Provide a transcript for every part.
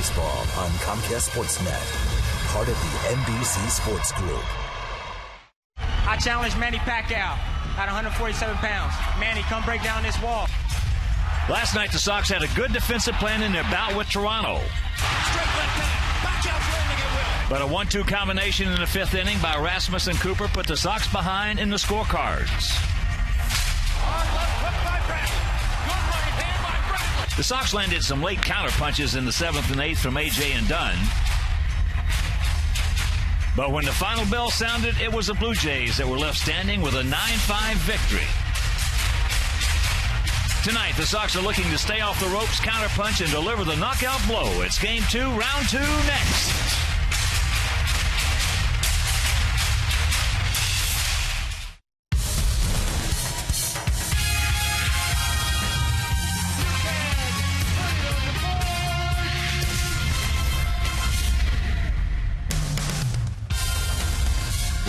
Baseball on Comcast Sportsnet, part of the NBC Sports Group. I challenge Manny Pacquiao at 147 pounds. Manny, come break down this wall. Last night, the Sox had a good defensive plan in their bout with Toronto. Straight left hand. Pacquiao's ready to get with it. But a 1-2 combination in the fifth inning by Rasmus and Cooper put the Sox behind in the scorecards. Hard left hook by Bradley. Good right hand by Bradley. The Sox landed some late counter punches in the 7th and 8th from AJ and Dunn. But when the final bell sounded, it was the Blue Jays that were left standing with a 9-5 victory. Tonight, the Sox are looking to stay off the ropes, counterpunch, and deliver the knockout blow. It's Game 2, Round 2 next.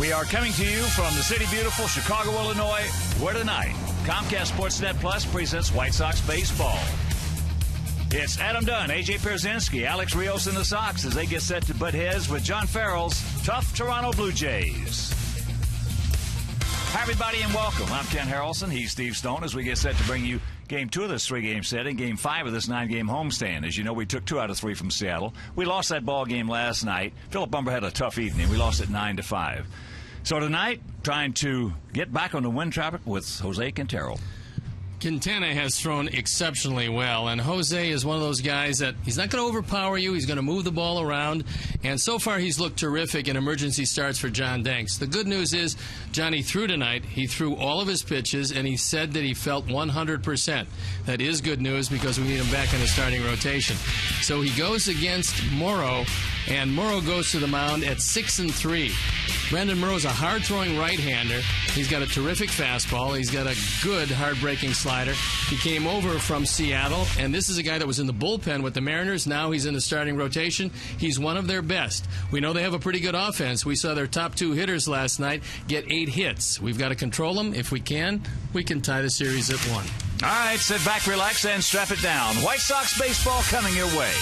We are coming to you from the city beautiful Chicago, Illinois, where tonight Comcast Sportsnet Plus presents White Sox baseball. It's Adam Dunn, AJ Pierzynski, Alex Rios, and the Sox as they get set to butt heads with John Farrell's tough Toronto Blue Jays. Hi, everybody, and welcome. I'm Ken Harrelson. He's Steve Stone as we get set to bring you Game 2 of this 3-game set and Game 5 of this 9-game homestand. As you know, we took 2 out of 3 from Seattle. We lost that ball game last night. Philip Bumber had a tough evening. We lost it 9-5. So tonight, trying to get back on the win traffic with Jose Quintero. Quintana has thrown exceptionally well, and Jose is one of those guys that he's not going to overpower you. He's going to move the ball around, and so far he's looked terrific in emergency starts for John Danks. The good news is Johnny threw tonight. He threw all of his pitches, and he said that he felt 100%. That is good news because we need him back in the starting rotation. So he goes against Morrow, and Morrow goes to the mound at 6-3. Brandon Morrow's a hard-throwing right-hander. He's got a terrific fastball. He's got a good hard-breaking slider. He came over from Seattle, and this is a guy that was in the bullpen with the Mariners. Now he's in the starting rotation. He's one of their best. We know they have a pretty good offense. We saw their top 2 hitters last night get 8 hits. We've got to control them. If we can tie the series at 1. All right, sit back, relax, and strap it down. White Sox baseball coming your way.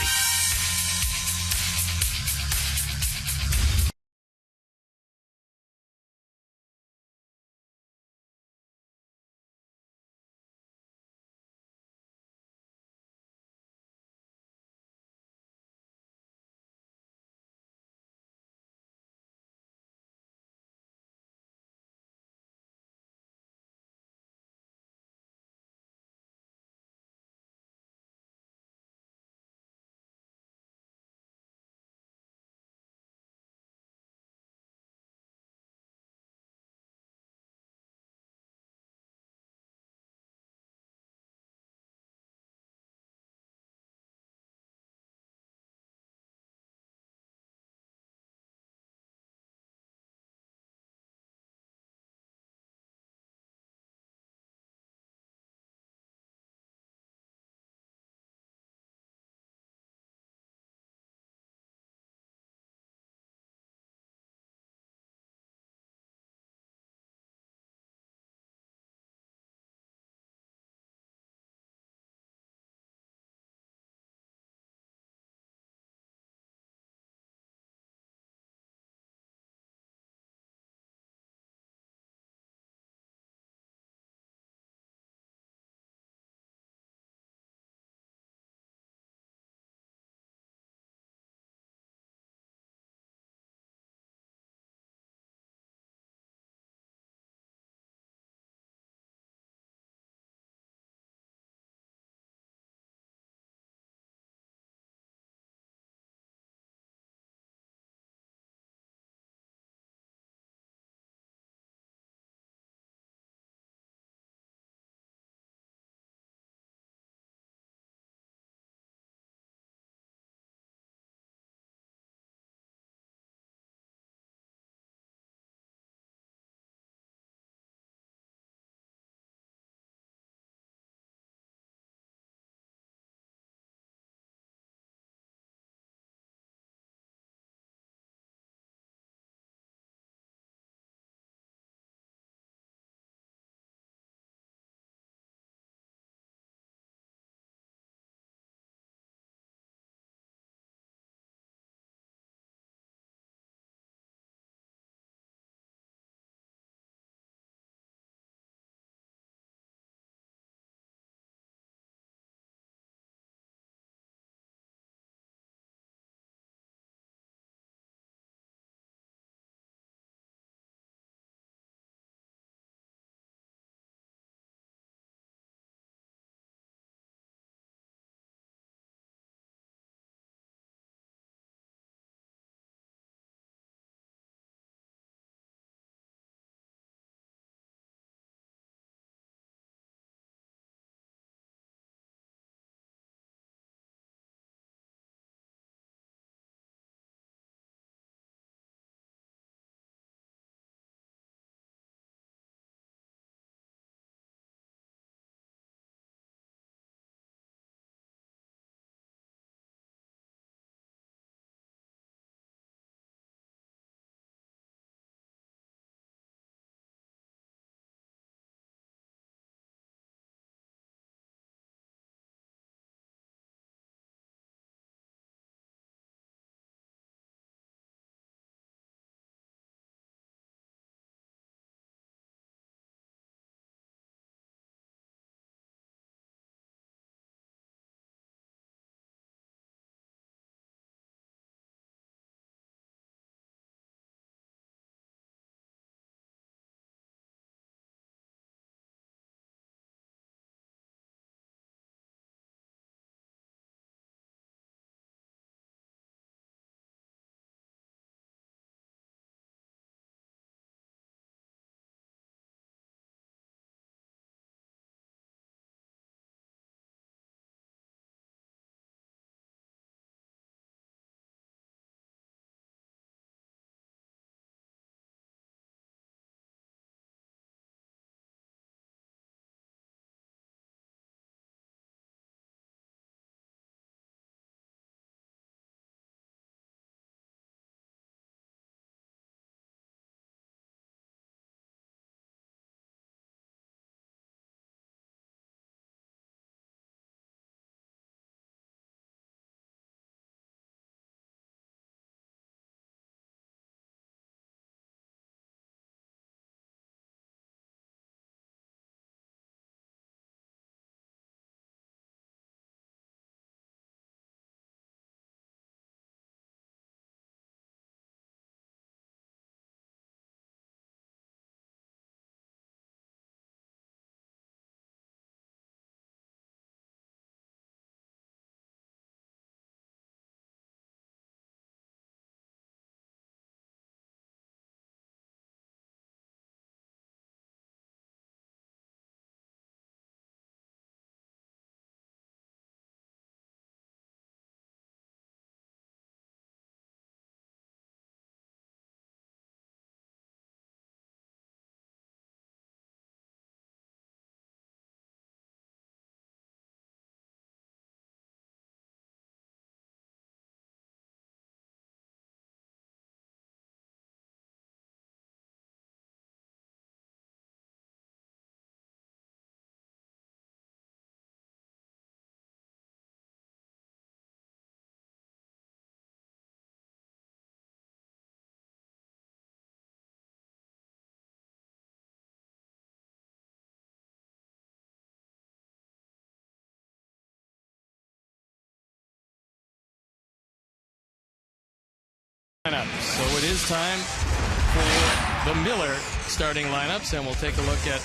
So it is time for the Miller starting lineups, and we'll take a look at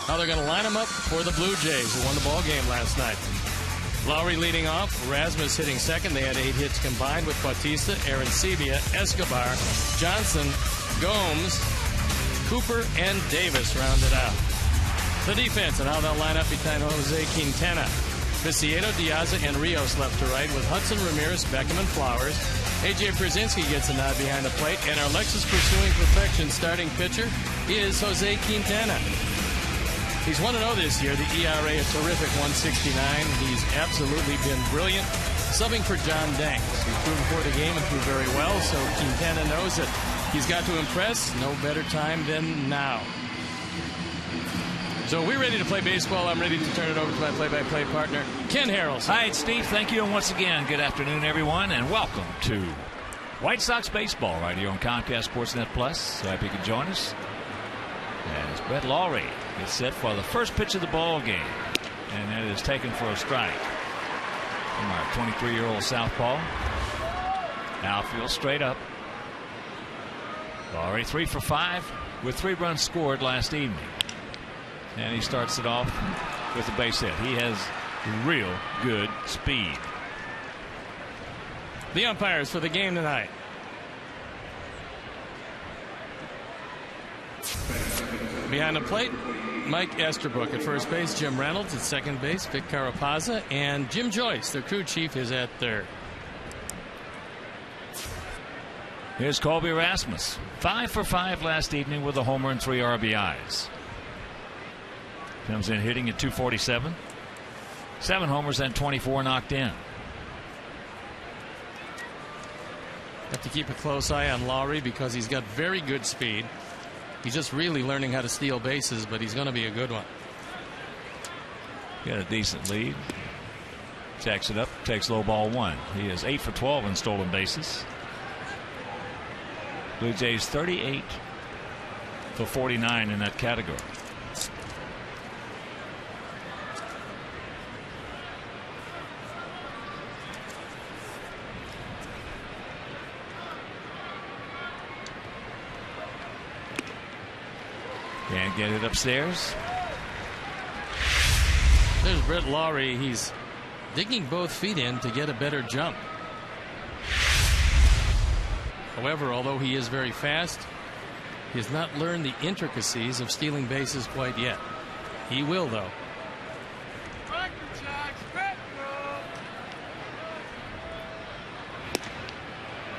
how they're going to line them up for the Blue Jays, who won the ball game last night. LAWRIE leading off, RASMUS hitting second. They had 8 hits combined with BAUTISTA, Arancibia, Escobar, Johnson, Gomes, Cooper, and Davis rounded out. The defense and how they'll line up behind Jose Quintana. Viciedo, Diaz, and Rios left to right with Hudson, Ramirez, Beckham, and Flowers. A.J. Pierzynski gets a nod behind the plate, and our Lexus pursuing perfection starting pitcher is Jose Quintana. He's 1-0 this year. The ERA a terrific 169. He's absolutely been brilliant. Subbing for John Danks. He threw before the game and threw very well, so Quintana knows that he's got to impress. No better time than now. So we're ready to play baseball. I'm ready to turn it over to my play-by-play partner, Ken Harrelson. Hi, it's Steve. Thank you. And once again, good afternoon, everyone, and welcome to White Sox baseball right here on Comcast Sportsnet Plus. So happy you could join us. As Brett LAWRIE gets set for the first pitch of the ball game, and that is taken for a strike from our 23-year-old southpaw. Outfield straight up. LAWRIE 3 for 5 with 3 runs scored last evening. And he starts it off with a base hit. He has real good speed. The umpires for the game tonight. Behind the plate, Mike Esterbrook at first base, Jim Reynolds at second base, Vic Carapazza, and Jim Joyce, their crew chief, is at third. Here's Colby Rasmus, 5 for 5 last evening with a homer and 3 RBIs. Comes in hitting at 247. 7 homers and 24 knocked in. Have to keep a close eye on LAWRIE because he's got very good speed. He's just really learning how to steal bases, but he's going to be a good one. Got a decent lead. Jacks it up, takes low ball 1. He is 8 for 12 in stolen bases. Blue Jays 38 for 49 in that category. Can't get it upstairs. There's Brett LAWRIE. He's digging both feet in to get a better jump. However, although he is very fast, he has not learned the intricacies of stealing bases quite yet. He will, though.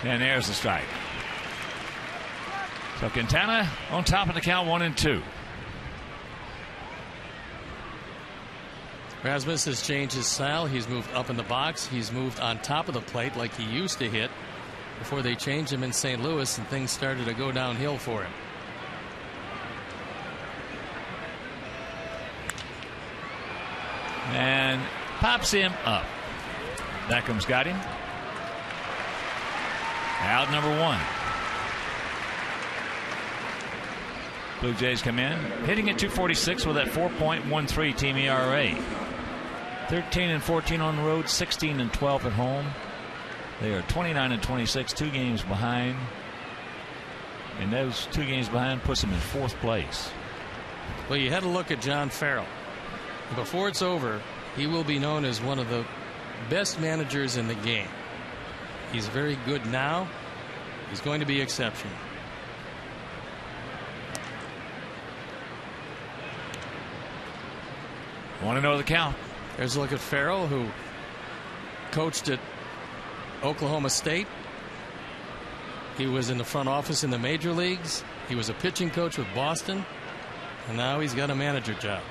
And there's the strike. So Quintana on top of the count, 1-2. Rasmus has changed his style. He's moved up in the box. He's moved on top of the plate like he used to hit before they changed him in St. Louis and things started to go downhill for him. And pops him up. Beckham's got him. Out number 1. Blue Jays come in hitting at 246 with that 4.13 team ERA. 13-14 on the road, 16-12 at home. They are 29-26, 2 games behind, and those 2 games behind puts them in 4th place. Well, you had a look at John Farrell. Before it's over, he will be known as one of the best managers in the game. He's very good now. He's going to be exceptional. Want to know the count. There's a look at Farrell, who coached at Oklahoma State. He was in the front office in the major leagues. He was a pitching coach with Boston, and now he's got a manager job.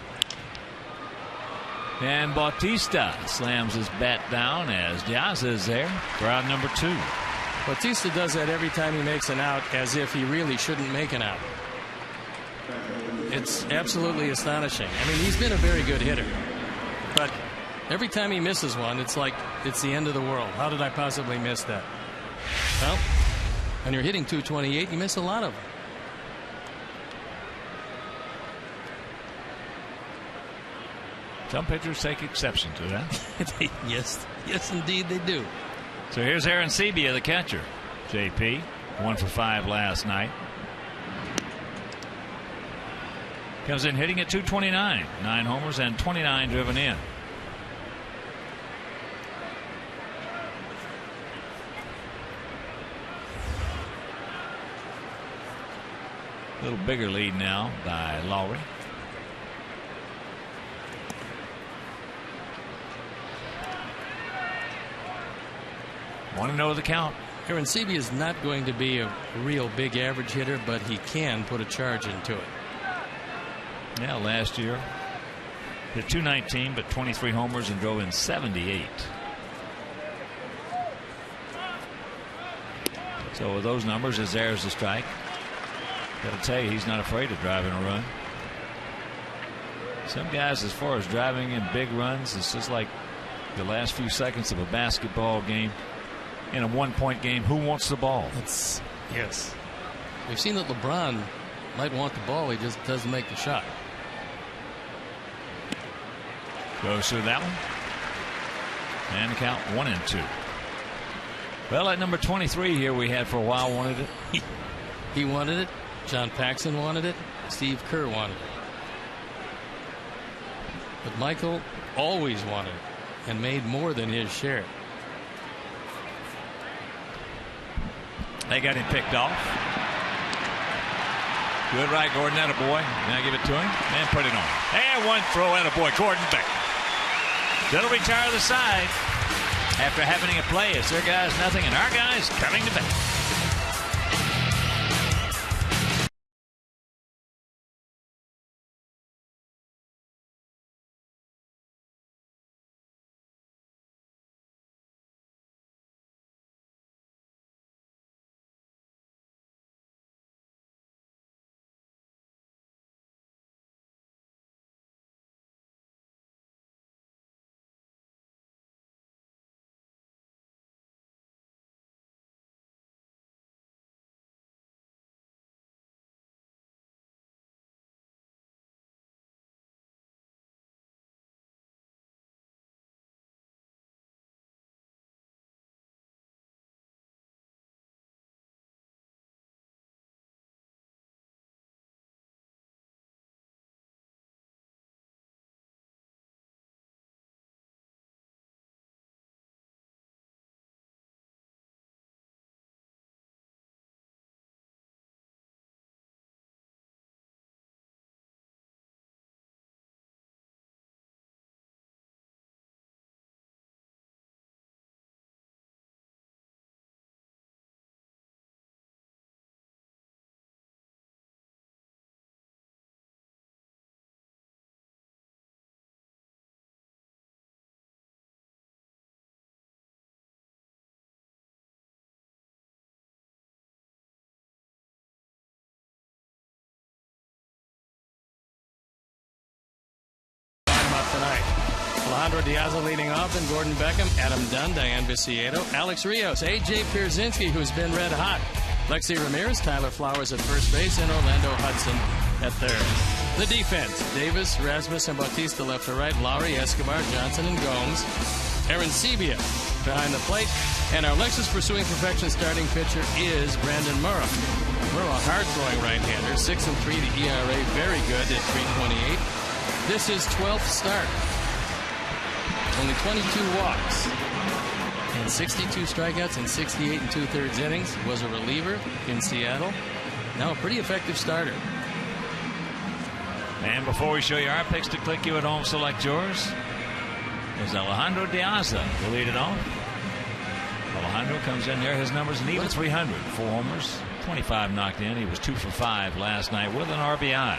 And Bautista slams his bat down as Diaz is there for out number 2. Bautista does that every time he makes an out, as if he really shouldn't make an out. It's absolutely astonishing. I mean, he's been a very good hitter, but every time he misses one, it's like it's the end of the world. How did I possibly miss that? Well, when you're hitting 228, you miss a lot of them. Some pitchers take exception to that. Yes, indeed they do. So here's Arancibia, the catcher. JP, 1 for 5 last night. Comes in hitting at .229, 9 homers and 29 driven in. A little bigger lead now by LAWRIE. Want to know the count. Arancibia is not going to be a real big average hitter, but he can put a charge into it. Yeah, last year hit .219, but 23 homers and drove in 78. So with those numbers, as there's the strike. Got to tell you, he's not afraid of driving a run. Some guys, as far as driving in big runs, it's just like the last few seconds of a basketball game. In a one-point game, who wants the ball? Yes. We've seen that LeBron might want the ball, he just doesn't make the shot. Goes through that one. And count 1-2. Well, at number 23 here, we had for a while wanted it. He wanted it. John Paxson wanted it. Steve Kerr wanted it. But Michael always wanted it and made more than his share. They got him picked off. Good right, Gordon. Attaboy. Now give it to him and put it on. And one throw. Attaboy. Gordon back. They'll retire the side after having a play. It's their guys nothing, and our guys coming to bat. Tonight, Alejandro Diaz leading off, and Gordon Beckham, Adam Dunn, Diane Viciedo, Alex Rios, A.J. Pierzynski, who's been red hot, Alexei Ramirez, Tyler Flowers at first base, and Orlando Hudson at third. The defense, Davis, Rasmus, and Bautista left to right, LAWRIE, Escobar, Johnson, and Gomes. Arancibia behind the plate, and our Lexus Pursuing Perfection starting pitcher is Brandon Morrow. Morrow, a hard-throwing right-hander, 6-3, the ERA very good at .328. This is 12th start. Only 22 walks and 62 strikeouts in 68 2/3 innings. Was a reliever in Seattle. Now a pretty effective starter. And before we show you our picks to click you at home, select yours. There's Alejandro Diaz to lead it off. Alejandro comes in there. His numbers an even 300. 4 homers, 25 knocked in. He was 2 for 5 last night with an RBI.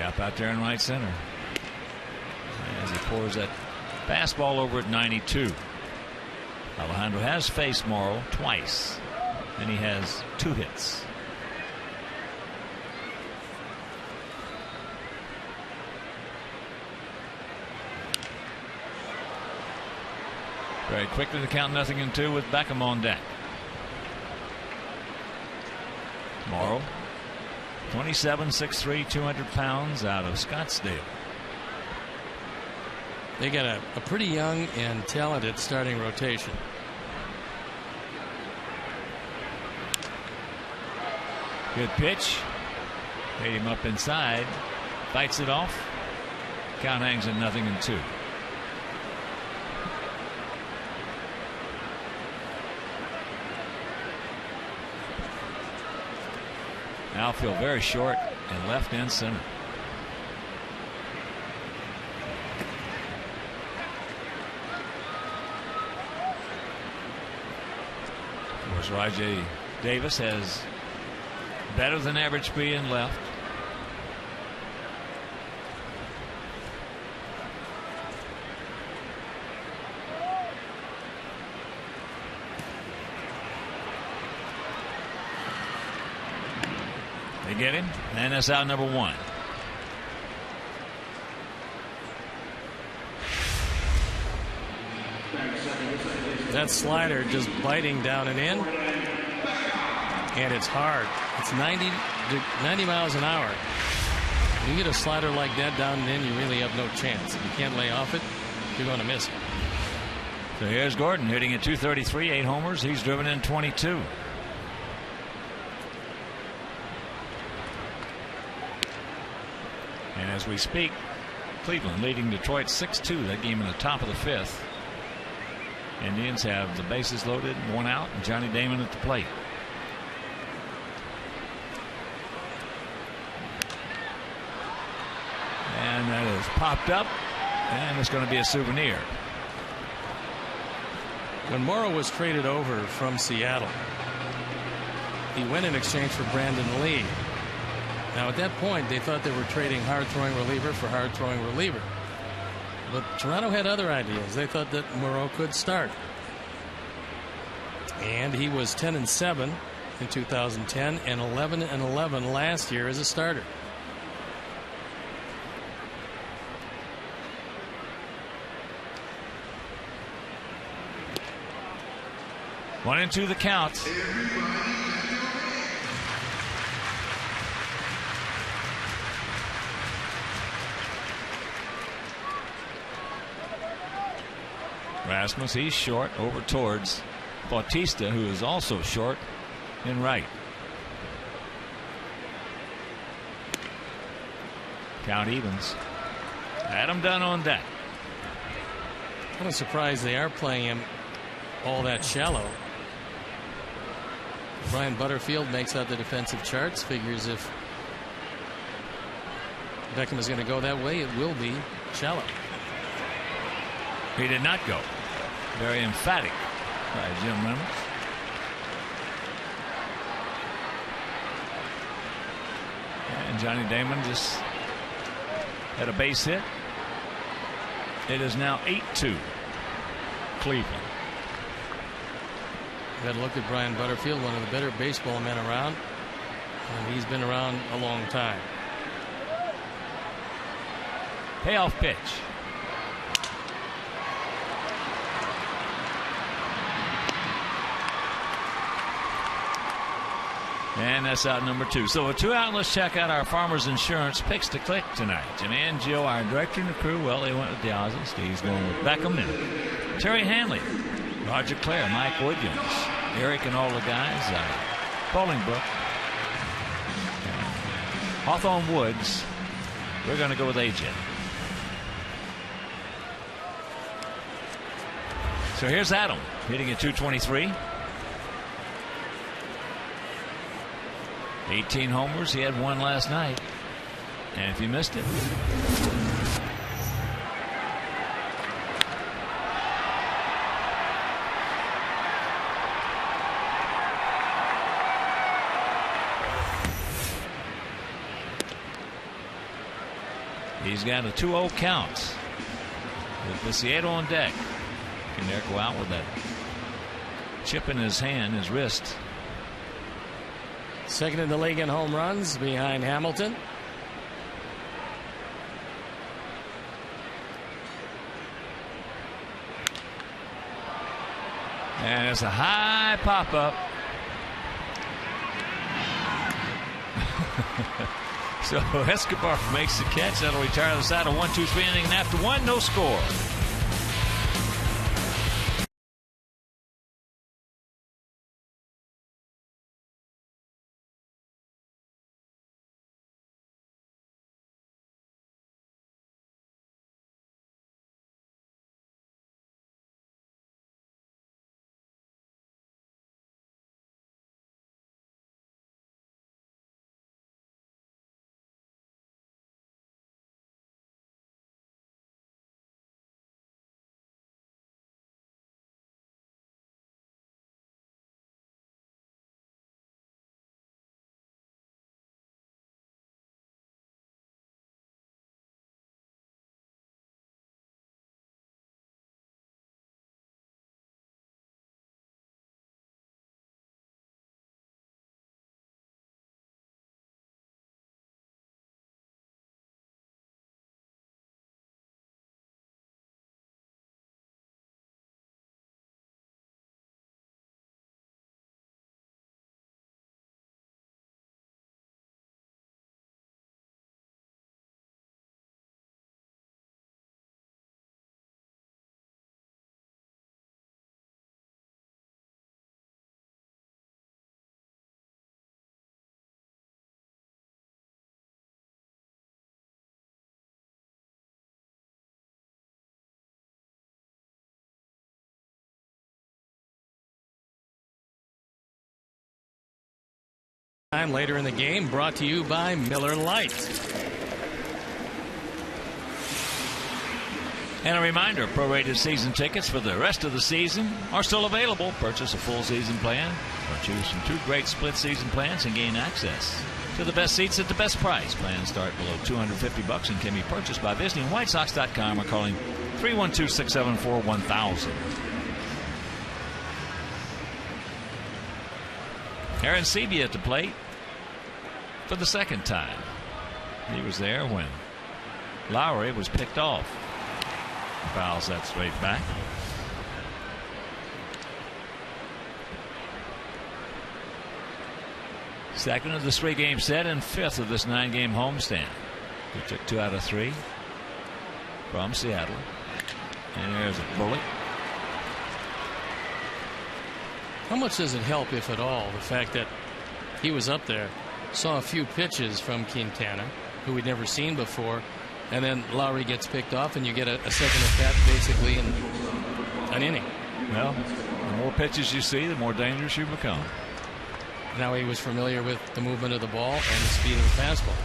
Up out there in right center as he pours that fastball over at 92. Alejandro has faced Morrow twice, and he has 2 hits. Very quickly to count 0-2 with Beckham on deck. Morrow, 27, 6'3", 200 pounds, out of Scottsdale. They got a pretty young and talented starting rotation. Good pitch. Paid him up inside. Fights it off. Count hangs in 0-2. Outfield very short and left and center. Of course, Rajay Davis has better than average speed and left. They get him, and that's out number 1. That slider just biting down and in, and it's hard. It's 90 miles an hour. You get a slider like that down and in, you really have no chance. If you can't lay off it, you're going to miss it. So here's Gordon hitting at .233, 8 homers. He's driven in 22. And as we speak, Cleveland leading Detroit 6-2. That game in the top of the 5th. Indians have the bases loaded, 1 out, and Johnny Damon at the plate. And that is popped up, and it's going to be a souvenir. When Morrow was traded over from Seattle, he went in exchange for Brandon Lee. Now, at that point, they thought they were trading hard-throwing reliever for hard-throwing reliever. But Toronto had other ideas. They thought that Morrow could start. And he was 10-7 in 2010 and 11-11 last year as a starter. One and two the count. Rasmus, he's short over towards Bautista, who is also short in right. Count evens. Adam Dunn on deck. Kind of surprised they are playing him all that shallow. Brian Butterfield makes out the defensive charts, figures if Beckham is going to go that way, it will be shallow. He did not go. Very emphatic by Jim Reynolds. And Johnny Damon just had a base hit. It is now 8-2 Cleveland. You got to look at Brian Butterfield, one of the better baseball men around, and he's been around a long time. Payoff pitch. And that's out number 2. So a 2 out. Let's check out our Farmers Insurance picks to click tonight. Jimmy and Joe, our director and the crew, well, they went with Diazzi. Steve's going with Beckham and Terry Hanley, Roger Clare, Mike Williams, Eric and all the guys, Bolingbrook, Hawthorne Woods. We're going to go with AJ. So here's Adam hitting at .223. 18 homers. He had 1 last night. And if you missed it, he's got a 2-0 count with Viciedo on deck. Can Eric go out with that chip in his hand, his wrist? Second in the league in home runs behind Hamilton. And it's a high pop up. So Escobar makes the catch. That'll retire the side of 1-2-3 inning. And after one, no score. Time later in the game, brought to you by Miller Lite. And a reminder, prorated season tickets for the rest of the season are still available. Purchase a full season plan or choose from 2 great split season plans and gain access to the best seats at the best price. Plans start below $250 and can be purchased by visiting whitesox.com or calling 312-674-1000. Aaron Sebia at the plate for the second time. He was there when Lowry was picked off. Fouls that straight back. Second of the 3-game set and 5th of this 9-game homestand. He took 2 out of 3 from Seattle. And there's a bullet. How much does it help, if at all, the fact that he was up there, saw a few pitches from Quintana, who we'd never seen before, and then Lowry gets picked off, and you get a second at bat basically in an inning? Well, the more pitches you see, the more dangerous you become. Now he was familiar with the movement of the ball and the speed of the fastball.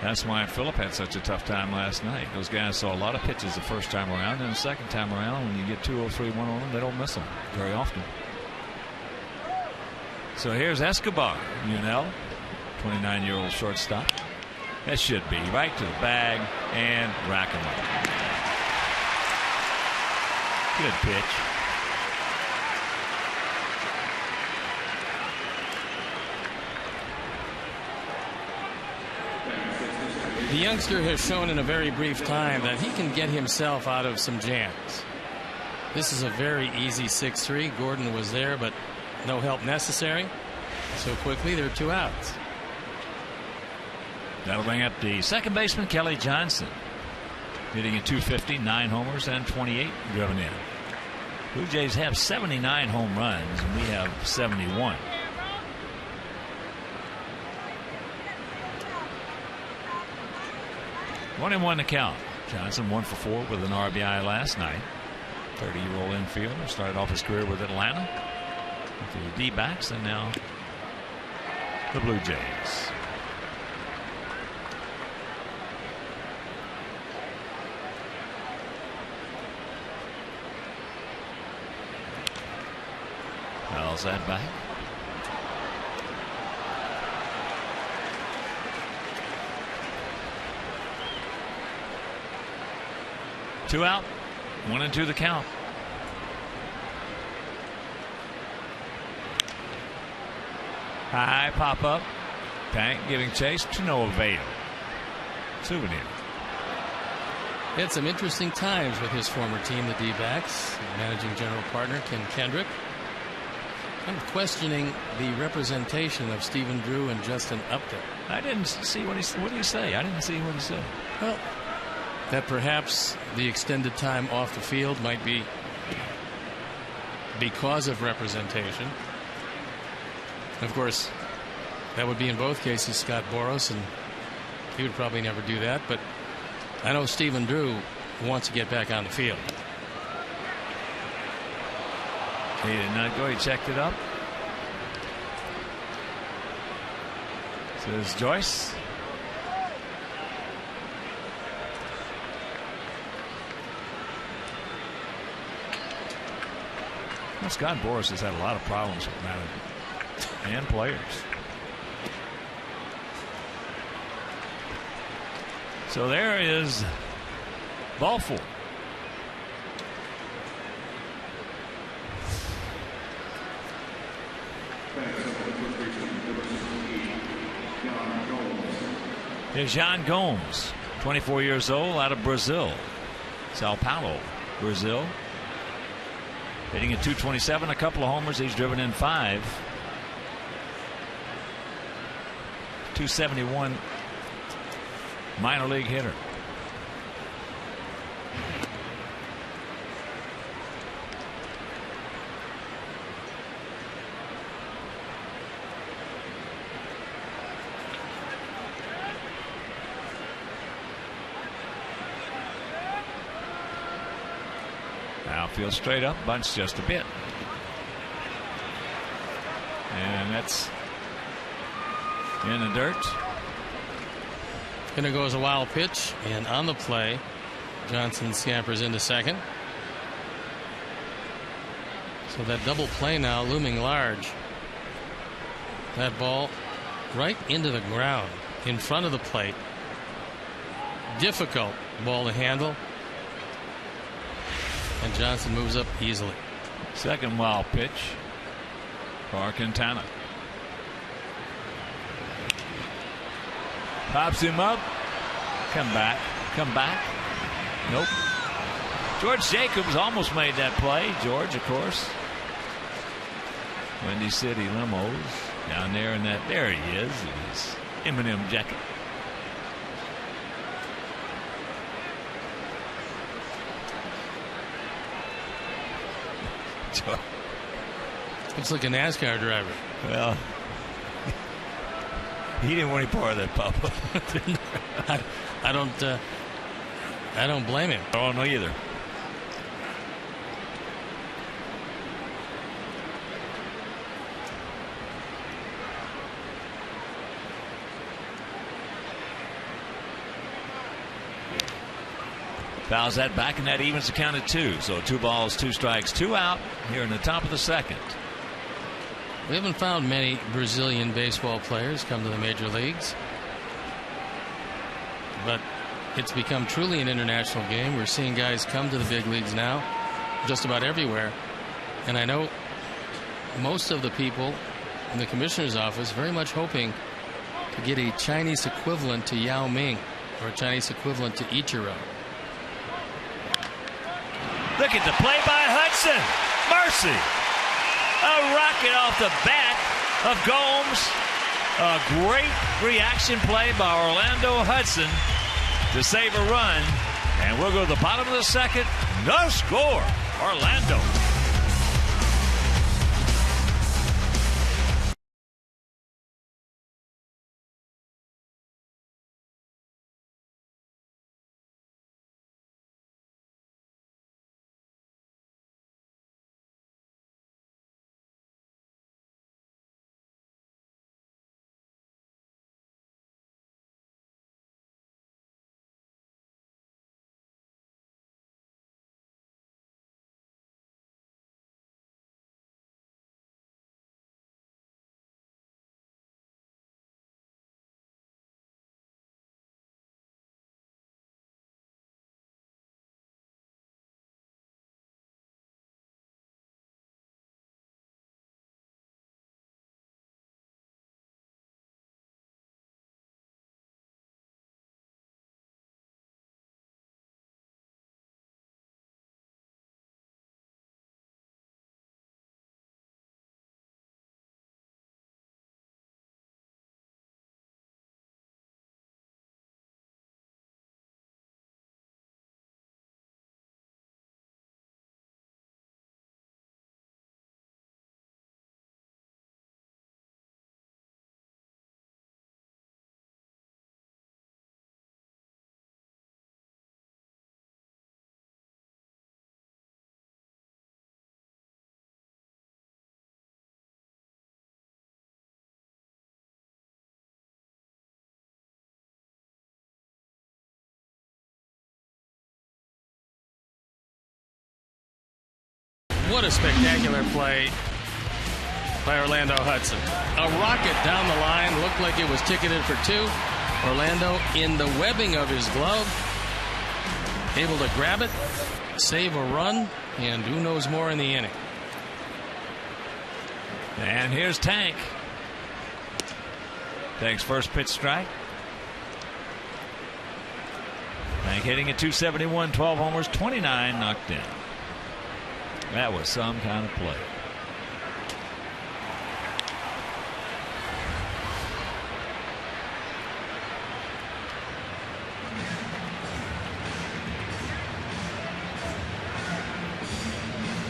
That's why Phillip had such a tough time last night. Those guys saw a lot of pitches the first time around, and the second time around, when you get 2-0-3-1 on them, they don't miss them very often. So here's Escobar, Unell, 29-year-old shortstop. That should be right to the bag and rack him up. Good pitch. The youngster has shown in a very brief time that he can get himself out of some jams. This is a very easy 6-3. Gordon was there, but no help necessary. So quickly, there are 2 outs. That'll bring up the second baseman, Kelly Johnson, hitting at .250, 9 homers and 28 driven in. Blue Jays have 79 home runs, and we have 71. One and one to count. Johnson 1 for 4 with an RBI last night. 30-year-old infielder, started off his career with Atlanta, with the D-backs, and now the Blue Jays. Fouls that back. Two out, 1-2 the count. High pop up. Tank giving chase to no avail. Souvenir. He had some interesting times with his former team, the D-backs. Managing general partner Ken Kendrick. I'm questioning the representation of Stephen Drew and Justin Upton. I didn't see what he. What did he say? I didn't see what he said. Well, that perhaps the extended time off the field might be because of representation. Of course, that would be in both cases Scott Boras, and he would probably never do that. But I know Stephen Drew wants to get back on the field. He did not go. He checked it up. Says Joyce. Well, Scott Boras has had a lot of problems with management and players. So there is ball 4. Here's Jean Gomes, 24 years old, out of Brazil, Sao Paulo, Brazil. Hitting at .227, a couple of homers. He's driven in 5. .271 minor league hitter. Outfield straight up, bunts just a bit. And that's in the dirt. Gonna go as a wild pitch, and on the play, Johnson scampers into second. So that double play now looming large. That ball right into the ground in front of the plate. Difficult ball to handle. And Johnson moves up easily. Second wild pitch for Quintana. Pops him up. Come back. Come back. Nope. George Jacobs almost made that play. George, of course. Windy City Limos down there in that. There he is. His Eminem jacket. Looks like a NASCAR driver. Well, he didn't want any part of that pop-up. I don't blame him. I don't know either. Fouls that back, and that evens the count at 2. So 2 balls, 2 strikes, 2 out here in the top of the second. We haven't found many Brazilian baseball players come to the major leagues, but it's become truly an international game. We're seeing guys come to the big leagues now just about everywhere, and I know most of the people in the commissioner's office very much hoping to get a Chinese equivalent to Yao Ming or a Chinese equivalent to Ichiro. Look at the play by Hudson. Mercy. A rocket off the bat of Gomes. A great reaction play by Orlando Hudson to save a run. And we'll go to the bottom of the second. No score. Orlando what a spectacular play by Orlando Hudson. A rocket down the line, looked like it was ticketed for 2. Orlando in the webbing of his glove, able to grab it, save a run, and who knows more in the inning. And here's Tank. Tank's first pitch strike. Tank hitting at 271, 12 homers, 29 knocked in. That was some kind of play.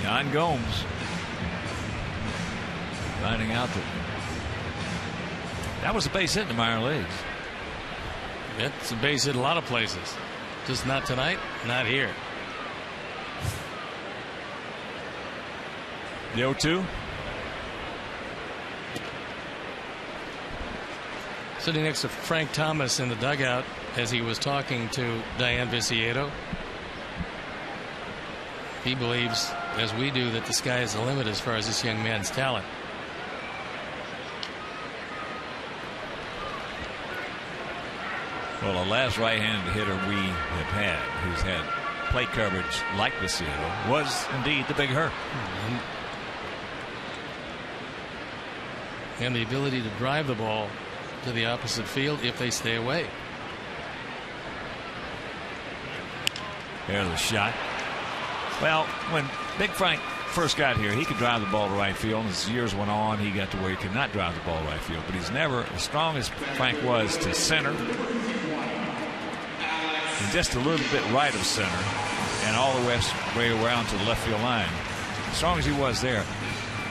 Jan Gomes finding out that was a base hit in the minor leagues. It's a base hit a lot of places. Just not tonight, not here. The 0-2. Sitting next to Frank Thomas in the dugout as he was talking to DAYAN VICIEDO. He believes, as we do, that the sky is the limit as far as this young man's talent. Well, the last right-handed hitter we have had who's had plate coverage like VICIEDO was indeed the Big Hurt. And the ability to drive the ball to the opposite field if they stay away. There's the shot. Well, when Big Frank first got here, he could drive the ball to right field. And as years went on, he got to where he could not drive the ball to right field. But he's never, as strong as Frank was to center, and just a little bit right of center, and all the way around to the left field line. As strong as he was there,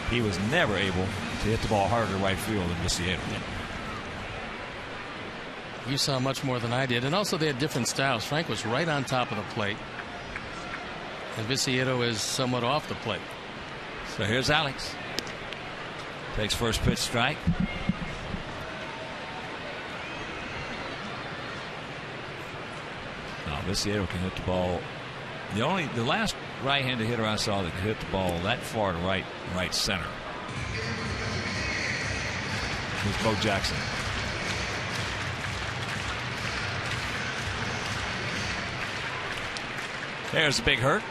he was never able to hit the ball harder to right field than VICIEDO. You saw much more than I did. And also they had different styles. Frank was right on top of the plate, and VICIEDO is somewhat off the plate. So here's Alex. Takes first pitch strike. Now VICIEDO can hit the ball. The last right-handed hitter I saw that could hit the ball that far to right center was Bo Jackson. There's the Big Hurt.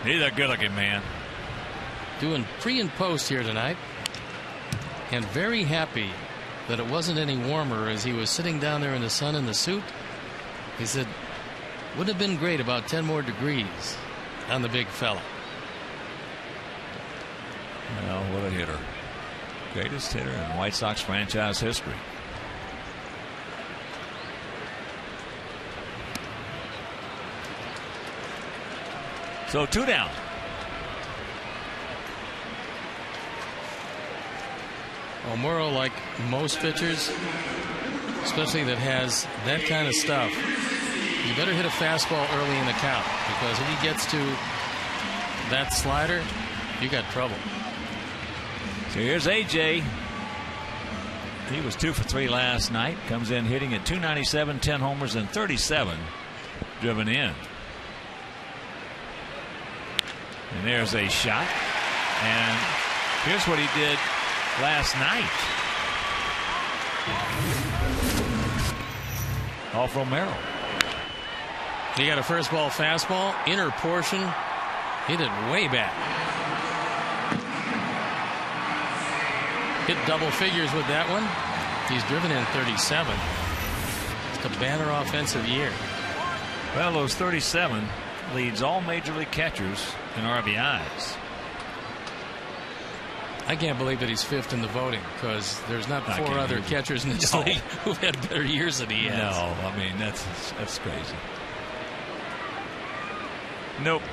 He's a good-looking man. Doing pre and post here tonight, and very happy that it wasn't any warmer as he was sitting down there in the sun in the suit. He said, would have been great about 10 more degrees on the big fella. Well, what a hitter. Greatest hitter in White Sox franchise history. So 2 down. Well, Morrow, like most pitchers, especially that has that kind of stuff, you better hit a fastball early in the count, because if he gets to that slider, you got trouble. So here's AJ. He was 2 for 3 last night. Comes in hitting at 297, 10 homers, and 37 driven in. And there's a shot. And here's what he did last night. Off Romero. He got a first ball fastball, inner portion, hit it way back. Hit double figures with that one. He's driven in 37. It's a banner offensive year. Well, those 37 leads all major league catchers in RBIs. I can't believe that he's 5th in the voting, because there's not 4 other catchers in this league who've had better years than he has. No, I mean, that's crazy. Nope.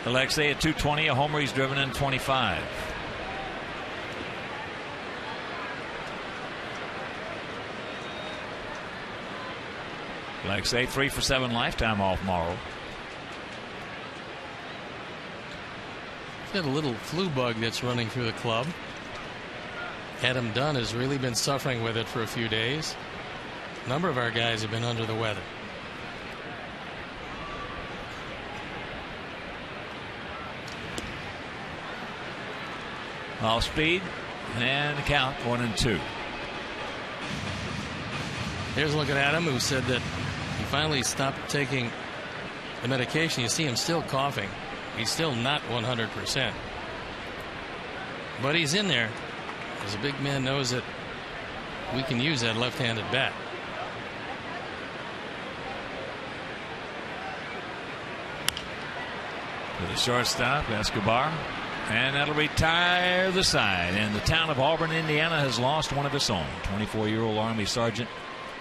Alexei at 220, a homer. He's driven in 25. Alexei 3 for 7 lifetime off Morrow. He's got a little flu bug that's running through the club. Adam Dunn has really been suffering with it for a few days. A number of our guys have been under the weather. Off speed, and the count 1-2. Here's looking at him, who said that he finally stopped taking the medication. You see him still coughing. He's still not 100%. But he's in there, because a big man knows that we can use that left-handed bat. To the shortstop, Escobar. And that'll retire the side. And the town of Auburn, Indiana has lost one of its own. 24-year-old Army Sergeant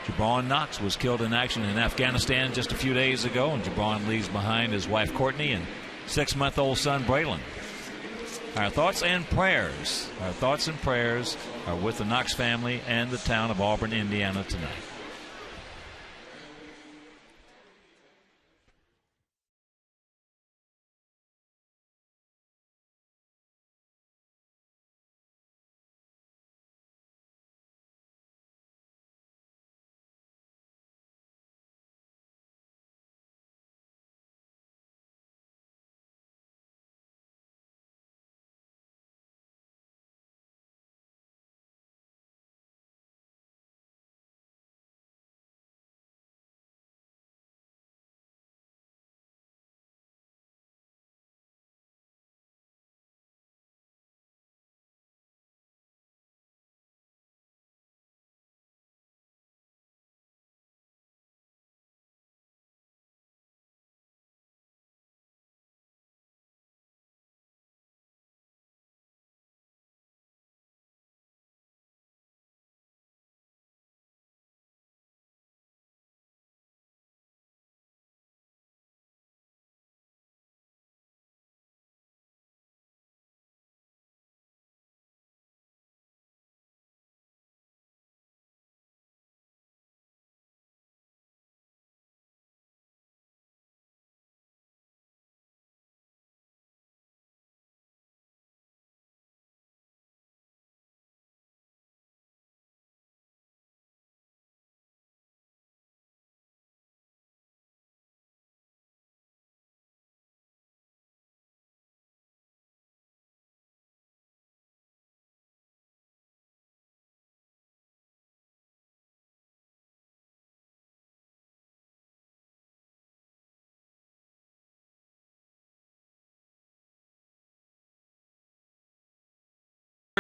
Jabron Knox was killed in action in Afghanistan just a few days ago. And Jabron leaves behind his wife Courtney and 6-month-old son Braylon. Our thoughts and prayers are with the Knox family and the town of Auburn, Indiana tonight.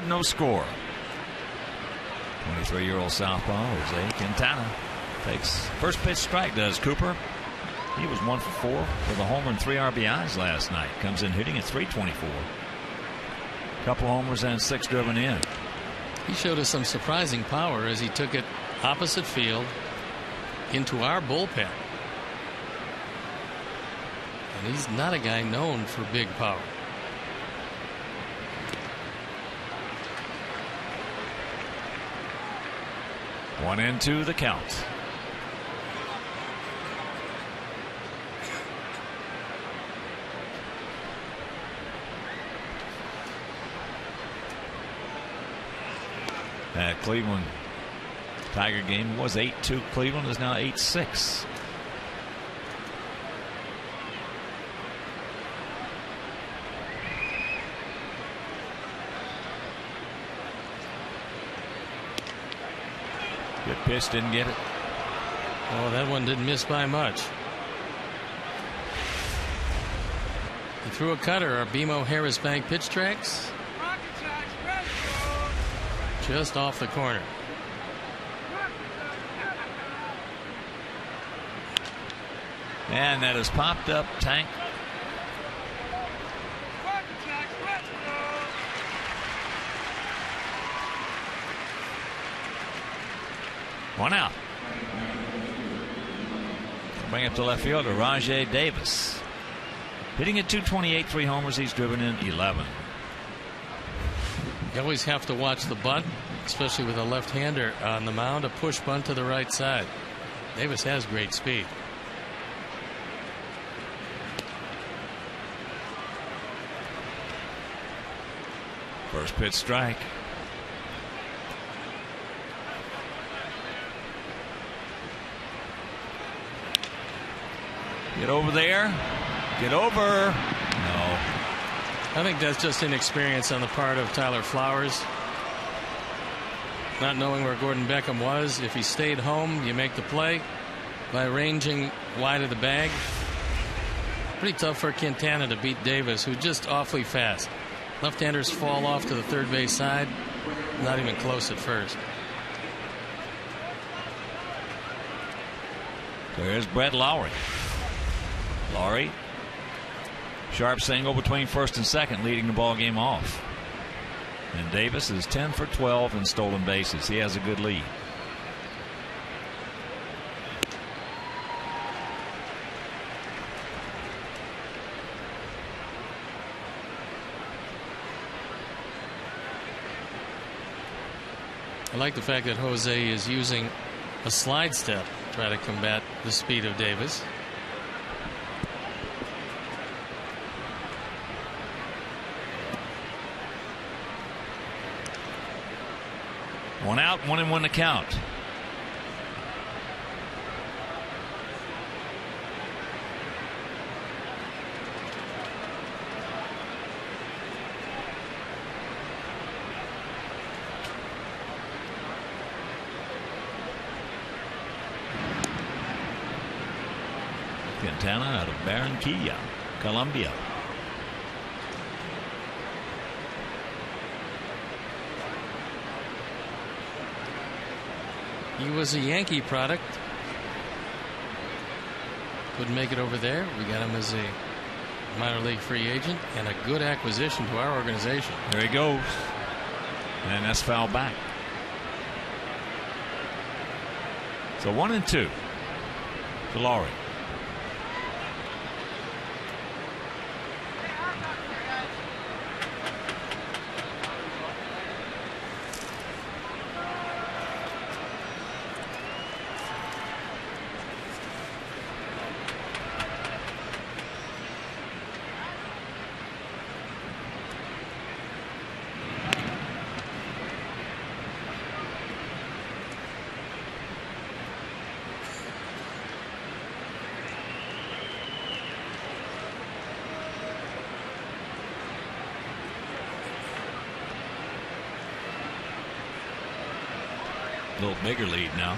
No score. 23-year-old southpaw Jose Quintana takes first pitch strike, does Cooper. He was 1 for 4 with a homer and 3 RBIs last night. Comes in hitting at .324. Couple homers and 6 driven in. He showed us some surprising power as he took it opposite field into our bullpen. And he's not a guy known for big power. One and two the count. That Cleveland Tiger game was 8-2. Cleveland is now 8-6. Good pitch, didn't get it. Oh, that one didn't miss by much. He threw a cutter. Our BMO Harris Bank pitch tracks. Just off the corner. And that has popped up. Tank. One out. Bring it to left fielder Rajay Davis. Hitting at .228, 3 homers. He's driven in 11. You always have to watch the bunt, especially with a left-hander on the mound. A push bunt to the right side. Davis has great speed. First pitch strike. Get over there. Get over. No. I think that's just inexperience on the part of Tyler Flowers. Not knowing where Gordon Beckham was. If he stayed home, you make the play by ranging wide of the bag. Pretty tough for Quintana to beat Davis, who's just awfully fast. Left-handers fall off to the third base side. Not even close at first. There's Brett Lowry. Lowry. Sharp single between first and second, leading the ball game off. And Davis is 10 for 12 in stolen bases. He has a good lead. I like the fact that Jose is using a slide step to try to combat the speed of Davis. One out, 1-1 to count. Quintana out of Barranquilla, Colombia. He was a Yankee product. Couldn't make it over there. We got him as a minor league free agent and a good acquisition to our organization. There he goes. And that's foul back. So 1-2 to Lowry. A little bigger lead now.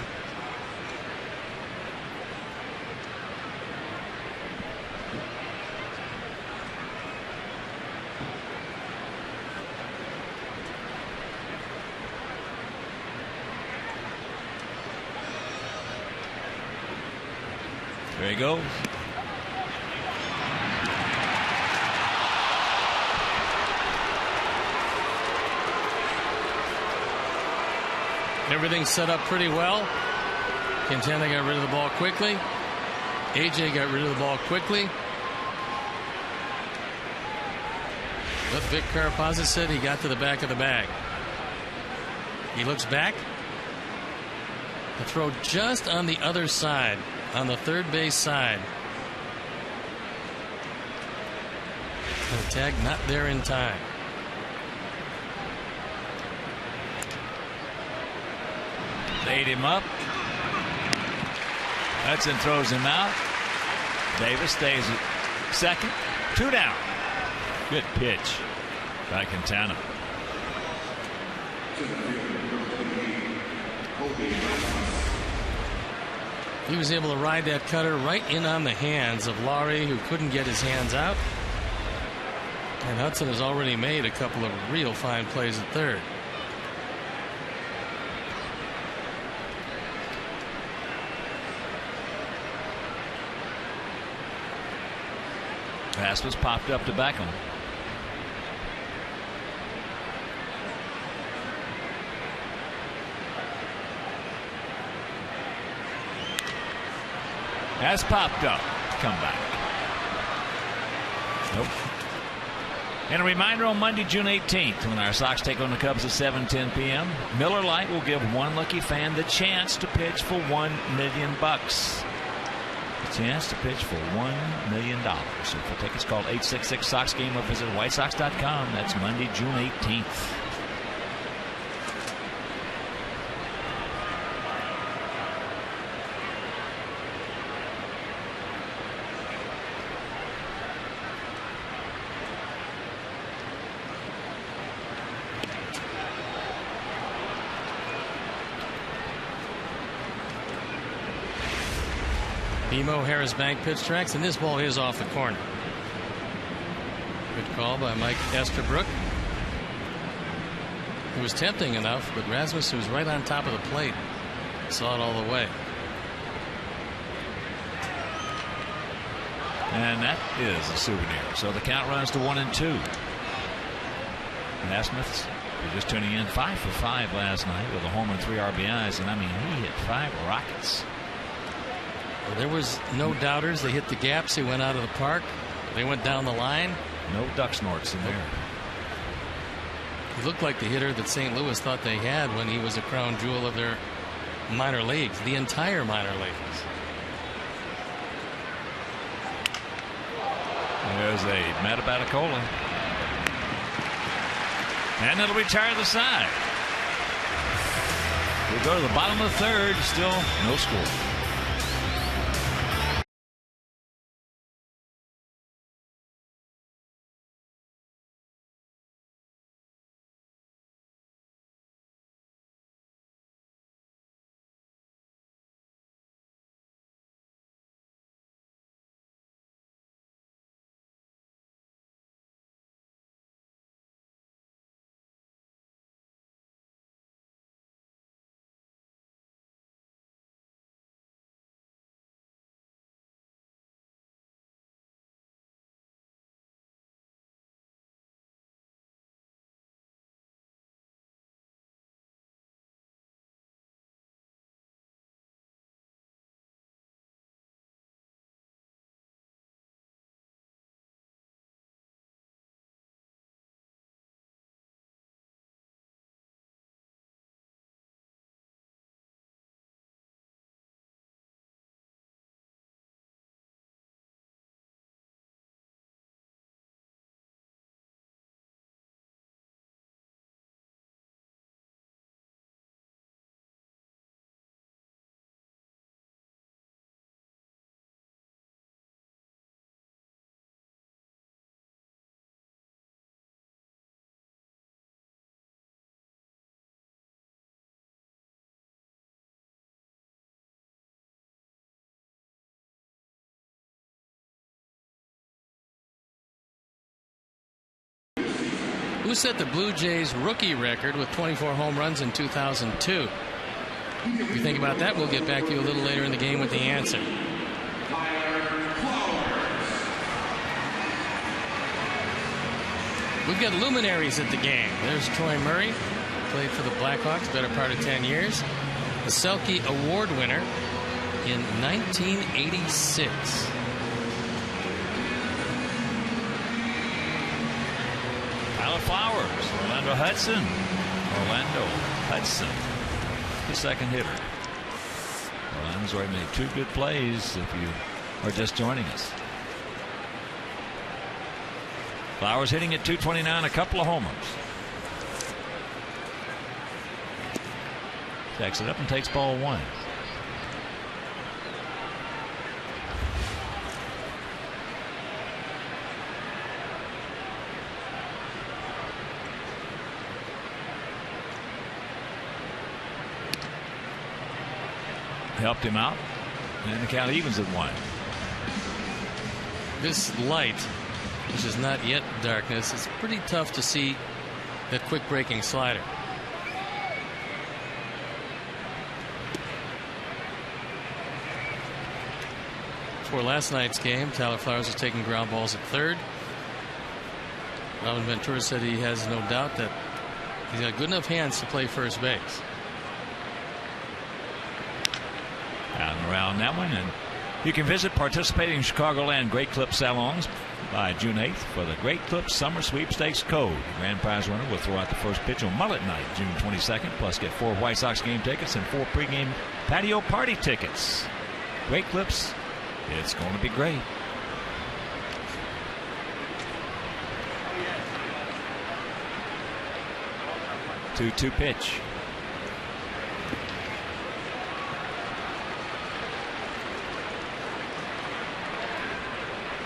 There he goes. Everything's set up pretty well. Quintana got rid of the ball quickly. AJ got rid of the ball quickly. But Vic Carapazza said he got to the back of the bag. He looks back. The throw just on the other side, on the third base side. And the tag not there in time. Laid him up. Hudson throws him out. Davis stays at second. 2 down. Good pitch by Quintana. He was able to ride that cutter right in on the hands of LAWRIE, who couldn't get his hands out. And Hudson has already made a couple of real fine plays at third. RASMUS popped up to back him. Has popped up. Come back. Nope. And a reminder on Monday, June 18th, when our Sox take on the Cubs at 7:10 p.m., Miller Lite will give one lucky fan the chance to pitch for $1 million. Chance to pitch for $1 million. So for tickets, call 866-SOX-GAME or visit WhiteSox.com. That's Monday, June 18th. BMO Harris Bank pitch tracks, and this ball is off the corner. Good call by Mike Estabrook. It was tempting enough, but Rasmus, who was right on top of the plate, saw it all the way. And that is a souvenir. So the count runs to 1-2. Rasmus, just tuning in, 5 for 5 last night with a homer and 3 RBIs. And I mean, he hit 5 rockets. Well, there was no doubters. They hit the gaps. They went out of the park. They went down the line. No duck snorts in there. He looked like the hitter that St. Louis thought they had when he was a crown jewel of their minor leagues, the entire minor leagues. There's a Matabatacola. And it'll retire the side. We go to the bottom of the third, still no score. Who set the Blue Jays rookie record with 24 home runs in 2002? If you think about that, we'll get back to you a little later in the game with the answer. We've got luminaries at the game. There's Troy Murray, played for the Blackhawks better part of 10 years. The Selke Award winner in 1986. Flowers, Orlando Hudson, the second hitter. Orlando's already made 2 good plays if you are just joining us. Flowers hitting at .229, a couple of homers. Takes it up and takes ball 1. Helped him out, and the count evens at 1. This light, which is not yet darkness, it's pretty tough to see that quick breaking slider. For last night's game, Tyler Flowers was taking ground balls at third. Robin Ventura said he has no doubt that he's got good enough hands to play first base. Out and around that one, and you can visit participating Chicagoland Great Clip salons by June 8th for the Great Clip Summer Sweepstakes Code. The grand prize winner will throw out the first pitch on Mullet Night, June 22nd, plus get 4 White Sox game tickets and 4 pregame patio party tickets. Great Clips, it's going to be great. Two pitch.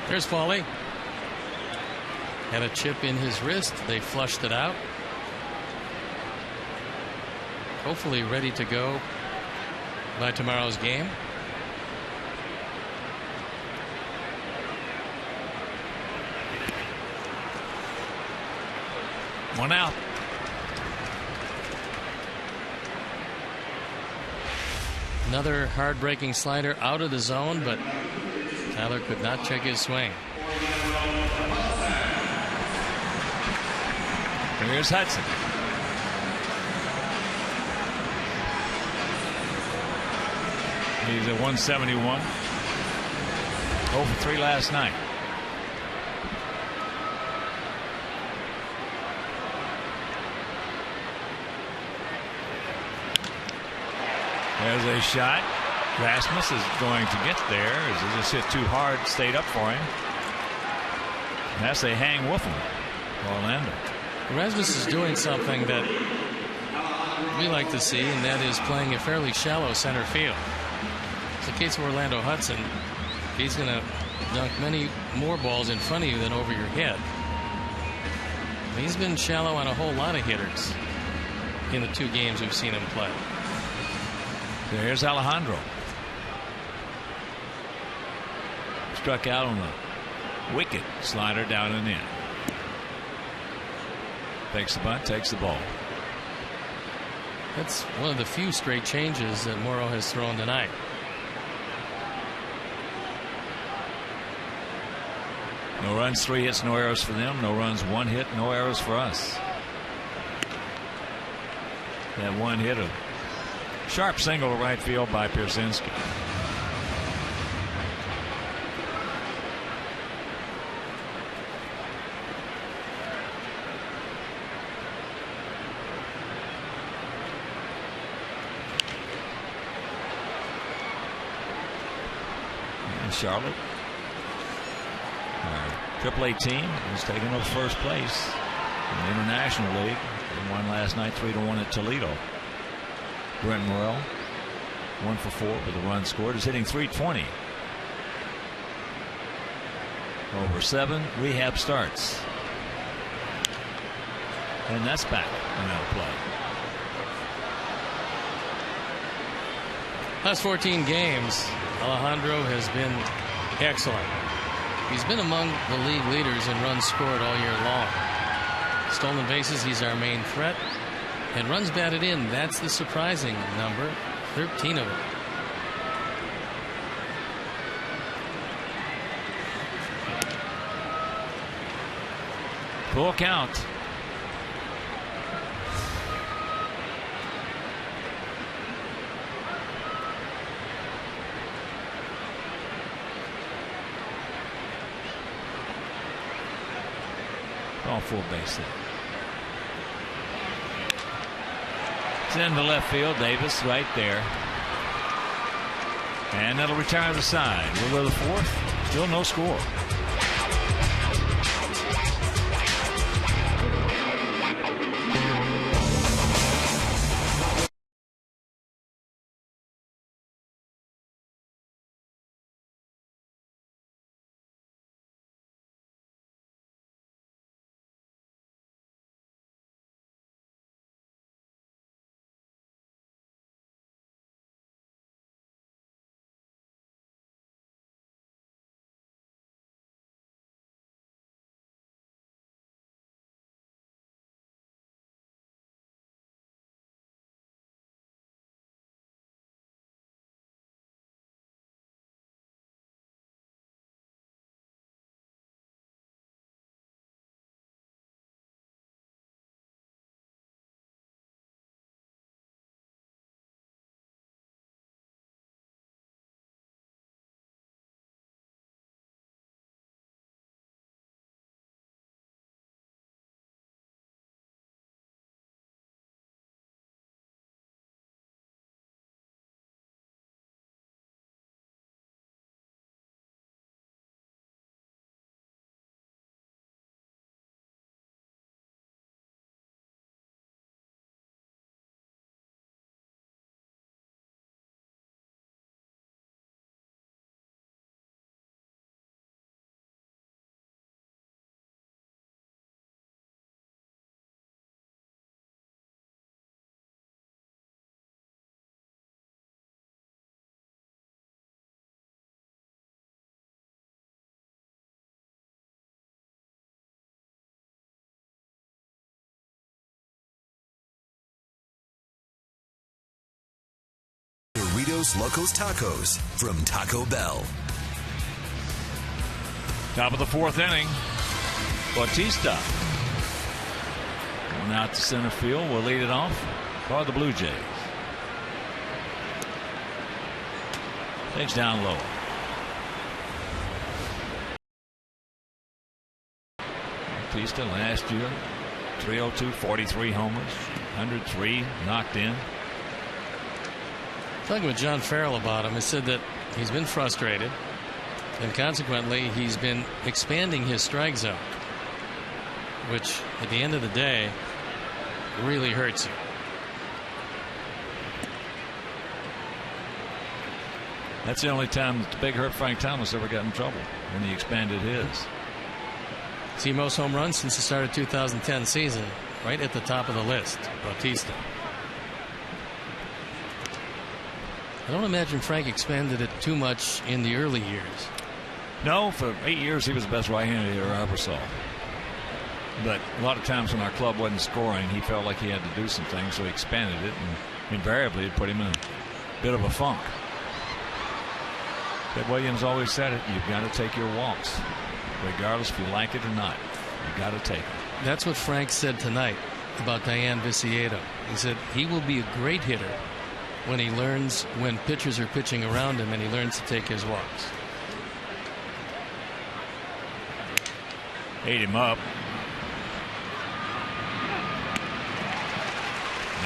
There's Foley. Had a chip in his wrist. They flushed it out. Hopefully ready to go by tomorrow's game. One out. Another hard-breaking slider out of the zone, but Tyler could not check his swing. Here's Hudson. He's at 171. 0 for 3 last night. There's a shot. Rasmus is going to get there as he just hit too hard, stayed up for him. And that's a hang woofing for Orlando. Rasmus is doing something that we like to see, and that is playing a fairly shallow center field. It's the case of Orlando Hudson. He's going to dunk many more balls in front of you than over your head. He's been shallow on a whole lot of hitters in the 2 games we've seen him play. There's Alejandro. Struck out on the wicked slider down and in. Takes the bunt, takes the ball. That's one of the few straight changes that Morrow has thrown tonight. No runs, 3 hits, no errors for them. No runs, 1 hit, no errors for us. That 1 hit, a sharp single to right field by Pierzynski. And Charlotte, our AAA team, is taking up first place in the International League. They won last night 3-1 at Toledo. Brent Morrell, 1 for 4 with a run scored, is hitting .320. Over 7 rehab starts. And that's back and out of play. Last 14 games, Alejandro has been excellent. He's been among the league leaders in runs scored all year long. Stolen bases, he's our main threat. And runs batted in, that's the surprising number, 13 of them. Full count. All full base hit. It's in the left field. Davis right there. And that'll retire the side. We'll go to the 4th. Still no score. Doritos Locos Tacos from Taco Bell. Top of the fourth inning. Bautista going out to center field. Will lead it off for the Blue Jays. Takes down low. Bautista last year, 302, 43 homers, 103 knocked in. Talking with John Farrell about him, he said that he's been frustrated, and consequently he's been expanding his strike zone, which at the end of the day really hurts you. That's the only time the big hurt Frank Thomas ever got in trouble, when he expanded his. See, most home runs since the start of 2010 season, right at the top of the list, Bautista. I don't imagine Frank expanded it too much in the early years. No, for 8 years he was the best right-handed hitter I ever saw. But a lot of times when our club wasn't scoring, he felt like he had to do some things, so he expanded it, and invariably it put him in a bit of a funk. Ted Williams always said it, you've got to take your walks, regardless if you like it or not. You've got to take them. That's what Frank said tonight about DAYAN VICIEDO. He said he will be a great hitter when he learns when pitchers are pitching around him and he learns to take his walks. Ate him up.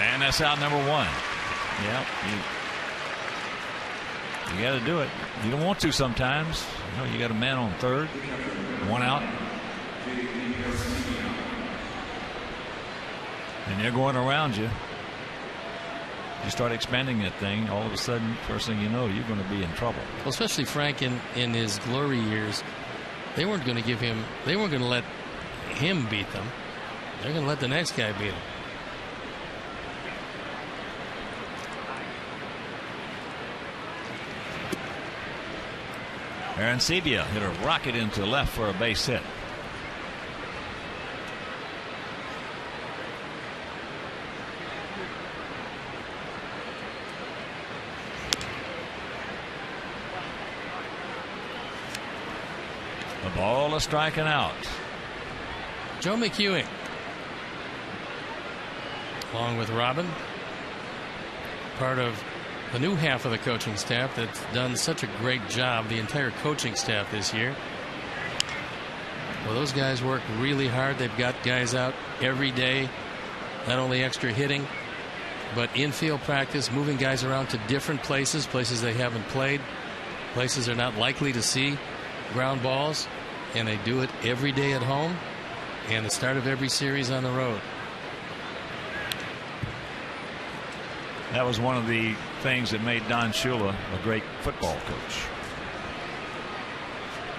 And that's out number one. Yeah, you got to do it. You don't want to sometimes. You know, you got a man on third, one out. And they're going around you. You start expanding that thing, all of a sudden, first thing you know, you're going to be in trouble. Well, especially Frank in his glory years, they weren't going to give him, they weren't going to let him beat them. They're going to let the next guy beat him. Arancibia hit a rocket into left for a base hit. The ball is striking out. Joe McEwing, along with Robin, part of the new half of the coaching staff that's done such a great job, the entire coaching staff this year. Well, those guys work really hard. They've got guys out every day, not only extra hitting, but infield practice, moving guys around to different places they haven't played, places they're not likely to see ground balls, and they do it every day at home and the start of every series on the road. That was one of the things that made Don Shula a great football coach.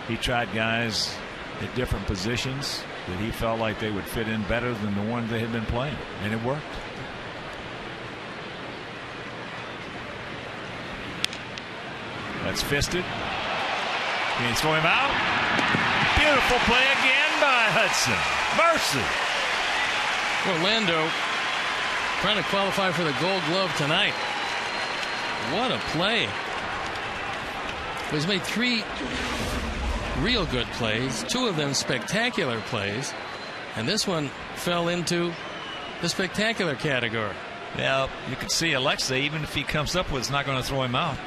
He tried guys at different positions that he felt like they would fit in better than the ones they had been playing, and it worked. That's fisted. Can he throw him out? Beautiful play again by Hudson. Mercy. Orlando trying to qualify for the Gold Glove tonight. What a play. He's made 3 real good plays, 2 of them spectacular plays, and this one fell into the spectacular category. Yeah, you can see Alexei, even if he comes up with, it's not going to throw him out.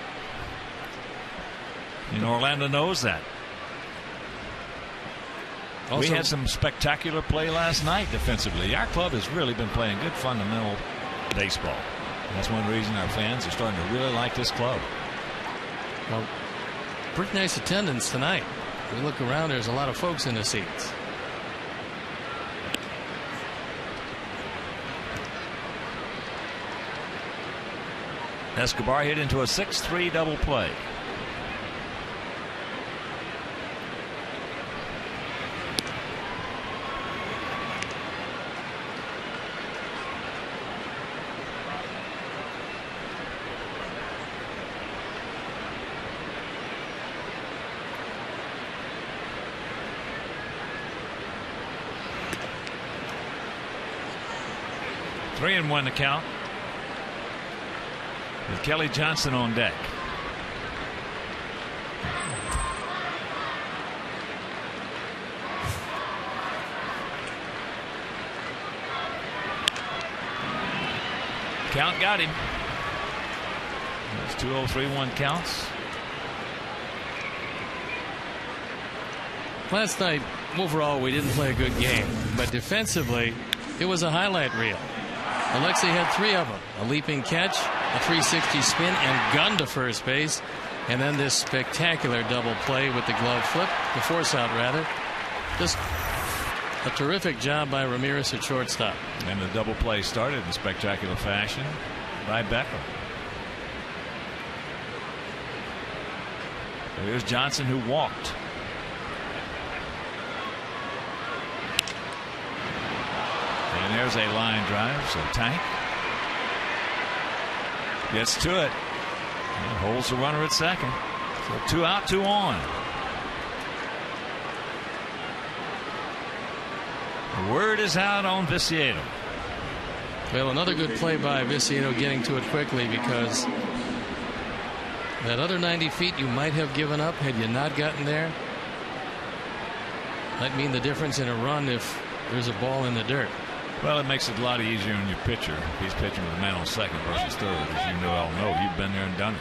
And Orlando knows that. Also, we had some spectacular play last night defensively. Our club has really been playing good fundamental baseball. That's one reason our fans are starting to really like this club. Well, pretty nice attendance tonight. We look around, there's a lot of folks in the seats. Escobar hit into a 6-3 double play. Three and 1 to count. With Kelly Johnson on deck. Count got him. That's 2-0-3-1 counts. Last night, overall, we didn't play a good game, but defensively, it was a highlight reel. ALEXEI had 3 of them: a leaping catch, a 360 spin, and gun to first base, and then this spectacular double play with the glove flip, the force out rather. Just a terrific job by Ramirez at shortstop. And the double play started in spectacular fashion by Beckham. Here's Johnson, who walked. And there's a line drive. So Tank gets to it and holds the runner at second. So 2 out, 2 on. The word is out on Viciedo. Well, another good play by Viciedo, getting to it quickly, because that other 90 feet you might have given up had you not gotten there. Might mean the difference in a run if there's a ball in the dirt. Well, it makes it a lot easier on your pitcher if he's pitching with a man on second versus third, as you all know. You've been there and done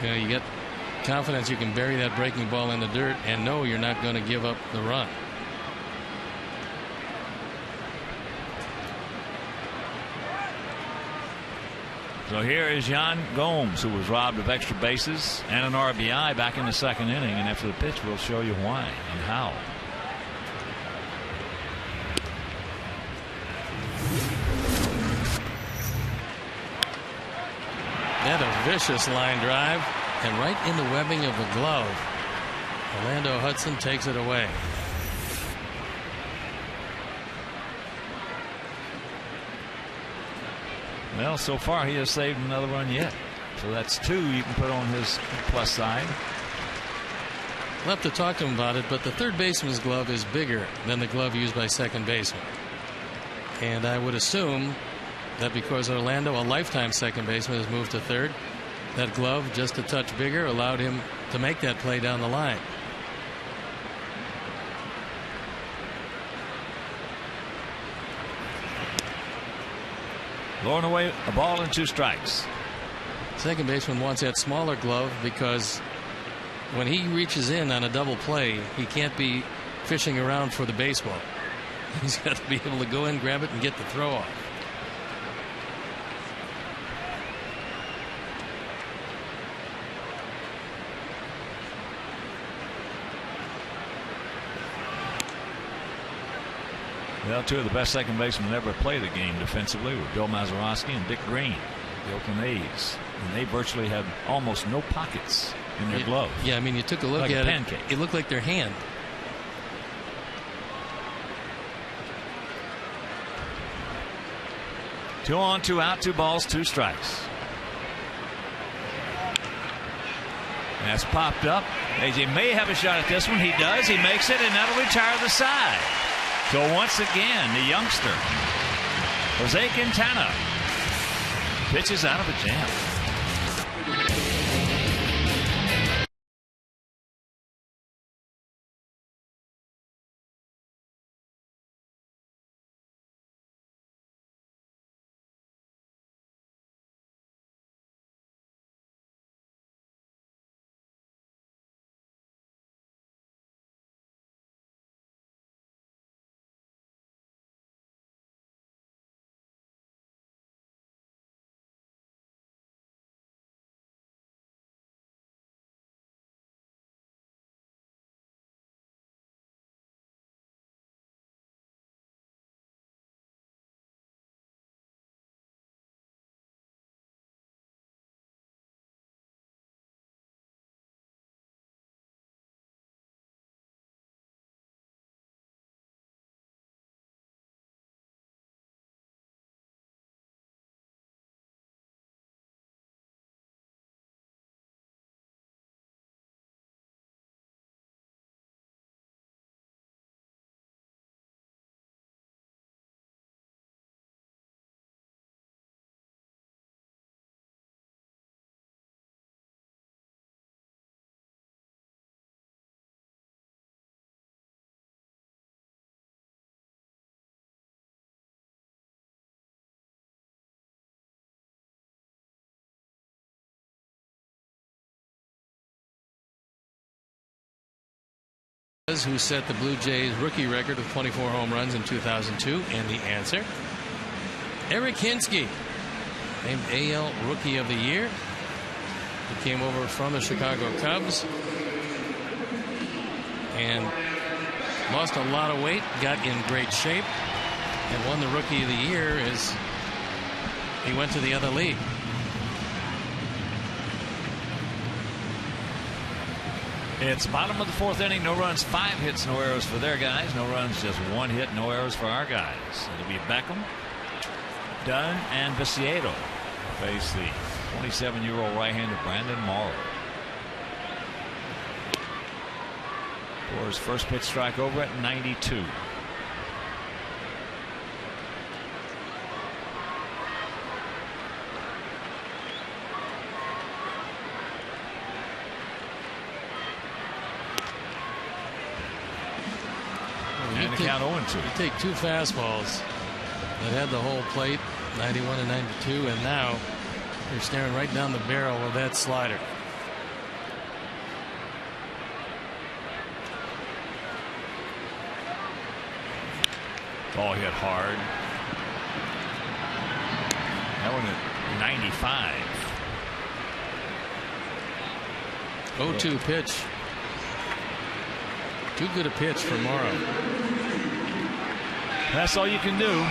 it. You get confidence you can bury that breaking ball in the dirt and know you're not going to give up the run. So here is Yan Gomes, who was robbed of extra bases and an RBI back in the second inning. And after the pitch, we'll show you why and how. And a vicious line drive, and right in the webbing of the glove. Orlando Hudson takes it away. Well, so far he has saved another run yet. So that's 2 you can put on his plus side. We'll have to talk to him about it, but the third baseman's glove is bigger than the glove used by second baseman. And I would assume that because Orlando, a lifetime second baseman, has moved to third, that glove, just a touch bigger, allowed him to make that play down the line. Blowing away a ball and 2 strikes. Second baseman wants that smaller glove because when he reaches in on a double play, he can't be fishing around for the baseball. He's got to be able to go in, grab it, and get the throw off. Well, 2 of the best second basemen ever played the game defensively were Bill Mazeroski and Dick Green, the Oakland A's. And they virtually had almost no pockets in their glove. Yeah, I mean, you took a look like at a pancake. It looked like their hand. Two on, 2 out, 2 balls, 2 strikes. That's popped up. AJ may have a shot at this one. He does. He makes it, and that'll retire the side. So once again, the youngster, Jose Quintana, pitches out of a jam. who set the Blue Jays rookie record of 24 home runs in 2002? And the answer, Eric Hinske, named AL Rookie of the Year. He came over from the Chicago Cubs and lost a lot of weight, got in great shape, and won the Rookie of the Year as he went to the other league. It's bottom of the fourth inning. No runs, 5 hits, no errors for their guys. No runs, just 1 hit, no errors for our guys. It'll be Beckham, Dunn, and Viciedo face the 27-year-old right-hander Brandon Morrow. For his first pitch strike over at 92. And the count 0-2. You take 2 fastballs that had the whole plate, 91 and 92, and now you're staring right down the barrel of that slider. Ball hit hard. That one at 95. 0-2 pitch. Too good a pitch for Morrow. That's all you can do.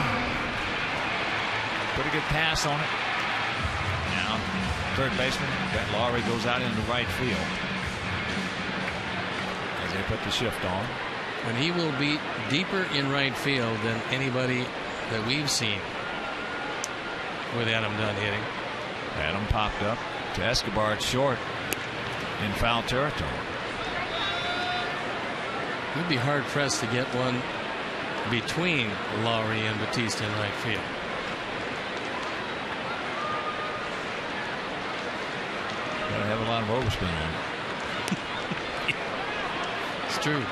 Pretty good pass on it. Now, third baseman, LAWRIE goes out into right field as they put the shift on. And he will be deeper in right field than anybody that we've seen with Adam Dunn hitting. Adam popped up to Escobar at short in foul territory. You'd be hard pressed to get one between LAWRIE and Bautista in right field. Gotta have a lot of overspin on it. It's true.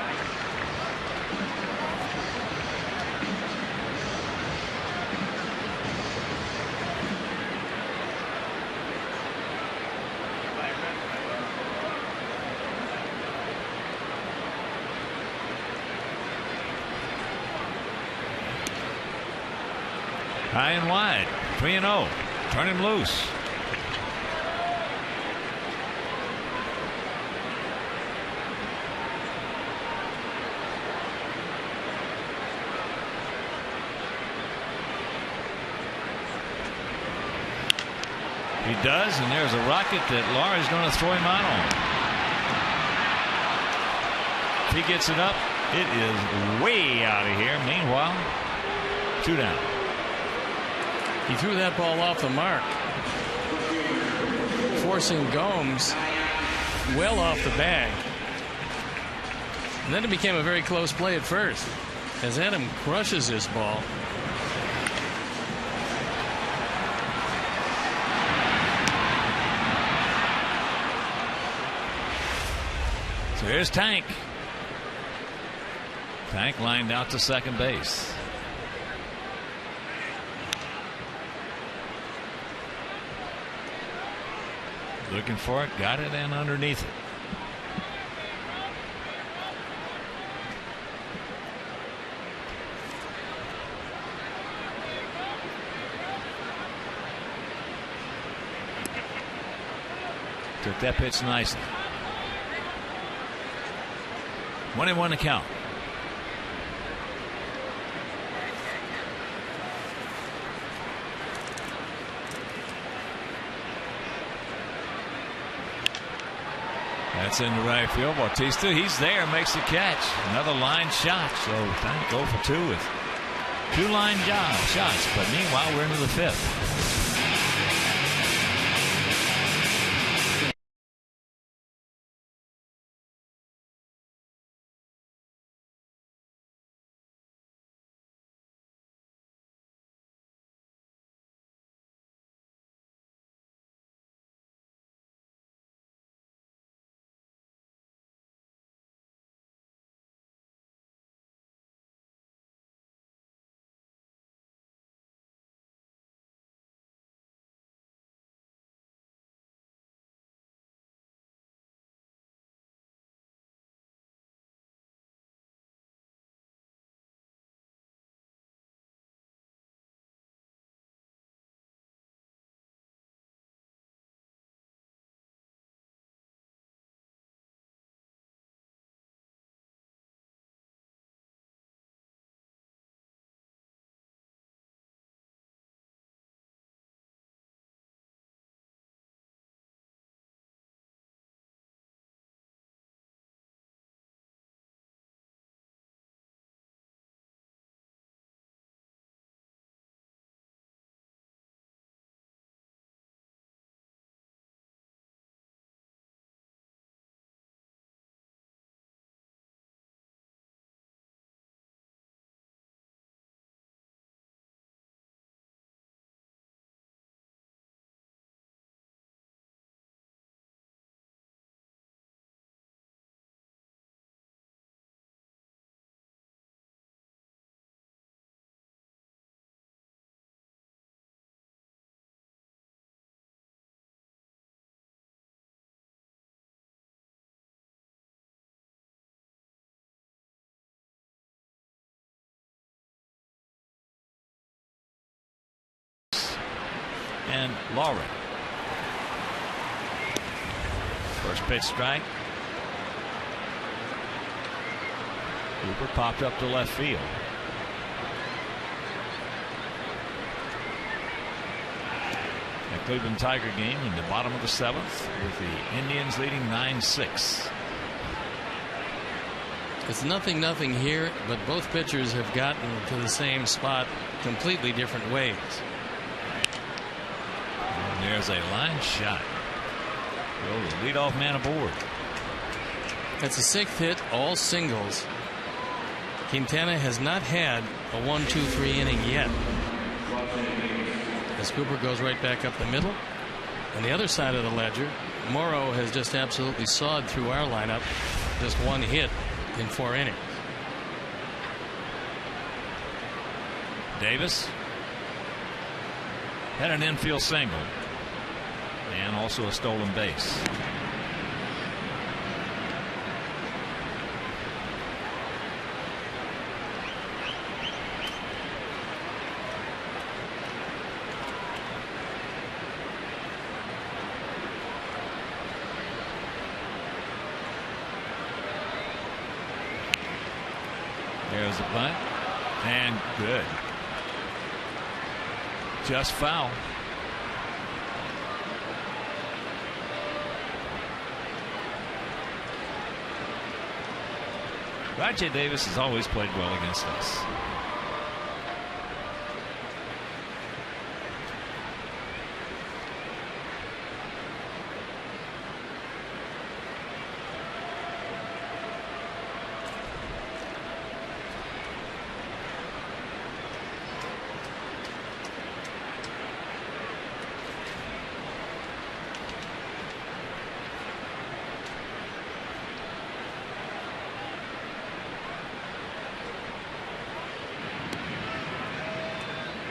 High and wide, 3-0. Turn him loose. He does, and there's a rocket that LAWRIE's going to throw him out on. If he gets it up, it is way out of here. Meanwhile, 2 down. He threw that ball off the mark, forcing Gomes well off the bag. And then it became a very close play at first as Adam crushes this ball. So here's Tank. Tank lined out to second base. Looking for it, got it, and underneath it. Took that pitch nicely. 1-1 to count. That's into right field. Bautista, he's there, makes the catch. Another line shot. So Tank go for 2 with 2 line shots. But meanwhile, we're into the 5th. and LAWRIE. First pitch strike. Cooper popped up to left field. The Cleveland Tiger game in the bottom of the 7th with the Indians leading 9-6. It's 0-0 here, but both pitchers have gotten to the same spot completely different ways. And there's a line shot. Well, the leadoff man aboard. That's a 6th hit, all singles. Quintana has not had a 1-2-3 inning yet. As Cooper goes right back up the middle. On the other side of the ledger, Morrow has just absolutely sawed through our lineup. Just 1 hit in 4 innings. Davis had an infield single and also a stolen base. There's a bunt and good. Just foul. Rajay Davis has always played well against us.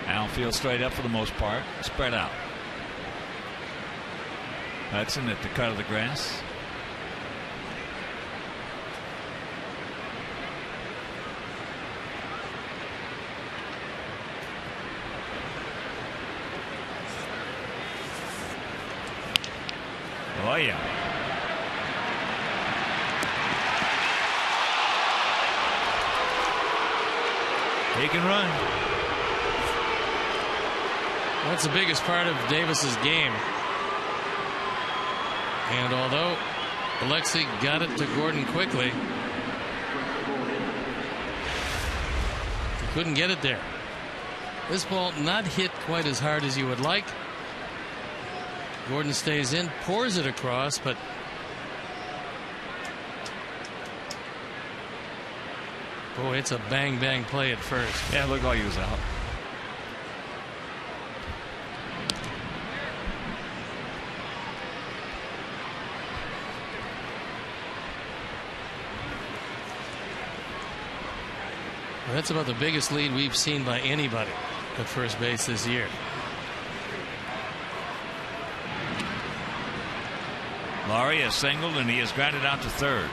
Outfield straight up for the most part, spread out. Hudson at the cut of the grass. Oh yeah. He can run. That's the biggest part of Davis's game. And although ALEXEI got it to Gordon quickly, he couldn't get it there. This ball not hit quite as hard as you would like. Gordon stays in, pours it across, but boy, it's a bang play at first. Yeah, it looked like he was out. That's about the biggest lead we've seen by anybody at first base this year. LAWRIE has singled and he has grounded out to third.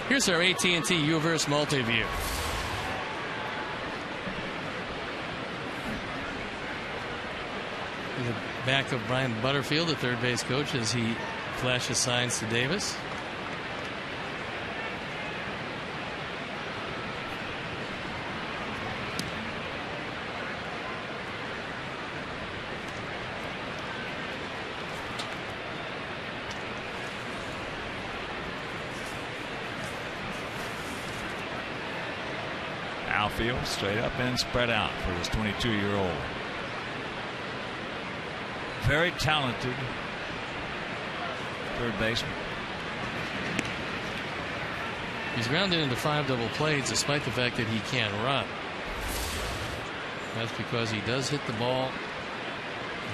Here's our AT&T UVerse multi-view. The back of Brian Butterfield, the third base coach, as he flashes signs to Davis. Outfield straight up and spread out for this 22-year-old. Very talented third baseman. He's grounded into 5 double plays despite the fact that he can't run. That's because he does hit the ball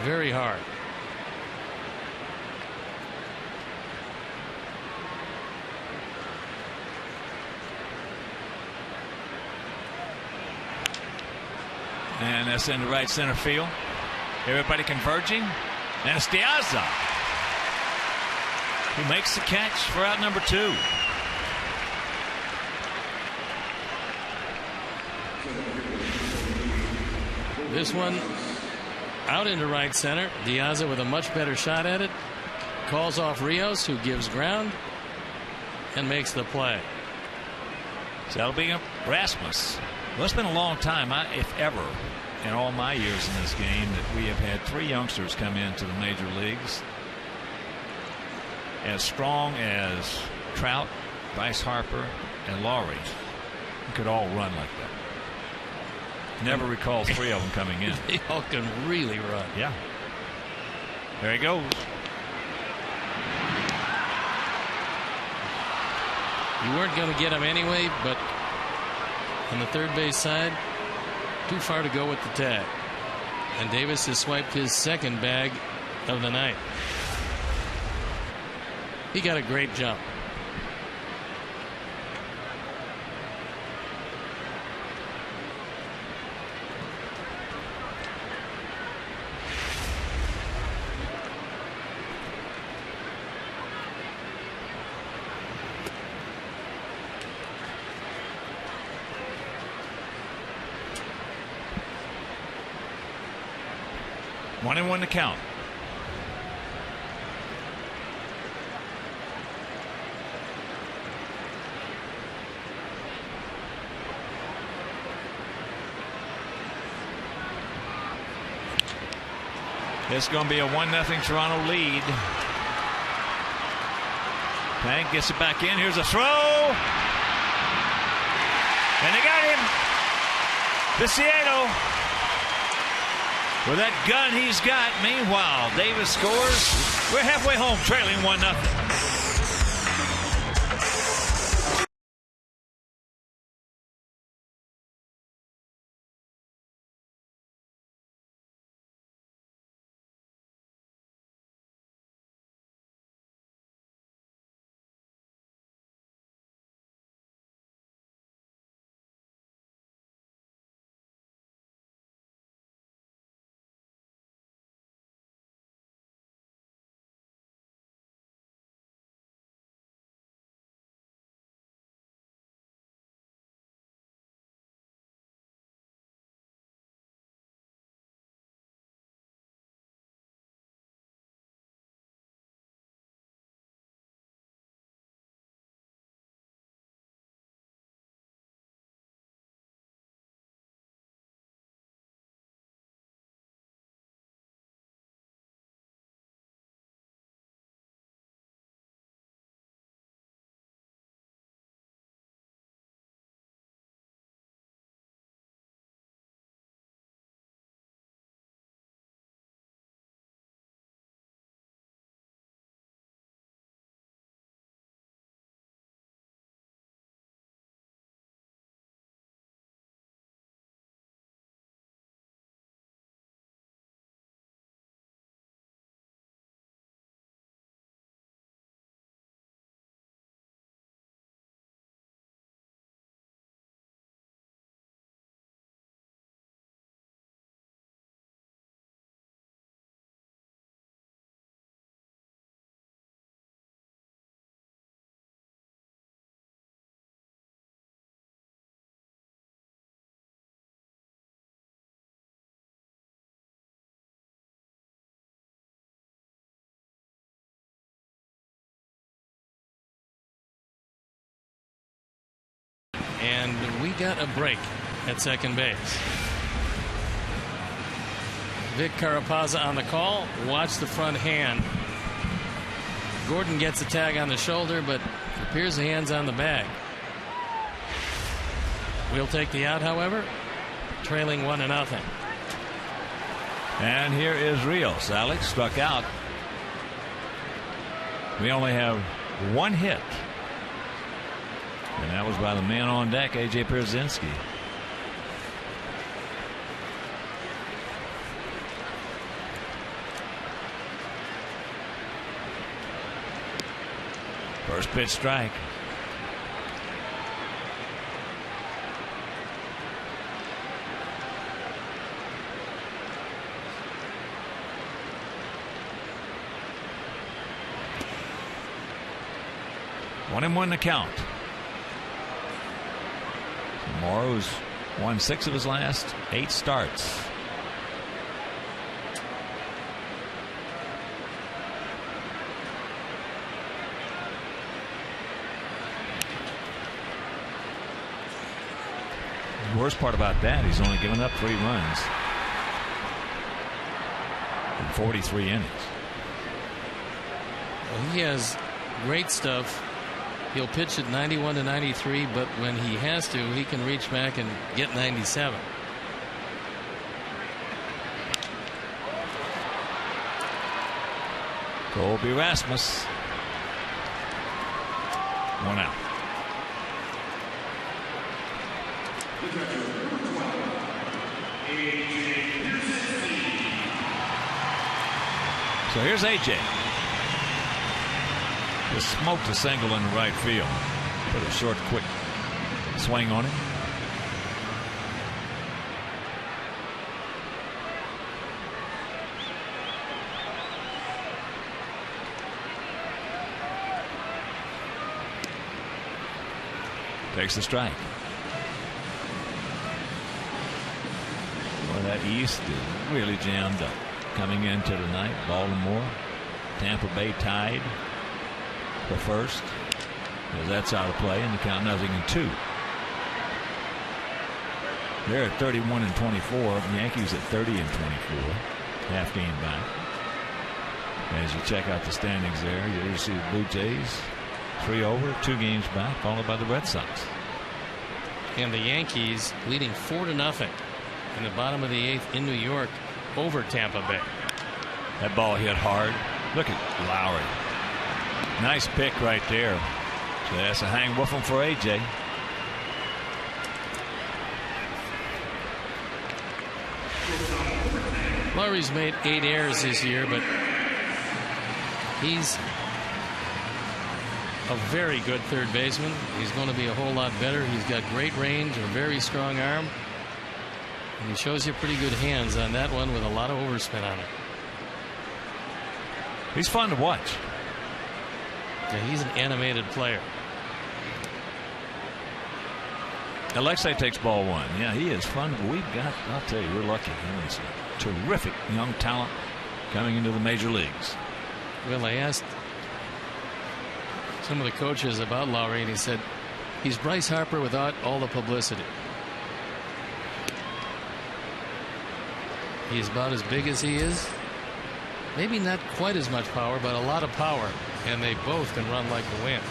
very hard. And that's into right center field. Everybody converging. And it's Diaza who makes the catch for out number 2. This one out into right center. Diaza with a much better shot at it. Calls off Rios, who gives ground and makes the play. So that'll be Rasmus. Well, it's been a long time, if ever, in all my years in this game, that we have had 3 youngsters come into the major leagues as strong as Trout, Bryce Harper, and LAWRIE. You could all run like that. Never recall 3 of them coming in. They all can really run. Yeah. There he goes. You weren't going to get him anyway, but on the third base side, too far to go with the tag. And Davis has swiped his second bag of the night. He got a great jump. One and one to count. It's going to be a 1-0 Toronto lead. Tank gets it back in. Here's a throw. And they got him. Viciedo. With that gun he's got. Meanwhile, Davis scores. We're halfway home, trailing 1-0. And we got a break at second base. Vic Carapazza on the call. Watch the front hand. Gordon gets a tag on the shoulder, but it appears the hand's on the bag. We'll take the out, however, trailing 1-0. And here is Rios. Alex struck out. We only have 1 hit. And that was by the man on deck, A.J. Pierzynski. First pitch strike. 1-1 the count. Morrow's won 6 of his last 8 starts. The worst part about that, he's only given up 3 runs in 43 innings. Well, he has great stuff. He'll pitch at 91 to 93, but when he has to, he can reach back and get 97. Colby Rasmus. 1 out. So here's AJ. Just smoked a single in the right field. Put a short, quick swing on it. Takes the strike. Well, that East is really jammed up. Coming into tonight, Baltimore, Tampa Bay tied for first. As that's out of play, and the count 0-2. They're at 31 and 24. The Yankees at 30 and 24. Half game back. As you check out the standings there, you see the Blue Jays 3 over, 2 games back, followed by the Red Sox. And the Yankees leading 4-0 in the bottom of the 8th in New York over Tampa Bay. That ball hit hard. Look at LAWRIE. Nice pick right there. So that's a hang woofing for AJ. LAWRIE's made 8 errors this year, but he's a very good third baseman. He's going to be a whole lot better. He's got great range, a very strong arm, and he shows you pretty good hands on that one with a lot of overspin on it. He's fun to watch. Yeah, he's an animated player. ALEXEI takes ball 1. Yeah, he is fun. We've got, I'll tell you, we're lucky. He's a terrific young talent coming into the major leagues. Well, I asked some of the coaches about LAWRIE, and he said he's Bryce Harper without all the publicity. He's about as big as he is. Maybe not quite as much power, but a lot of power, and they both can run like the wind.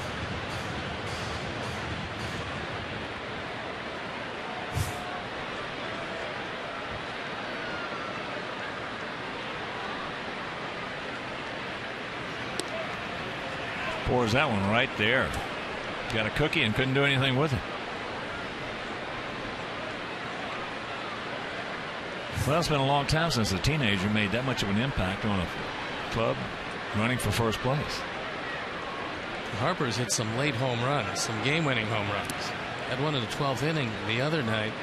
Pours that one right there. Got a cookie and couldn't do anything with it. Well, it's been a long time since a teenager made that much of an impact on a club running for first place. Harper's hit some late home runs, some game-winning home runs. Had one in the 12th inning the other night.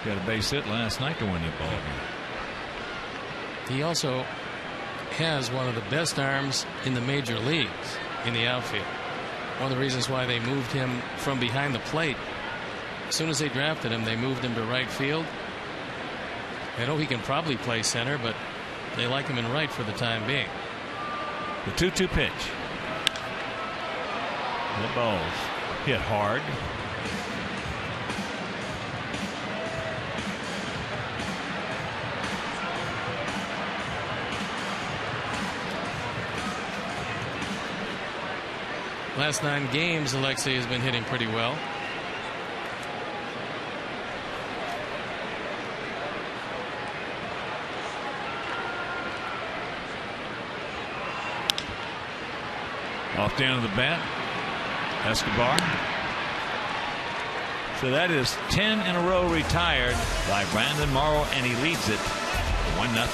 Got a base hit last night to win the ball game. He also has one of the best arms in the major leagues in the outfield. One of the reasons why they moved him from behind the plate. As soon as they drafted him, they moved him to right field. I know he can probably play center, but they like him in right for the time being. The 2-2 pitch. The ball's hit hard. Last 9 games, ALEXEI has been hitting pretty well. Off the end of the bat, Escobar. So that is 10 in a row retired by Brandon Morrow, and he leads it 1-0.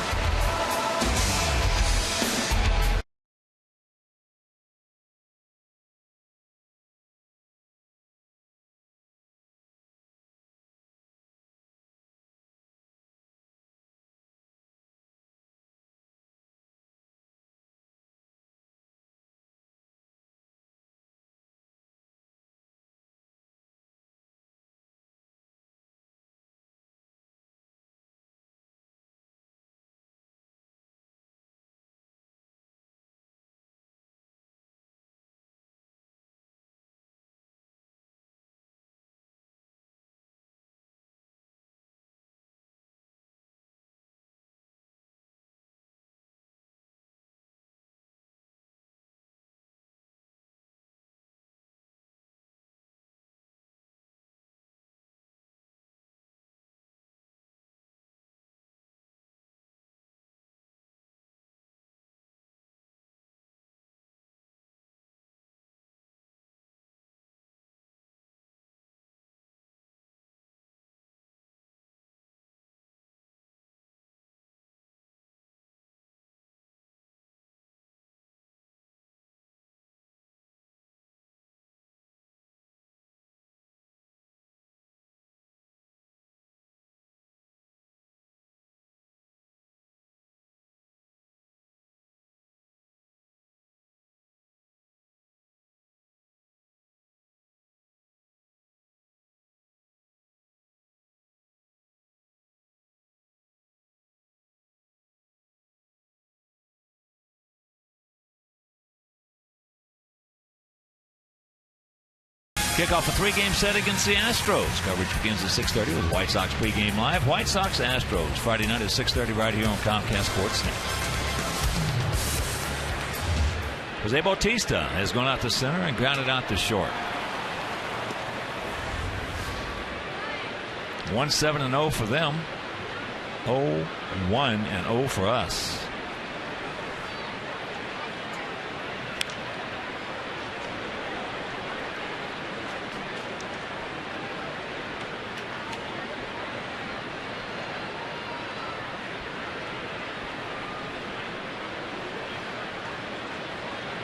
Kick off a 3-game set against the Astros. Coverage begins at 6:30 with White Sox pregame live. White Sox Astros Friday night at 6:30 right here on Comcast Sportsnet. Jose Bautista has gone out to center and grounded out to short. 1-7-0 for them. 0-1-0 for us.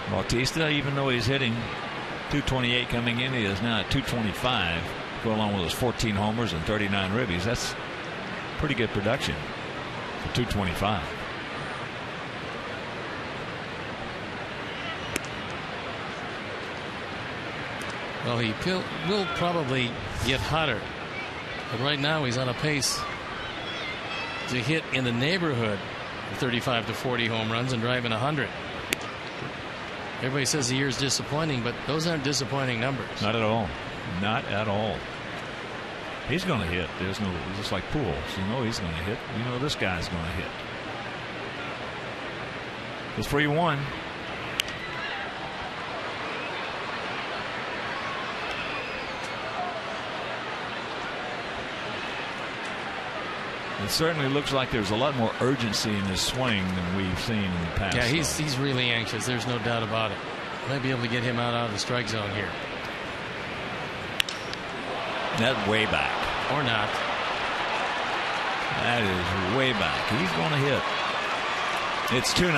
Bautista, even though he's hitting .228 coming in, he is now at .225. Go along with his 14 homers and 39 ribbies. That's pretty good production for .225. Well, he will probably get hotter, but right now he's on a pace to hit in the neighborhood of 35 to 40 home runs and driving 100. Everybody says the year's disappointing, but those aren't disappointing numbers. Not at all. Not at all. He's going to hit. There's no, just like Pujols. You know he's going to hit. You know this guy's going to hit. It's 3-1. It certainly looks like there's a lot more urgency in his swing than we've seen in the past. Yeah, he's really anxious. There's no doubt about it. Might be able to get him out of the strike zone here. That way back. Or not. That is way back. He's going to hit. It's 2-0.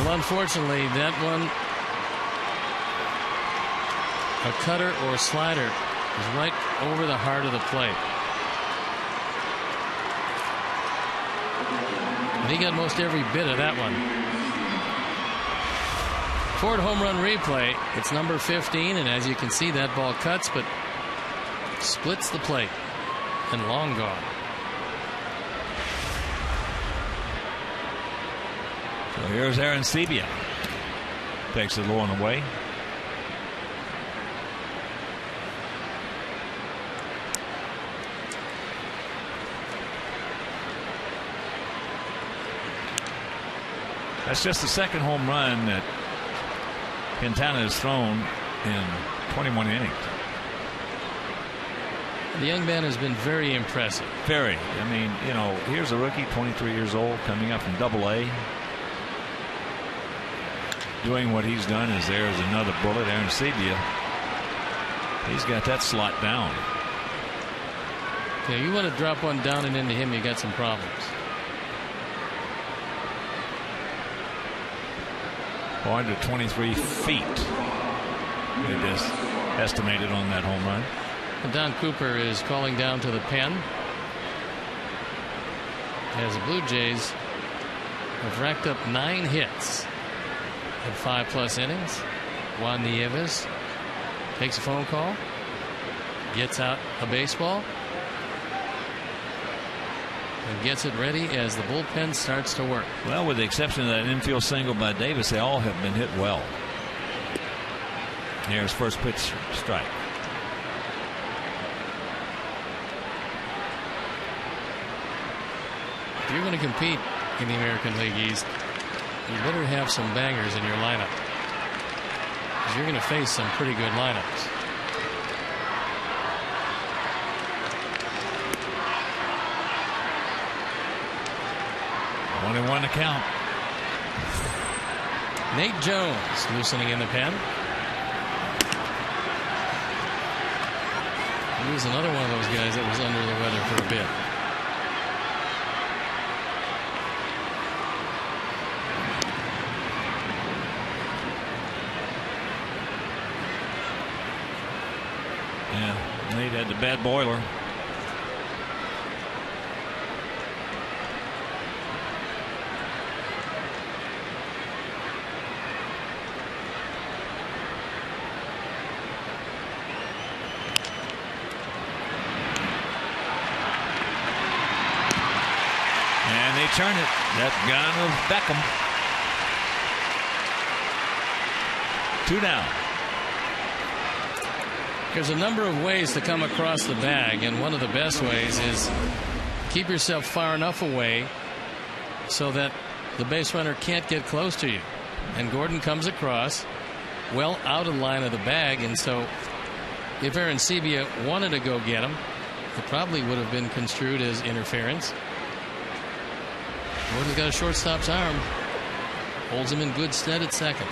Well, unfortunately, that one, a cutter or a slider, is right over the heart of the plate. And he got most every bit of that one. Ford home run replay. It's number 15, and as you can see, that ball cuts, but splits the plate and long gone. So here's Aaron Sebia. Takes it low and away. That's just the second home run that Quintana has thrown in 21 innings. The young man has been very impressive. Very. I mean, you know, here's a rookie, 23 years old, coming up from Double-A. Doing what he's done is there's another bullet. Aaron Sebia, he's got that slot down. Yeah, you want to drop one down and into him, you got some problems. 423 feet. It is estimated on that home run. And Don Cooper is calling down to the pen as the Blue Jays have racked up 9 hits in 5+ innings. Juan Nieves takes a phone call, gets out a baseball, and gets it ready as the bullpen starts to work. Well, with the exception of that infield single by Davis, they all have been hit well. Here's first pitch strike. If you're going to compete in the American League East, you better have some bangers in your lineup, because you're going to face some pretty good lineups. Only one to count. Nate Jones loosening in the pen. He was another one of those guys that was under the weather for a bit. Yeah, Nate had the bad boiler. Turn it. That gun of Beckham. 2 down. There's a number of ways to come across the bag, and one of the best ways is keep yourself far enough away so that the base runner can't get close to you. And Gordon comes across well out of line of the bag, and so if Arancibia wanted to go get him, it probably would have been construed as interference. Gordon's got a shortstop's arm, holds him in good stead at second.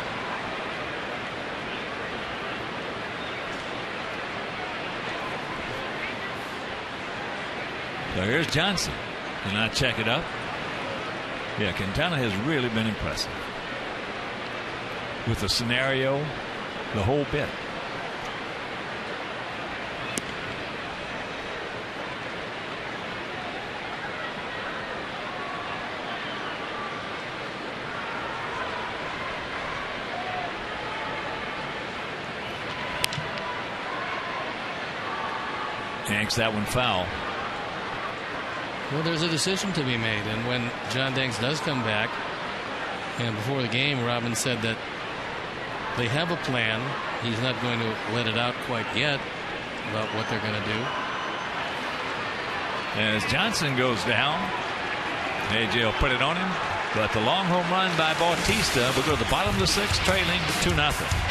So here's Johnson. Can I check it up? Yeah, Quintana has really been impressive with the scenario, the whole bit. Yanks that one foul. Well, there's a decision to be made, and when John Danks does come back, and before the game, Robin said that they have a plan. He's not going to let it out quite yet about what they're going to do. As Johnson goes down, AJ will put it on him, but the long home run by Bautista will go to the bottom of the 6th, trailing 2-0.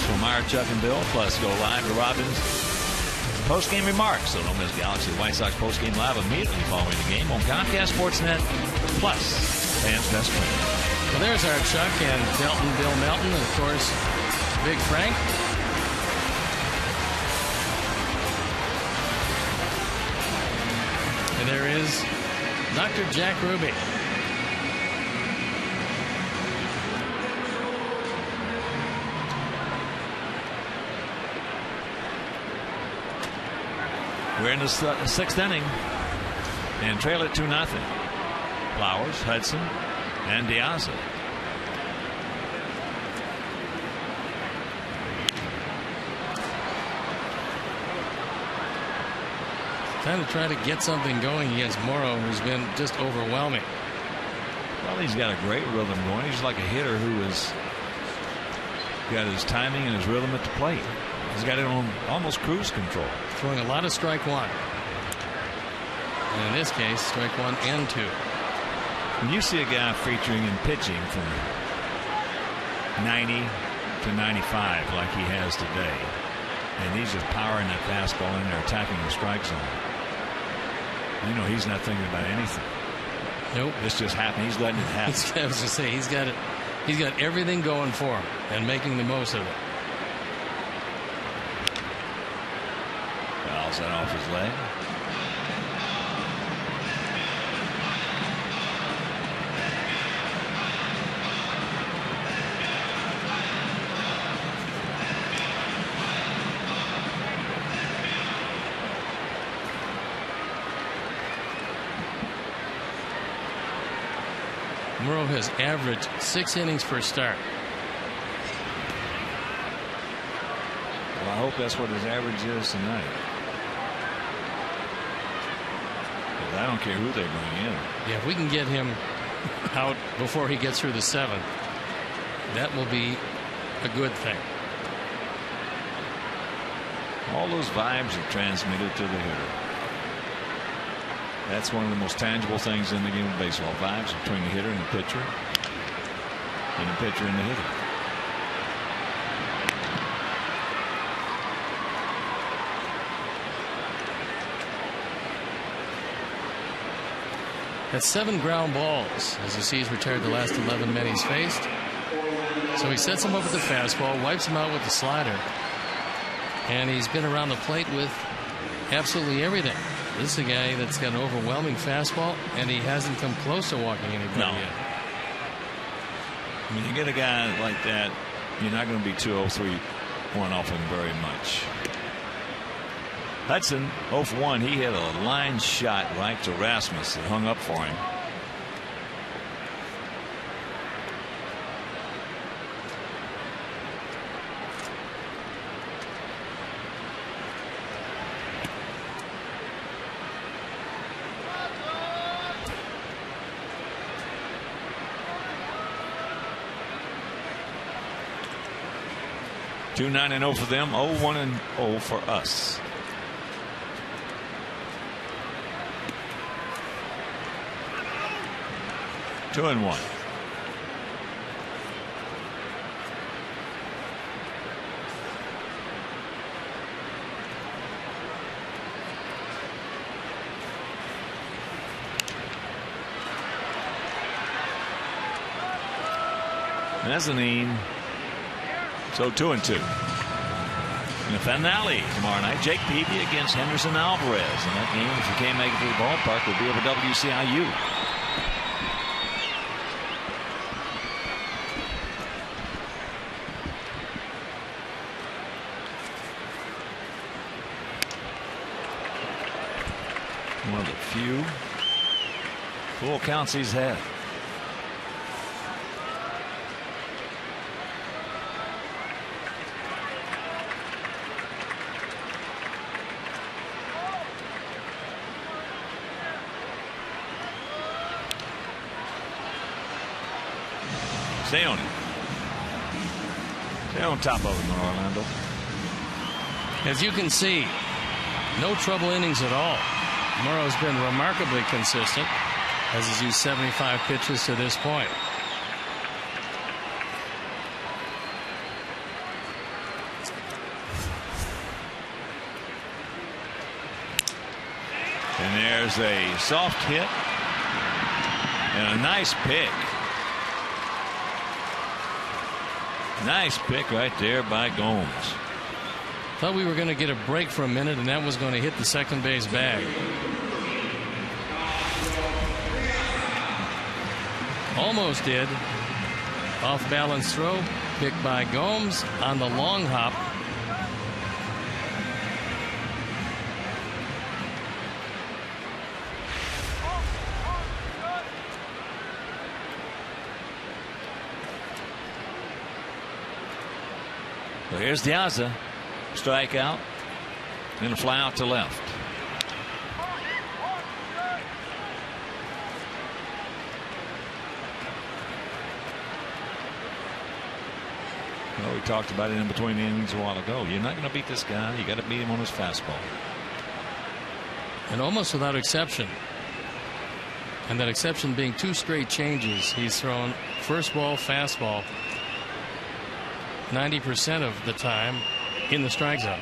From our Chuck and Bill, plus go live to Robin's post-game remarks. So don't miss Galaxy White Sox post-game live immediately following the game on Comcast Sportsnet plus Fans Best Friend. Well, there's our Chuck and Melton, Bill Melton, and of course Big Frank. And there is Dr. Jack Ruby. We're in the 6th inning and trail it 2-0. Flowers, Hudson, and Diaza. Trying to get something going against Morrow, who's been just overwhelming. Well, he's got a great rhythm going. He's like a hitter who has got his timing and his rhythm at the plate. He's got it on almost cruise control. Throwing a lot of strike one. And in this case, strike 1 and 2. When you see a guy featuring and pitching from 90 to 95 like he has today, and he's just powering that fastball in there, attacking the strike zone, you know he's not thinking about anything. Nope. It's just happening. He's letting it happen. I was going to say, he's got everything going for him and making the most of it. Fouls that off his leg. Morrow has averaged 6 innings per start. Well, I hope that's what his average is tonight. I don't care who they bring in. Yeah, if we can get him out before he gets through the 7th, that will be a good thing. All those vibes are transmitted to the hitter. That's one of the most tangible things in the game of baseball. Vibes between the hitter and the pitcher, and the pitcher and the hitter. That's 7 ground balls as you see he's retired the last 11 men he's faced. So he sets him up with the fastball, wipes him out with the slider, and he's been around the plate with absolutely everything. This is a guy that's got an overwhelming fastball, and he hasn't come close to walking anybody yet. I mean, you get a guy like that, you're not going to be 2-0-3 one off him very much. Hudson 0 for 1. He hit a line shot right to RASMUS that hung up for him. Two 9-0 for them. 0-1-0 for us. Two and 1. Mezzanine. So 2 and 2. In the finale tomorrow night, Jake Peavy against Henderson Alvarez. And that game, if you can't make it to the ballpark, will be over WCIU. One of the few full counts he's had. Stay on it. Stay on top of him, Orlando. As you can see, no trouble innings at all. Morrow's been remarkably consistent as he's used 75 pitches to this point. And there's a soft hit and a nice pick. Nice pick right there by Gomes. Thought we were going to get a break for a minute, and that was going to hit the second base bag. Almost did. Off balance throw, picked by Gomes on the long hop. Well, here's Diaza. Strikeout. And a fly out to left. Well, we talked about it in between innings a while ago. You're not going to beat this guy. You got to beat him on his fastball. And almost without exception. And that exception being 2 straight changes. He's thrown first ball, fastball 90% of the time in the strike zone.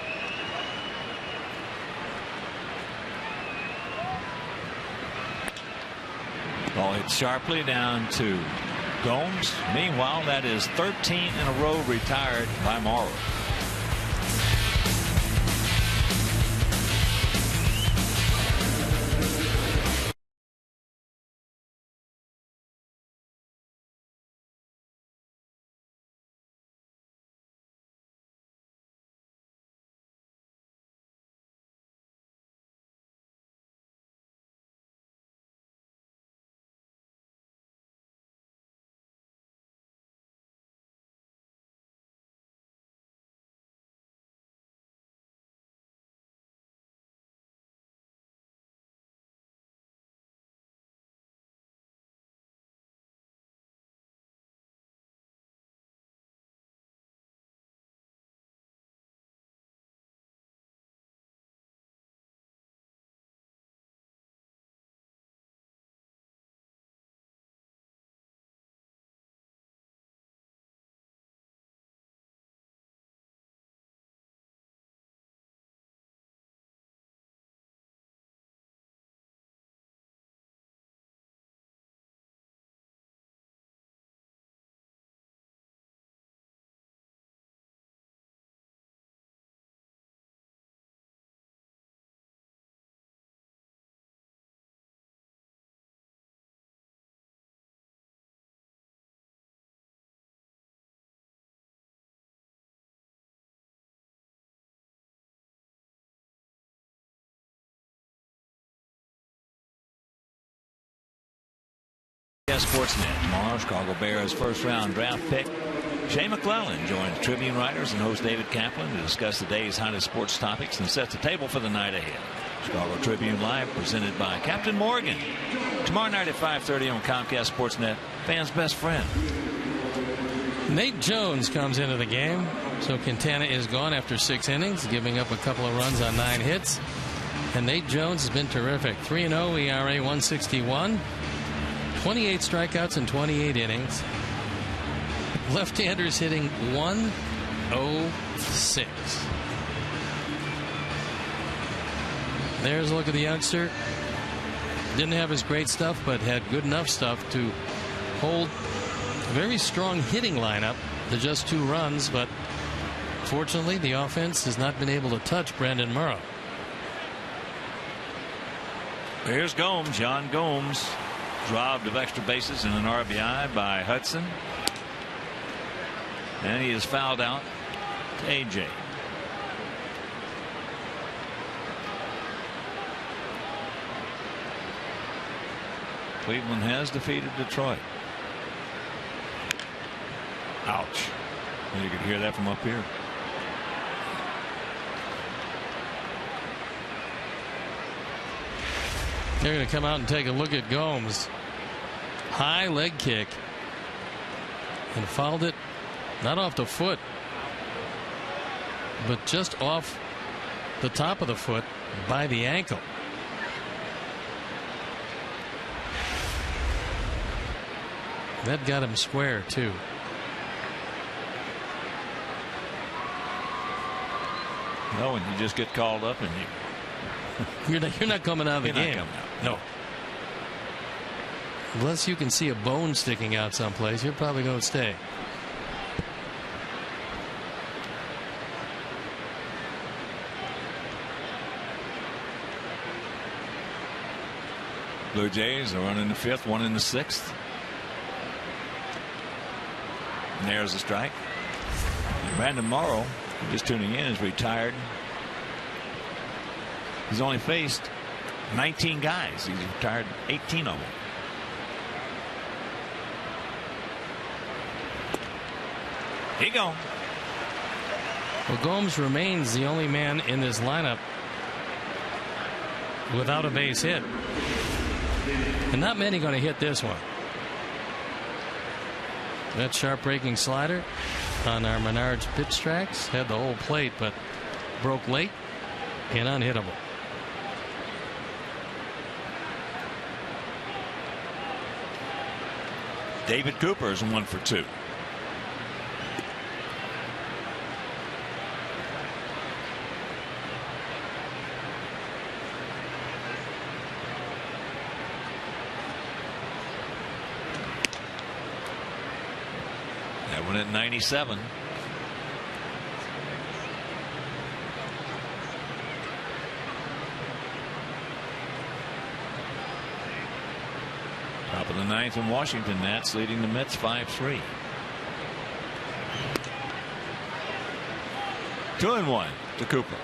Ball hit sharply down to Gomes. Meanwhile, that is 13 in a row retired by Morrow. Comcast Sportsnet. Tomorrow, Chicago Bears first-round draft pick Shea McClellan joins Tribune writers and host David Kaplan to discuss the day's hottest sports topics and set the table for the night ahead. Chicago Tribune Live, presented by Captain Morgan. Tomorrow night at 5:30 on Comcast Sportsnet, fans' best friend. Nate Jones comes into the game. So Quintana is gone after 6 innings, giving up a couple of runs on 9 hits. And Nate Jones has been terrific. 3-0 ERA, 161. 28 strikeouts in 28 innings. Left-handers hitting 106. There's a look at the youngster. Didn't have his great stuff, but had good enough stuff to hold a very strong hitting lineup to just 2 runs, but fortunately the offense has not been able to touch Brandon Morrow. Here's Gomes. John Gomes, robbed of extra bases and an RBI by Hudson. And he is fouled out to AJ. Cleveland has defeated Detroit. Ouch. You could hear that from up here. They're going to come out and take a look at Gomes. High leg kick. And fouled it not off the foot, but just off the top of the foot by the ankle. That got him square too. No, and you just get called up and you're not coming out of the game. No. Unless you can see a bone sticking out someplace, you're probably going to stay. Blue Jays are one in the 5th, one in the 6th. And there's the strike. And Brandon Morrow, just tuning in, is retired. He's only faced 19 guys. He's retired 18 of them. Here you go. Well, Gomes remains the only man in this lineup without a base hit. And not many going to hit this one. That sharp breaking slider on our Menards pitch tracks had the whole plate, but broke late and unhittable. David Cooper is 1 for 2. That one at 97. Top of the 9th in Washington. Nats leading the Mets 5-3. 2-1 to Cooper.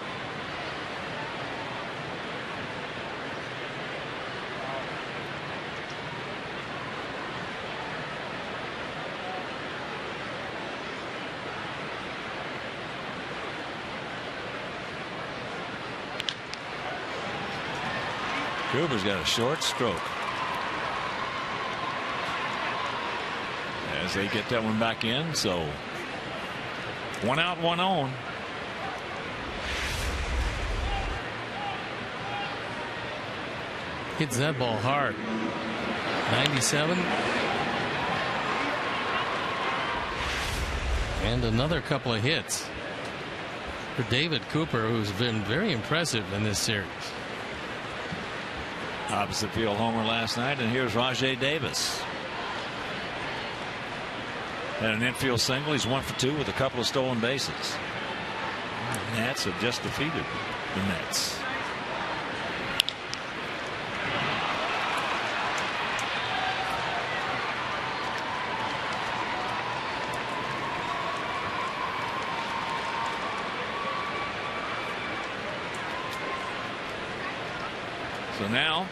Cooper's got a short stroke. As they get that one back in, so 1 out, 1 on. Hits that ball hard. 97. And another couple of hits for David Cooper, who's been very impressive in this series. Opposite field homer last night, and here's Rajai Davis. And an infield single. He's 1 for 2 with a couple of stolen bases. The Nats have just defeated the Mets. So now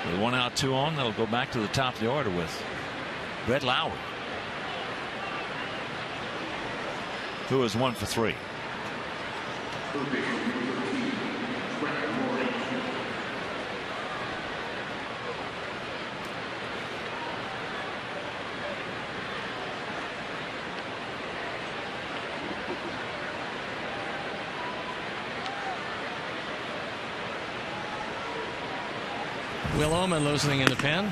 With 1 out, 2 on, they'll go back to the top of the order with Brett LAWRIE, who is 1 for 3. Will Oman loosening in the pen.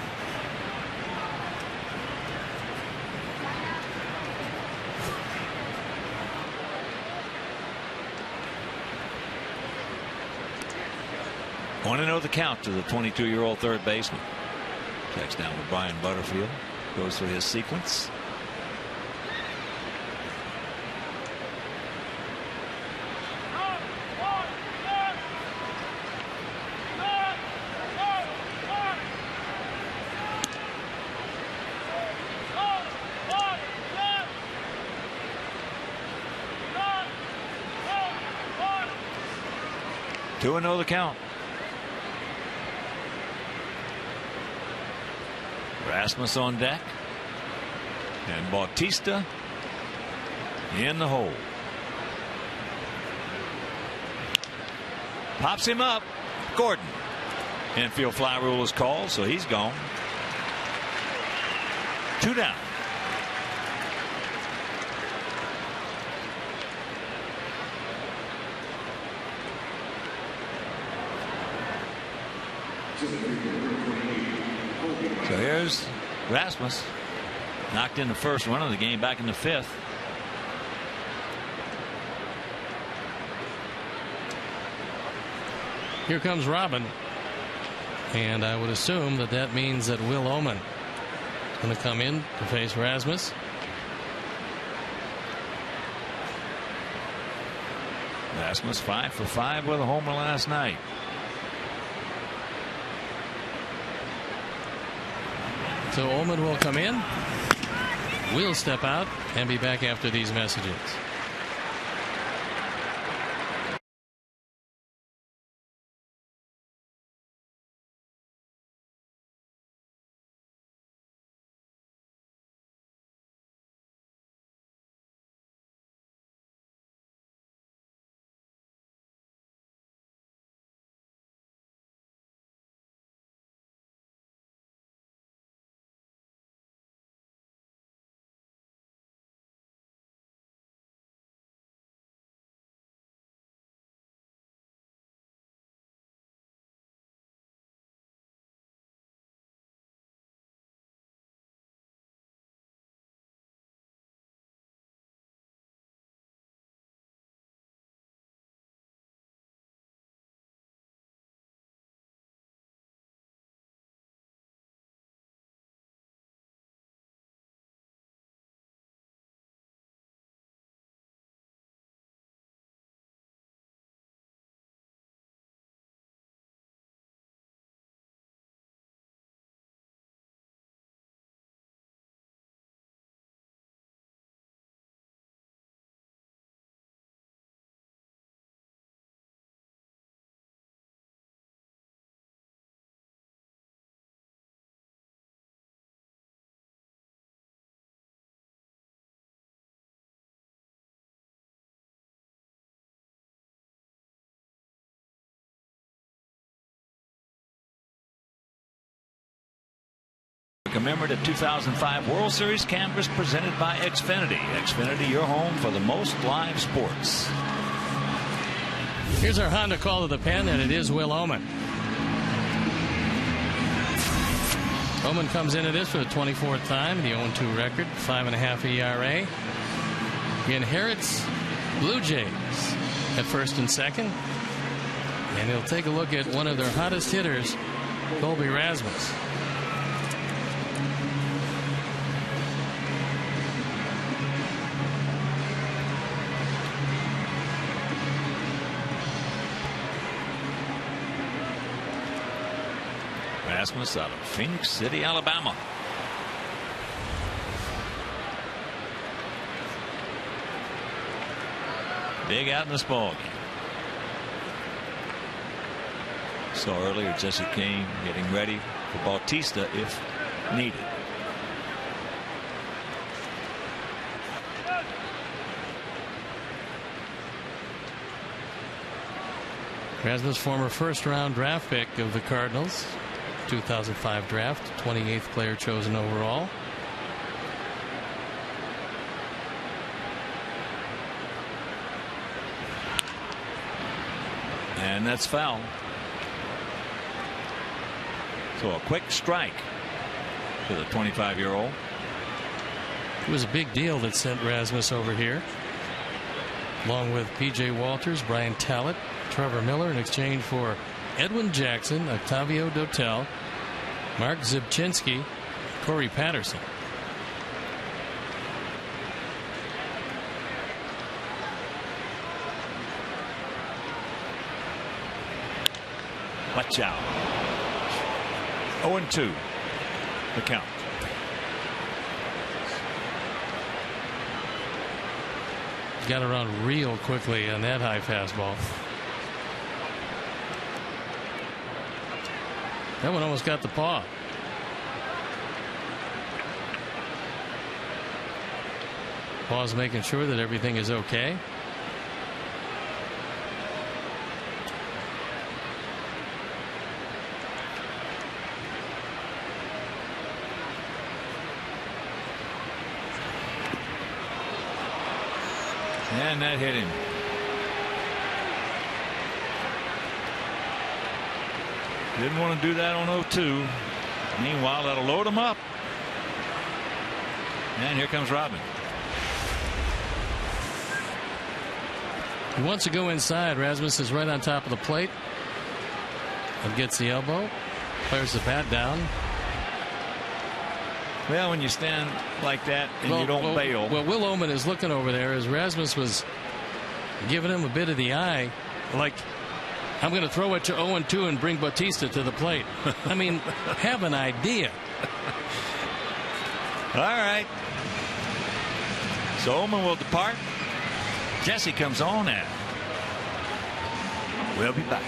Want to know the count to the 22-year-old third baseman. Checks down with Brian Butterfield. Goes through his sequence. Two and 0 the count. Rasmus on deck, and Bautista in the hole. Pops him up. Gordon. Infield fly rule is called, so he's gone. 2 down. So here's Rasmus, knocked in the first run of the game, back in the 5th. Here comes Robin, and I would assume that that means that Will Oman is going to come in to face Rasmus. Rasmus 5 for 5 with a homer last night. So Oman will come in. We'll step out and be back after these messages. Commemorative 2005 World Series canvas presented by Xfinity. Xfinity, your home for the most live sports. Here's our Honda call to the pen, and it is Will Oman. Oman comes into this for the 24th time, the 0-2 record, 5.5 ERA. He inherits Blue Jays at first and second, and he'll take a look at one of their hottest hitters, COLBY RASMUS. Rasmus out of Phoenix City, Alabama. Big out in this ball game. Saw earlier Jesse Kane getting ready for Bautista if needed. Rasmus, former first-round draft pick of the Cardinals, 2005 draft, 28th player chosen overall. And that's foul. So a quick strike to the 25-year-old. It was a big deal that sent Rasmus over here, along with P.J. Walters, Brian Talbot, Trevor Miller, in exchange for Edwin Jackson, Octavio Dotel, Mark Zybczynski, Corey Patterson. Watch out. 0-2 the count. Got around real quickly on that high fastball. That one almost got the paw. Paw's making sure that everything is okay. And that hit him. Didn't want to do that on 0-2. Meanwhile, that'll load him up. And here comes Robin. He wants to go inside. Rasmus is right on top of the plate and gets the elbow. Fires the bat down. Well, when you stand like that and you don't bail. Well, Will Oman is looking over there as Rasmus was giving him a bit of the eye, like, I'm going to throw it to 0-2 and bring Bautista to the plate. I mean, have an idea. All right. So Oman will depart. Jesse comes on and we'll be back.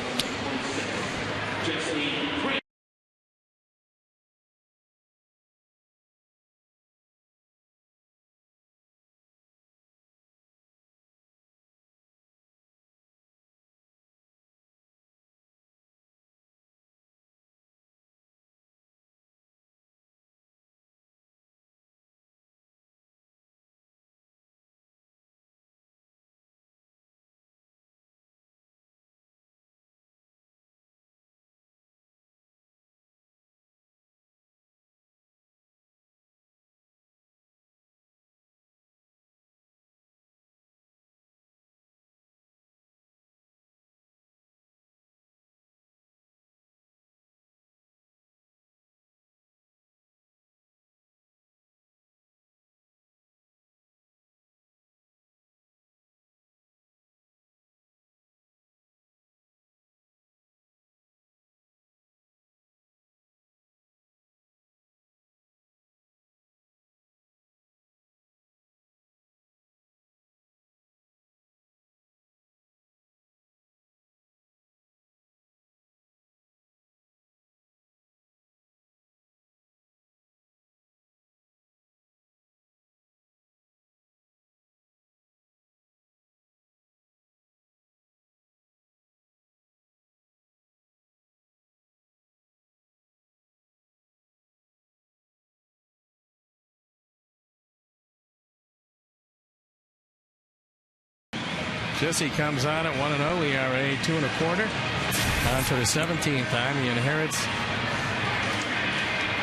Jesse comes on at 1-0, ERA 2.25. On for the 17th time. He inherits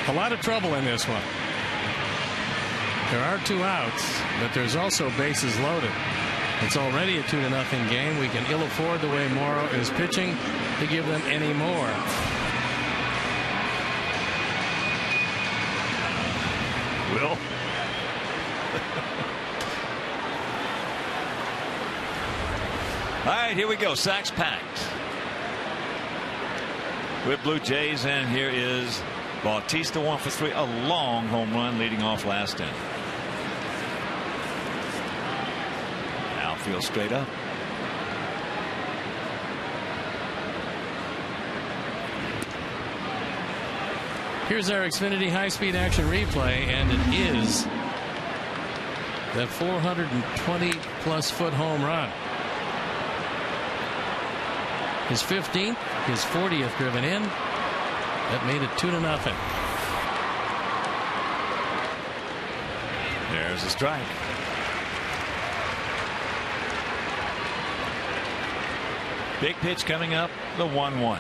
a lot of trouble in this one. There are 2 outs, but there's also bases loaded. It's already a 2-0 game. We can ill afford the way Morrow is pitching to give them any more. Will. All right, here we go. Sacks packed with Blue Jays, and here is Bautista, 1 for 3, a long home run leading off last inning. Outfield straight up. Here's our Xfinity high-speed action replay, and it is that 420-plus foot home run. His 15th, his 40th driven in. That made it 2-0. There's a strike. Big pitch coming up, the 1-1.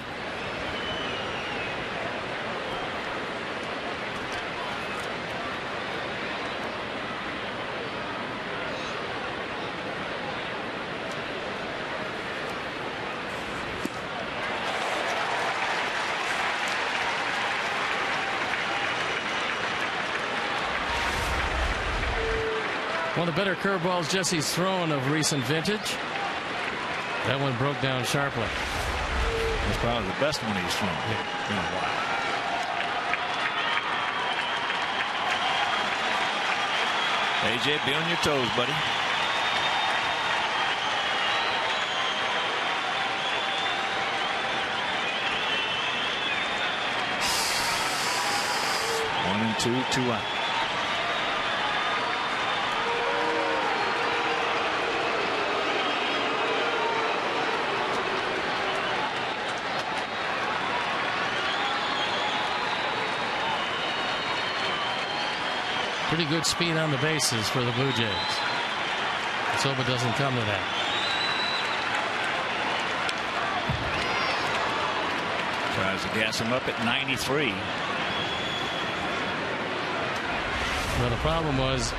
One of the better curveballs Jesse's thrown of recent vintage. That one broke down sharply. That's probably the best one he's thrown in a while. AJ, be on your toes, buddy. One and two out. Pretty good speed on the bases for the Blue Jays. Let's hope it doesn't come to that. Tries to gas him up at 93. Well, the problem was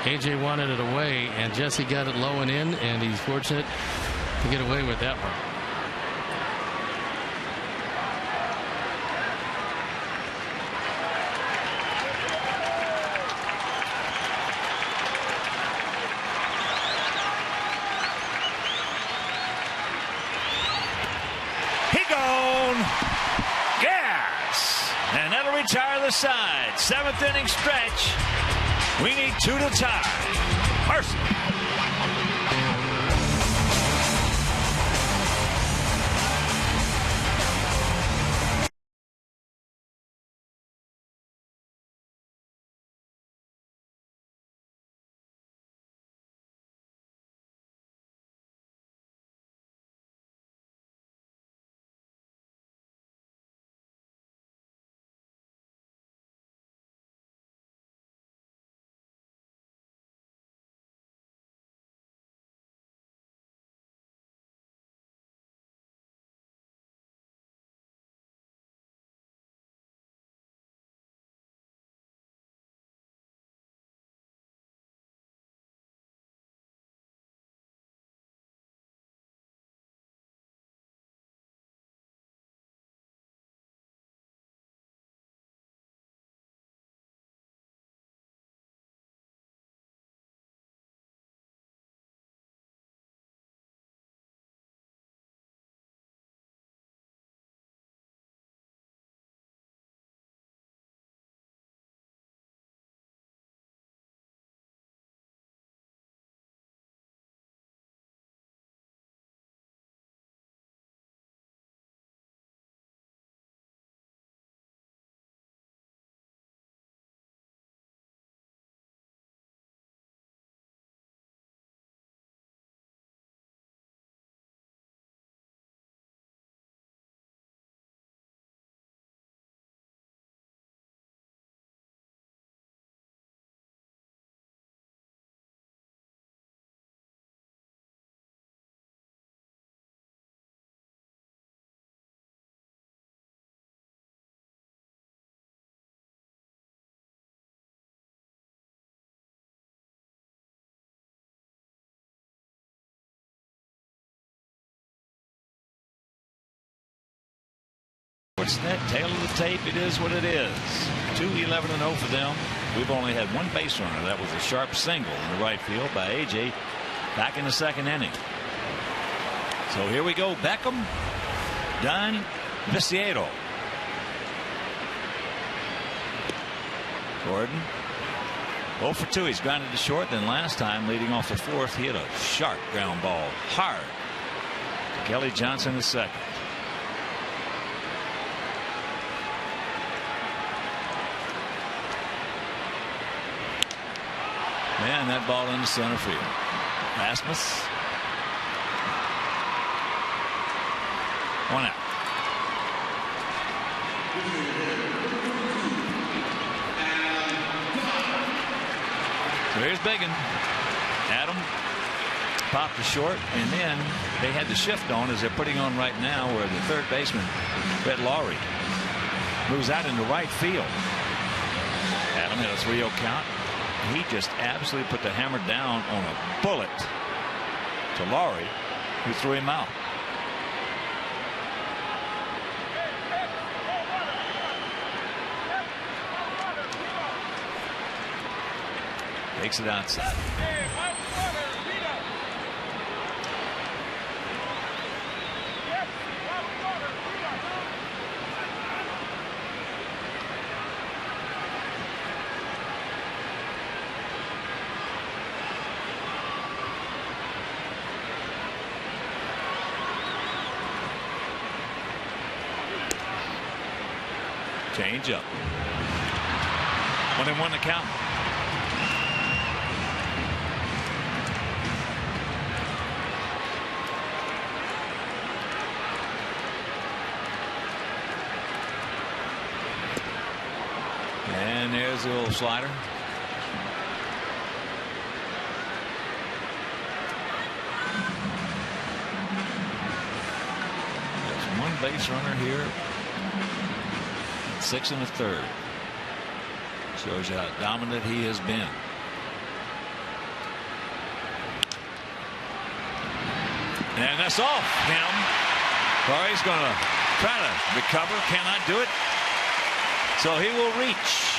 AJ wanted it away, and Jesse got it low and in, and he's fortunate to get away with that one. Retire the side. 7th inning stretch. We need 2 to tie. Mercer. Sportsnet, tail of the tape, it is what it is. 2-11-0 for them. We've only had one base runner. That was a sharp single in the right field by AJ back in the 2nd inning. So here we go. Beckham, Dunn, Viciedo. Gordon 0 for 2. He's grounded to short. Then last time, leading off the 4th, he hit a sharp ground ball hard. Kelly Johnson is second. And that ball into center field. RASMUS. 1 out. So here's Biggin. Adam popped to short, and then they had the shift on as they're putting on right now, where the third baseman, LAWRIE, moves out into right field. Adam had a 3-0 count. He just absolutely put the hammer down on a bullet to LAWRIE, who threw him out. Takes it outside. Change up. 1-1 to count. And there's the little slider. There's one base runner here. 6 1/3. Shows you how dominant he has been. And that's off him. Corey's going to try to recover. Cannot do it. So he will reach.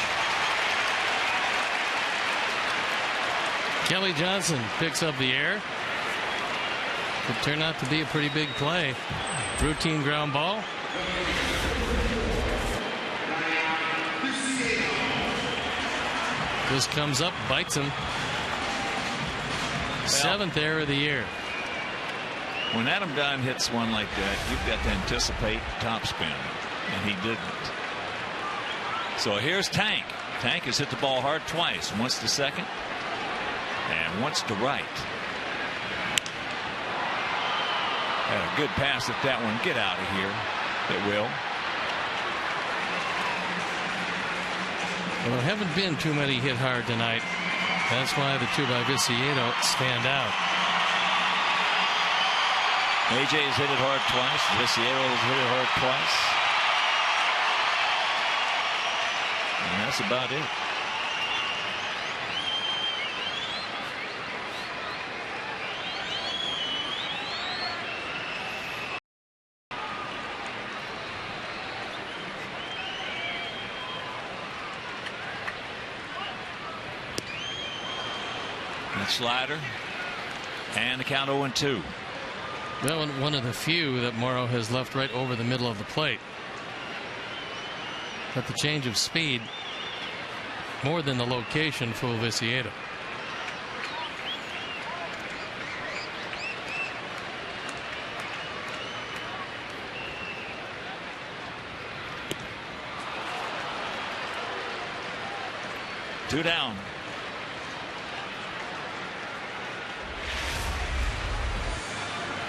Kelly Johnson picks up the air. Could turn out to be a pretty big play. Routine ground ball. This comes up, bites him. Seventh error of the year. When Adam Dunn hits one like that, you've got to anticipate topspin, and he didn't. So here's Tank. Tank has hit the ball hard twice. Once to second, and once to right. Had a good pass at that one. Get out of here. It will. Well, there haven't been too many hit hard tonight. That's why the 2 by Viciedo stand out. AJ has hit it hard twice. Viciedo has hit it hard twice. And that's about it. Slider, and the count 0-2. Well, one of the few that Morrow has left right over the middle of the plate. But the change of speed more than the location for Viciedo. Two down.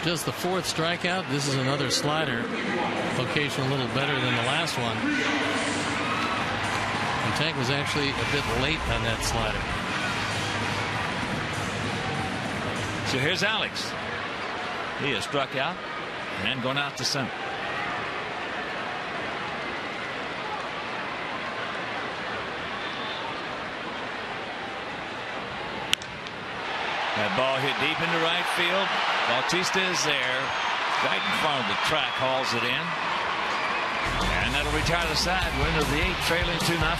Just the 4th strikeout. This is another slider. Location a little better than the last one. And Tank was actually a bit late on that slider. So here's Alex. He has struck out and gone out to center. That ball hit deep into right field. Bautista is there. Right in front of the track, hauls it in. And that'll retire the side. We're into the 8th, trailing 2-0.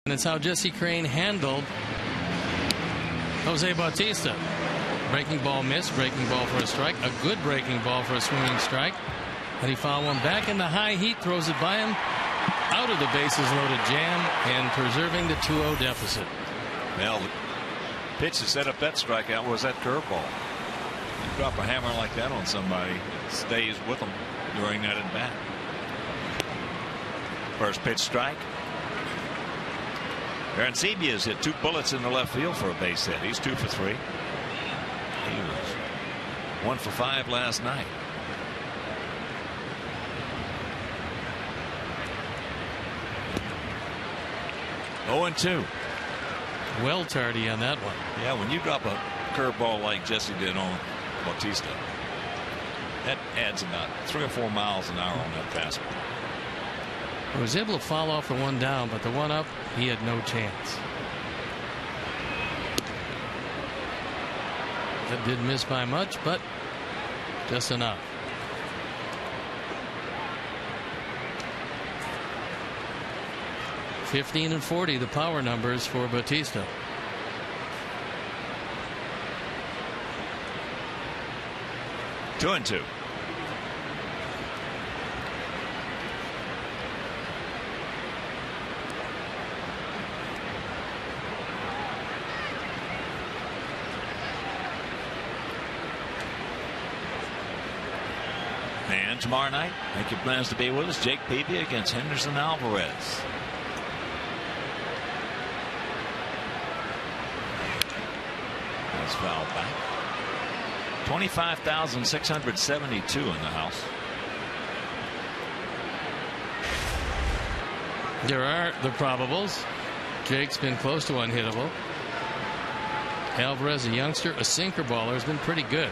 And it's how Jesse Crane handled Jose Bautista. Breaking ball missed, breaking ball for a strike, a good breaking ball for a swinging strike. And he fouled one back in the high heat, throws it by him, out of the bases loaded jam, and preserving the 2-0 deficit. Well, the pitch that set up that strikeout was that curveball. You drop a hammer like that on somebody, it stays with them during that at bat. First pitch strike. Arancibia has hit 2 bullets in the left field for a base hit. He's 2 for 3. He was 1 for 5 last night. Oh, and 2. Well tardy on that one. Yeah, when you drop a curveball like Jesse did on Bautista, that adds about 3 or 4 miles an hour on that fastball. He was able to fall off the one down, but the one up, he had no chance. That didn't miss by much, but just enough. .15 and .40, the power numbers for Bautista. Two and 2. And tomorrow night, make your plans to be with us. Jake Peavy against Henderson Alvarez. That's fouled back. 25,672 in the house. There are the probables. Jake's been close to unhittable. Alvarez, a youngster, a sinker baller, has been pretty good.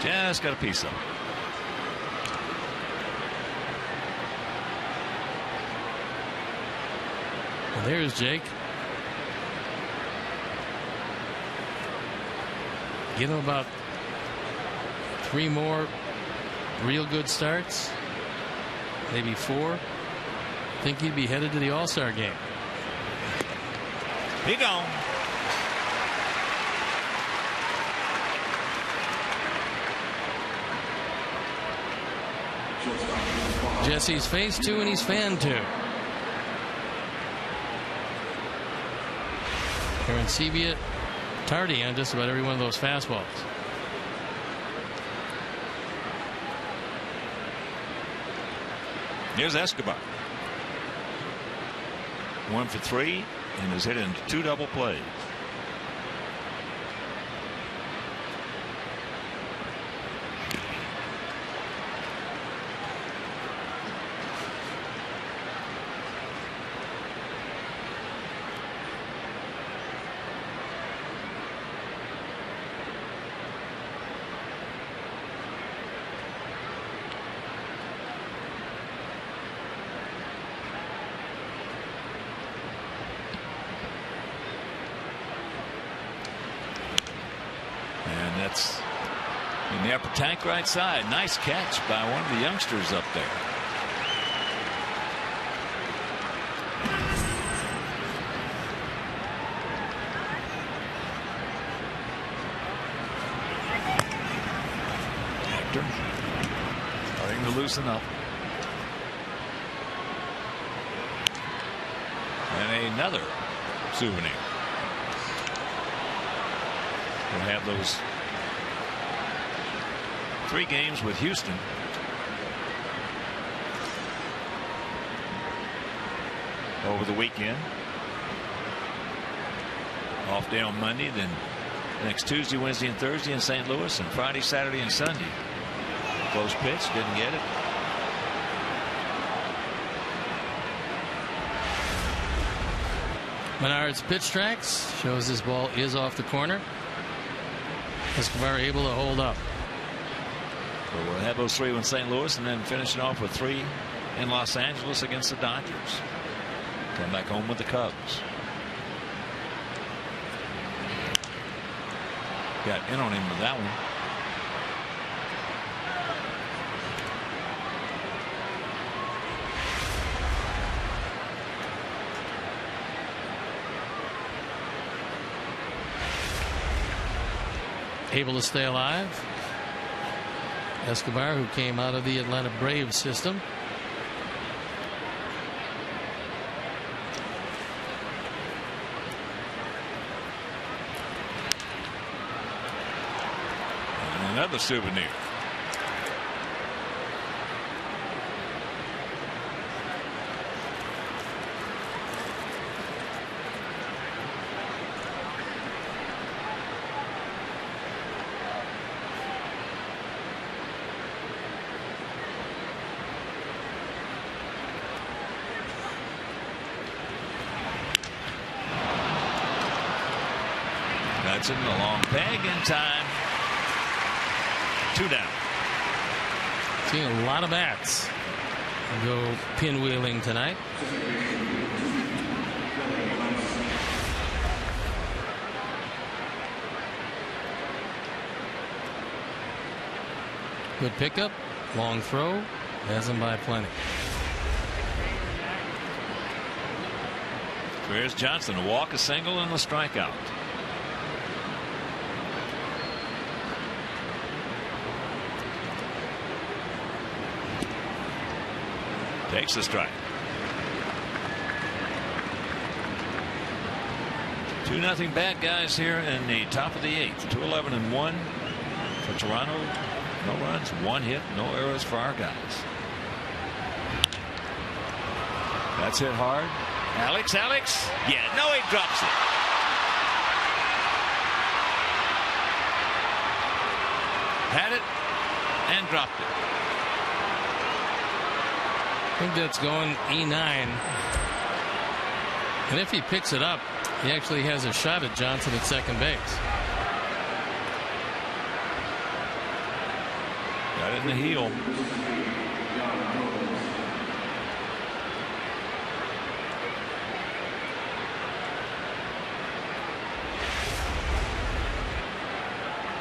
Just got a piece of it. And there's Jake. Give him about 3 more real good starts, maybe 4. Think he'd be headed to the All-Star game. He gone. Jesse's phase 2 and he's fan 2. Arancibia tardy on just about every one of those fastballs. Here's Escobar. 1 for 3 and is hit into 2 double plays. In the upper tank right side. Nice catch by one of the youngsters up there. Hector starting to loosen up. And another souvenir. We'll have those 3 games with Houston. Over the weekend. Off day on Monday, then next Tuesday, Wednesday, and Thursday in St. Louis, and Friday, Saturday, and Sunday. Close pitch, didn't get it. Menard's pitch tracks shows this ball is off the corner. Escobar able to hold up. So we'll have those 3 in St. Louis and then finish it off with 3 in Los Angeles against the Dodgers. Come back home with the Cubs. Got in on him with that one. able to stay alive. Escobar, who came out of the Atlanta Braves system. And another souvenir. Hudson, a long peg in time. 2 down. Seeing a lot of bats go pinwheeling tonight. Good pickup, long throw, has him by plenty. Here's Johnson, a walk, a single, and a strikeout. Takes the strike. 2-0 bad guys here in the top of the 8th. 2-11-1 for Toronto. No runs, 1 hit, no errors for our guys. That's hit hard. Alex. Yeah, no, he drops it. Had it and dropped it. I think that's going E9. And if he picks it up, he actually has a shot at Johnson at second base. Got it in the heel.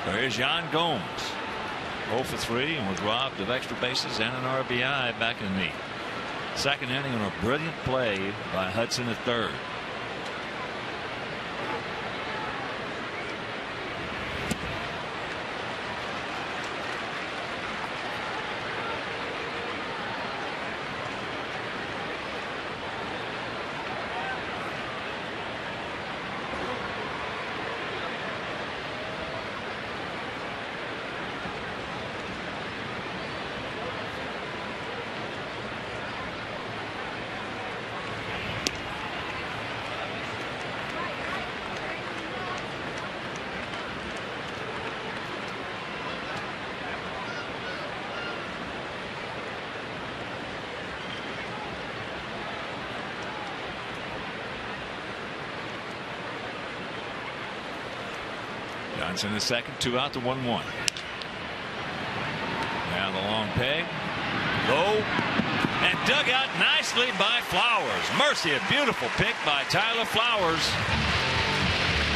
There's Yan Gomes. 0 for 3 and was robbed of extra bases and an RBI back in the second inning on a brilliant play by Hudson at third. Johnson the second, 2 out to 1-1. Now the long peg. Low and dug out nicely by Flowers. Mercy, a beautiful pick by Tyler Flowers.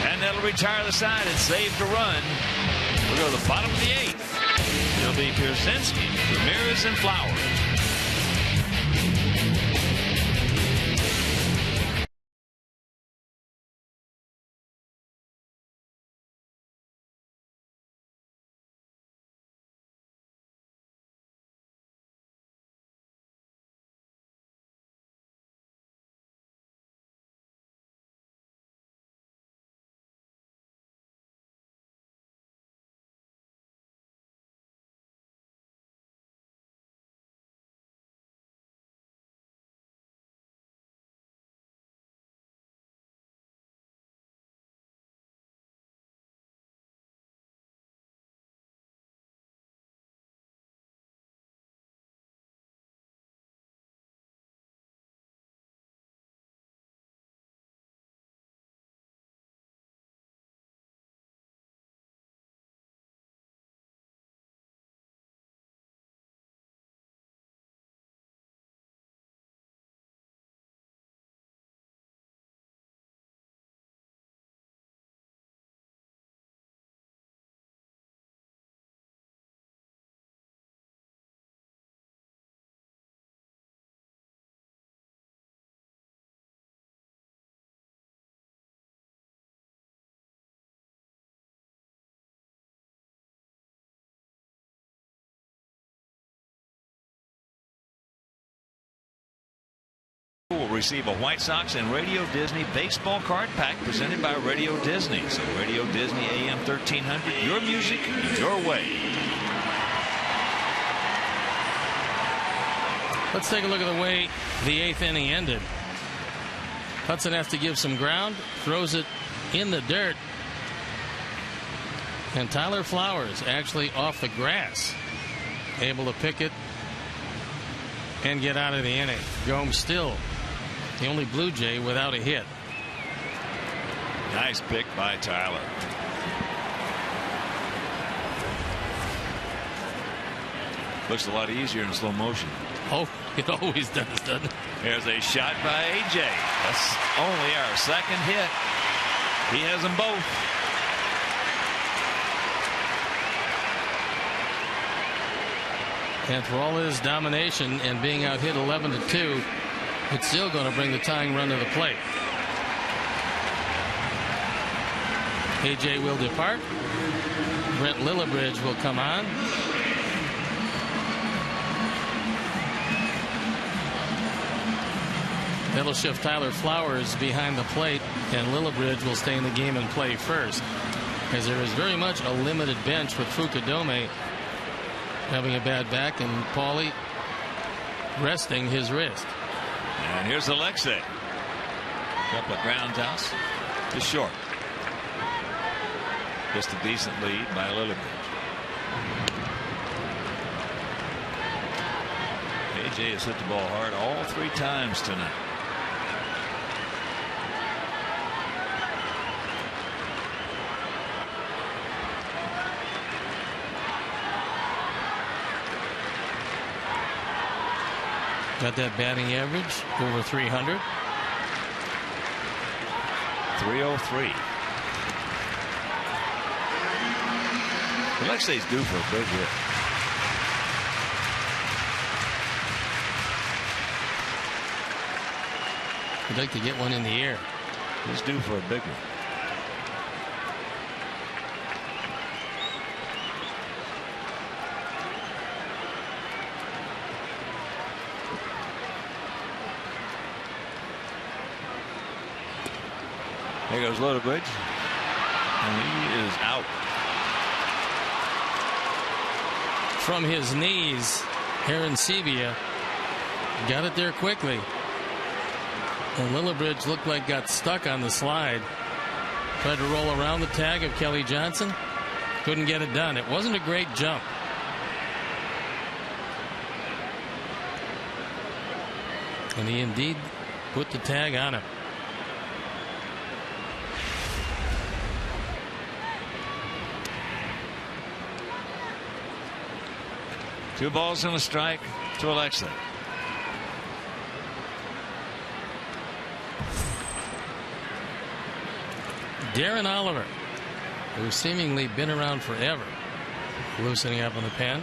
And that'll retire the side and save the run. We'll go to the bottom of the 8th. It'll be Pierzynski, Ramirez, and Flowers. receive a White Sox and Radio Disney baseball card pack presented by Radio Disney. So Radio Disney AM 1300, your music, your way. Let's take a look at the way the 8th inning ended. Hudson has to give some ground, throws it in the dirt. And Tyler Flowers actually off the grass, able to pick it and get out of the inning. Gomes still the only Blue Jay without a hit. Nice pick by Tyler. Looks a lot easier in slow motion. Oh, it always does, doesn't it? There's a shot by AJ. That's only our second hit. He has them both. And for all his domination and being out hit 11-2, it's still going to bring the tying run to the plate. AJ will depart. Brent Lillibridge will come on. That'll shift Tyler Flowers behind the plate, and Lillibridge will stay in the game and play first, as there is very much a limited bench with Fukudome having a bad back and Paulie resting his wrist. And here's Alexei. Couple of ground outs to short. Just a decent lead by Lillibridge. AJ has hit the ball hard all 3 times tonight. Got that batting average over 300. 303. Alexei's due for a big hit. I'd like to get one in the air. He's due for a big one. There goes Lillibridge, and he is out. From his knees, Aaron Sebia got it there quickly. And Lillibridge looked like got stuck on the slide. Tried to roll around the tag of Kelly Johnson. Couldn't get it done. It wasn't a great jump. And he indeed put the tag on him. Two balls and a strike to Alexei. Darren Oliver, who's seemingly been around forever, loosening up in the pen.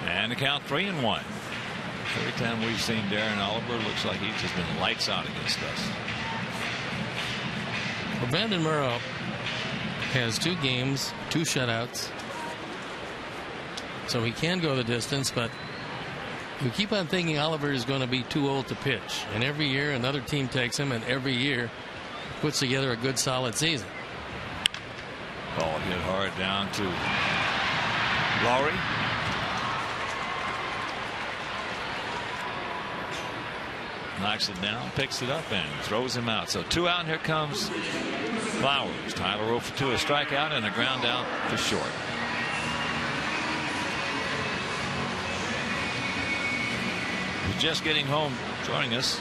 And the count 3-1. Every time we've seen Darren Oliver, looks like he's just been lights out against us. Well, Brandon Morrow has 2 games, 2 shutouts, so he can go the distance, but we keep on thinking Oliver is going to be too old to pitch, and every year another team takes him, and every year puts together a good solid season. Ball hit hard down to LAWRIE. Knocks it down, picks it up, and throws him out. So 2 out, and here comes Flowers. Tyler 0 for 2, a strikeout and a ground out for short. Who's just getting home, joining us,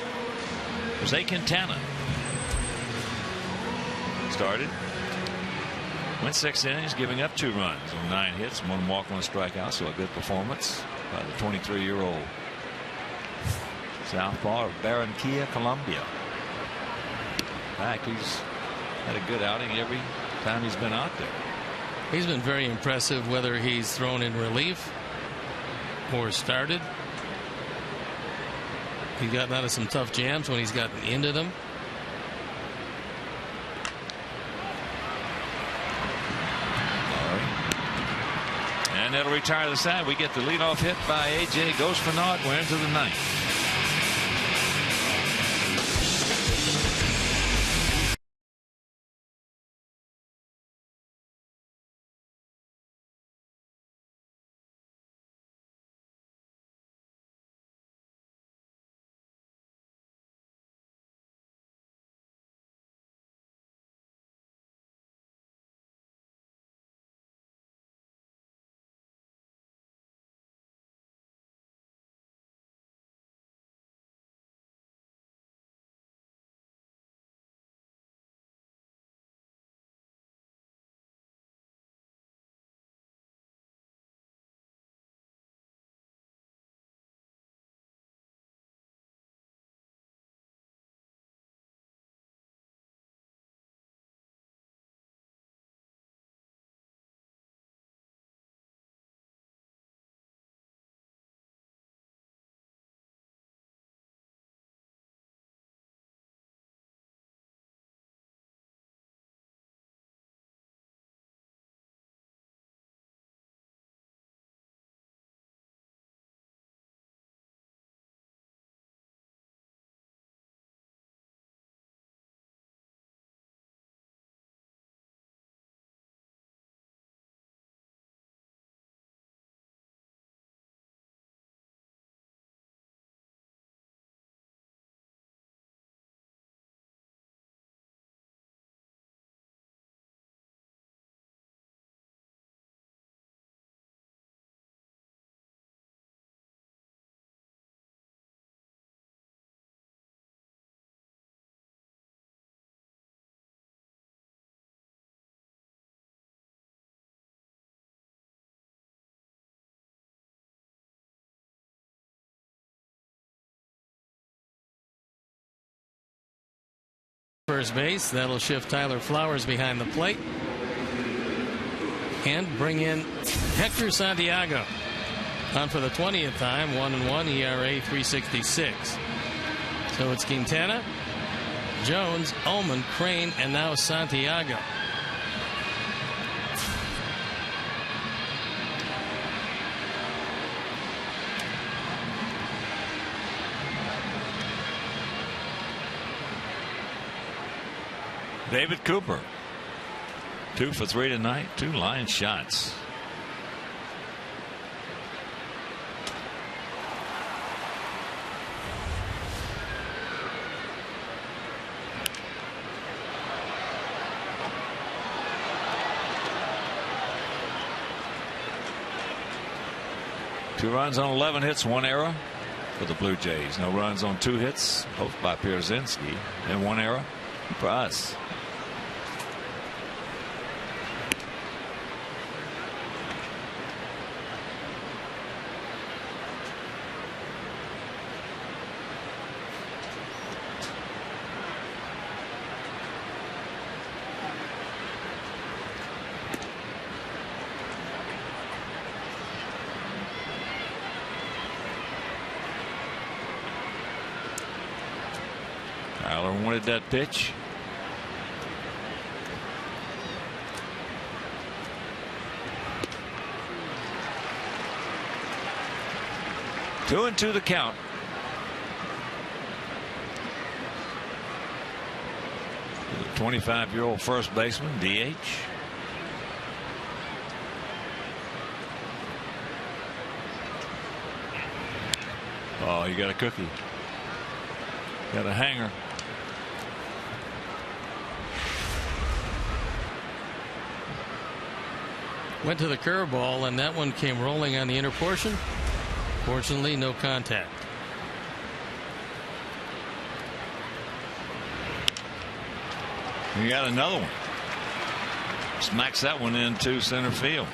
Jose Quintana. Started, went 6 innings, giving up 2 runs on 9 hits, 1 walk, 1 strikeout. So a good performance by the 23-year-old southpaw of Barranquilla, Colombia. In fact, he's had a good outing every time he's been out there. He's been very impressive, whether he's thrown in relief or started. He's gotten out of some tough jams when he's gotten into them. And that'll retire the side. We get the leadoff hit by A.J. Goes for naught. We're into the ninth. First base, that'll shift Tyler Flowers behind the plate and bring in Hector Santiago on for the 20th time. 1-1 ERA, 3.66. So it's Quintana, Jones, Ullman, Crane, and now Santiago. David Cooper, 2 for 3 tonight, 2 line shots. Two runs on 11 hits, 1 error for the Blue Jays. No runs on 2 hits, both by Pierzynski, and 1 error for us. Tyler wanted that pitch. Two and two the count. The 25-year-old first baseman, DH. Oh, you got a cookie. Got a hanger. Went to the curveball, and that one came rolling on the inner portion. Fortunately, no contact. You got another one. Smacks that one into center field.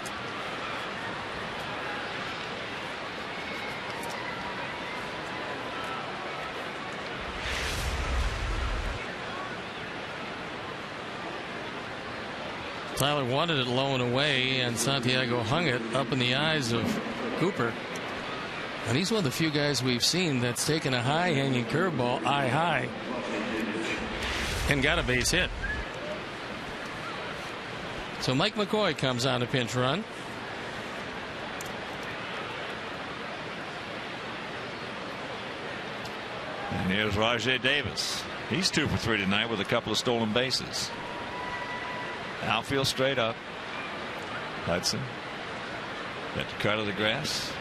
Tyler wanted it low and away, and Santiago hung it up in the eyes of Cooper. And he's one of the few guys we've seen that's taken a high-hanging curveball eye high and got a base hit. So Mike McCoy comes on a pinch run. And here's Rajai Davis. He's 2 for 3 tonight with a couple of stolen bases. Outfield straight up. Hudson at the cut of the grass.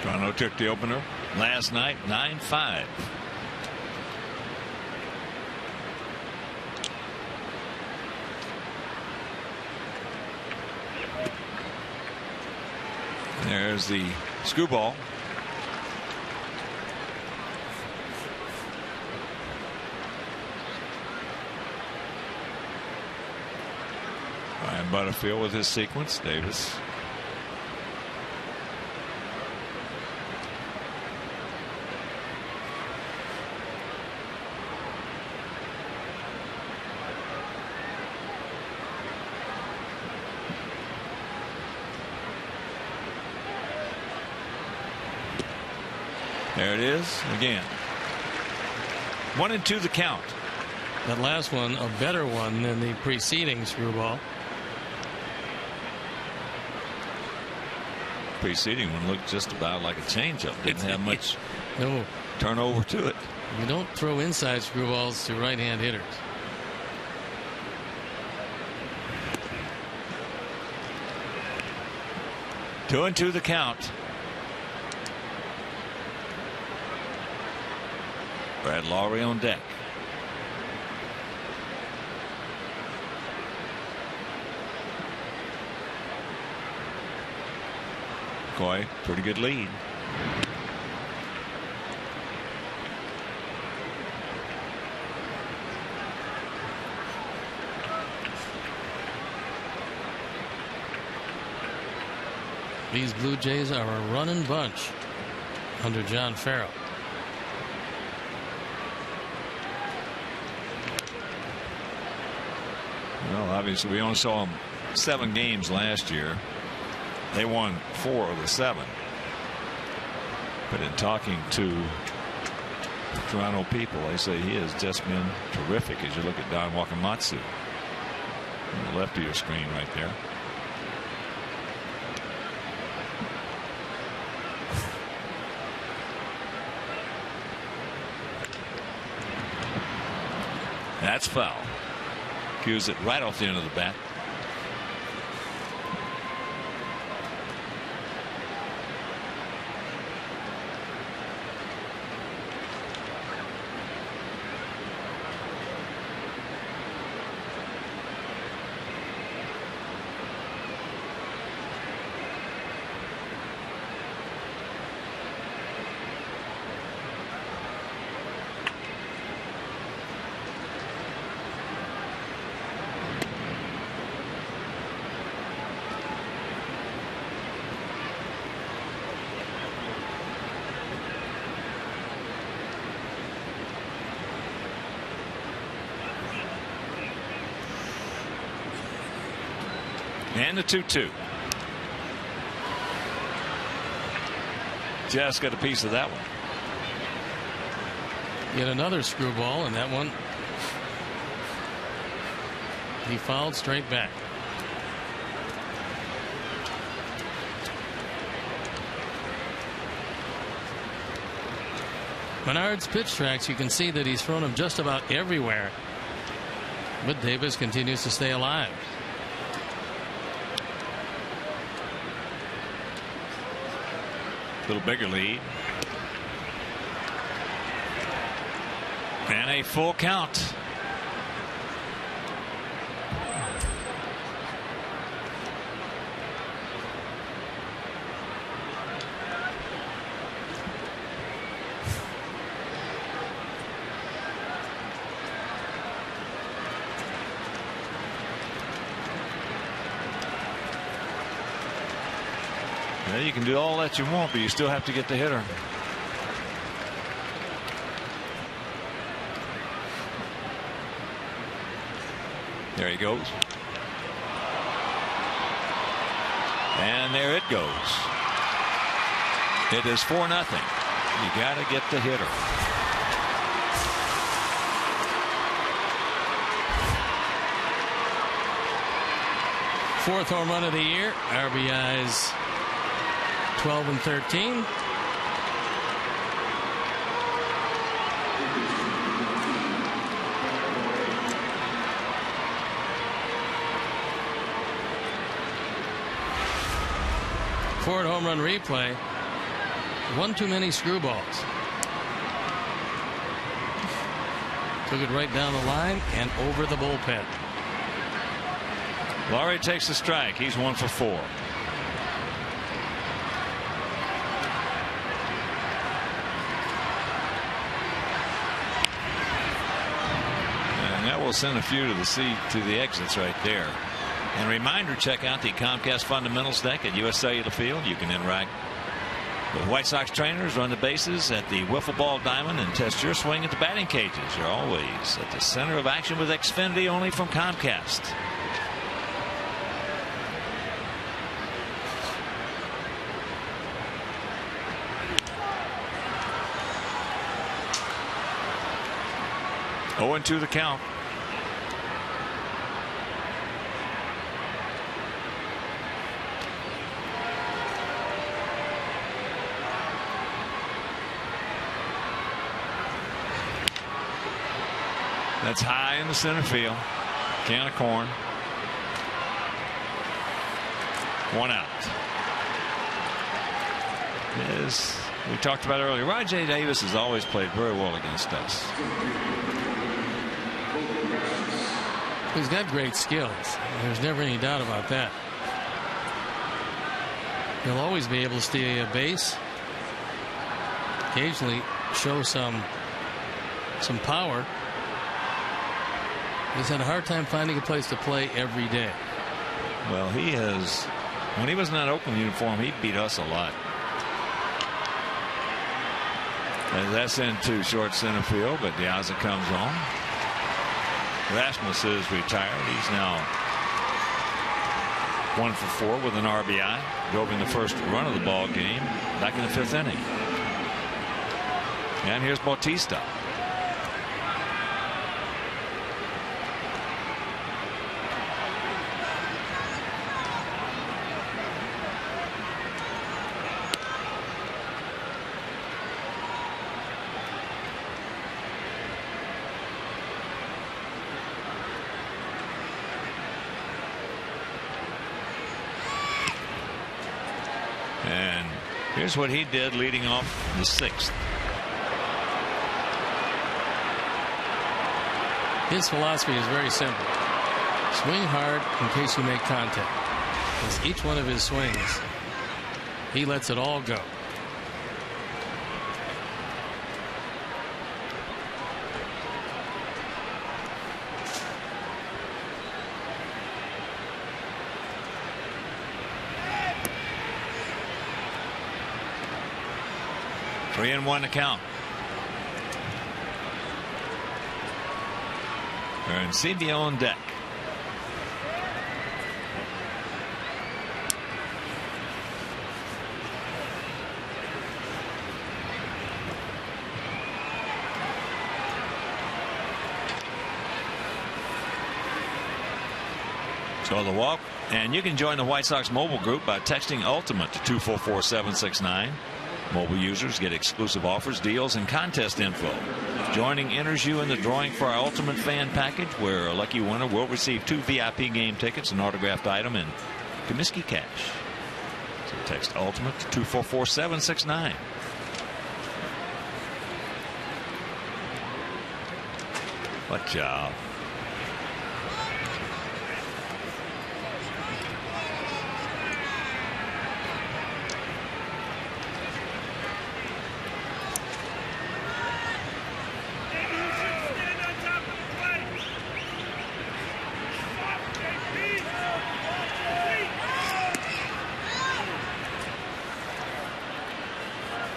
Toronto took the opener last night 9-5. There's the screwball. Ryan Butterfield with his sequence. Davis. There it is again. 1-2 the count. That last one a better one than the preceding screwball. Preceding one looked just about like a changeup. Didn't have much No, turnover to it. you don't throw inside screwballs to right-hand hitters. Two and two the count. Brad Lawrie on deck. McCoy, pretty good lead. These Blue Jays are a running bunch under John Farrell. Well, obviously, we only saw them 7 games last year. They won 4 of the 7. But in talking to the Toronto people, they say he has just been terrific as you look at Don Wakamatsu on the left of your screen right there. That's foul. Cues it right off the end of the bat. And the 2-2. Just got a piece of that one. Yet another screwball, and that one he fouled straight back. Menard's pitch tracks, you can see that he's thrown them just about everywhere. But Davis continues to stay alive. A little bigger lead. And a full count. Well, you can do all that you want, but you still have to get the hitter. There he goes. And there it goes. It is 4-0. You got to get the hitter. Fourth home run of the year. RBIs 12 and 13. Ford home run replay. One too many screwballs. Took it right down the line and over the bullpen. LAWRIE takes the strike. He's 1 for 4. And that will send a few to the exits right there. And reminder, check out the Comcast Fundamentals deck at US Cellular Field. You can interact with White Sox trainers, run the bases at the wiffle ball diamond, and test your swing at the batting cages. You're always at the center of action with Xfinity, only from Comcast. Oh, and 2 the count. That's high in the center field. Can of corn. 1 out. As we talked about earlier, Rajai Davis has always played very well against us. He's got great skills. There's never any doubt about that. He'll always be able to steal a base. Occasionally show some power. He's had a hard time finding a place to play every day. Well, he has. When he was in that Oakland uniform, he beat us a lot. And that's into short center field, but Diaza comes on. RASMUS is retired. He's now 1 for 4 with an RBI. Drove in the first run of the ball game back in the 5th inning. And here's Bautista. And here's what he did leading off the 6th. His philosophy is very simple. Swing hard in case you make contact. Because each one of his swings, he lets it all go. Three and 1 to count. And CBO on deck. So the walk, and you can join the White Sox mobile group by texting Ultimate to 244-769. Mobile users get exclusive offers, deals, and contest info. Joining enters you in the drawing for our Ultimate Fan Package, where a lucky winner will receive 2 VIP game tickets, an autographed item, and Comiskey cash. So text Ultimate to 244-769. What job.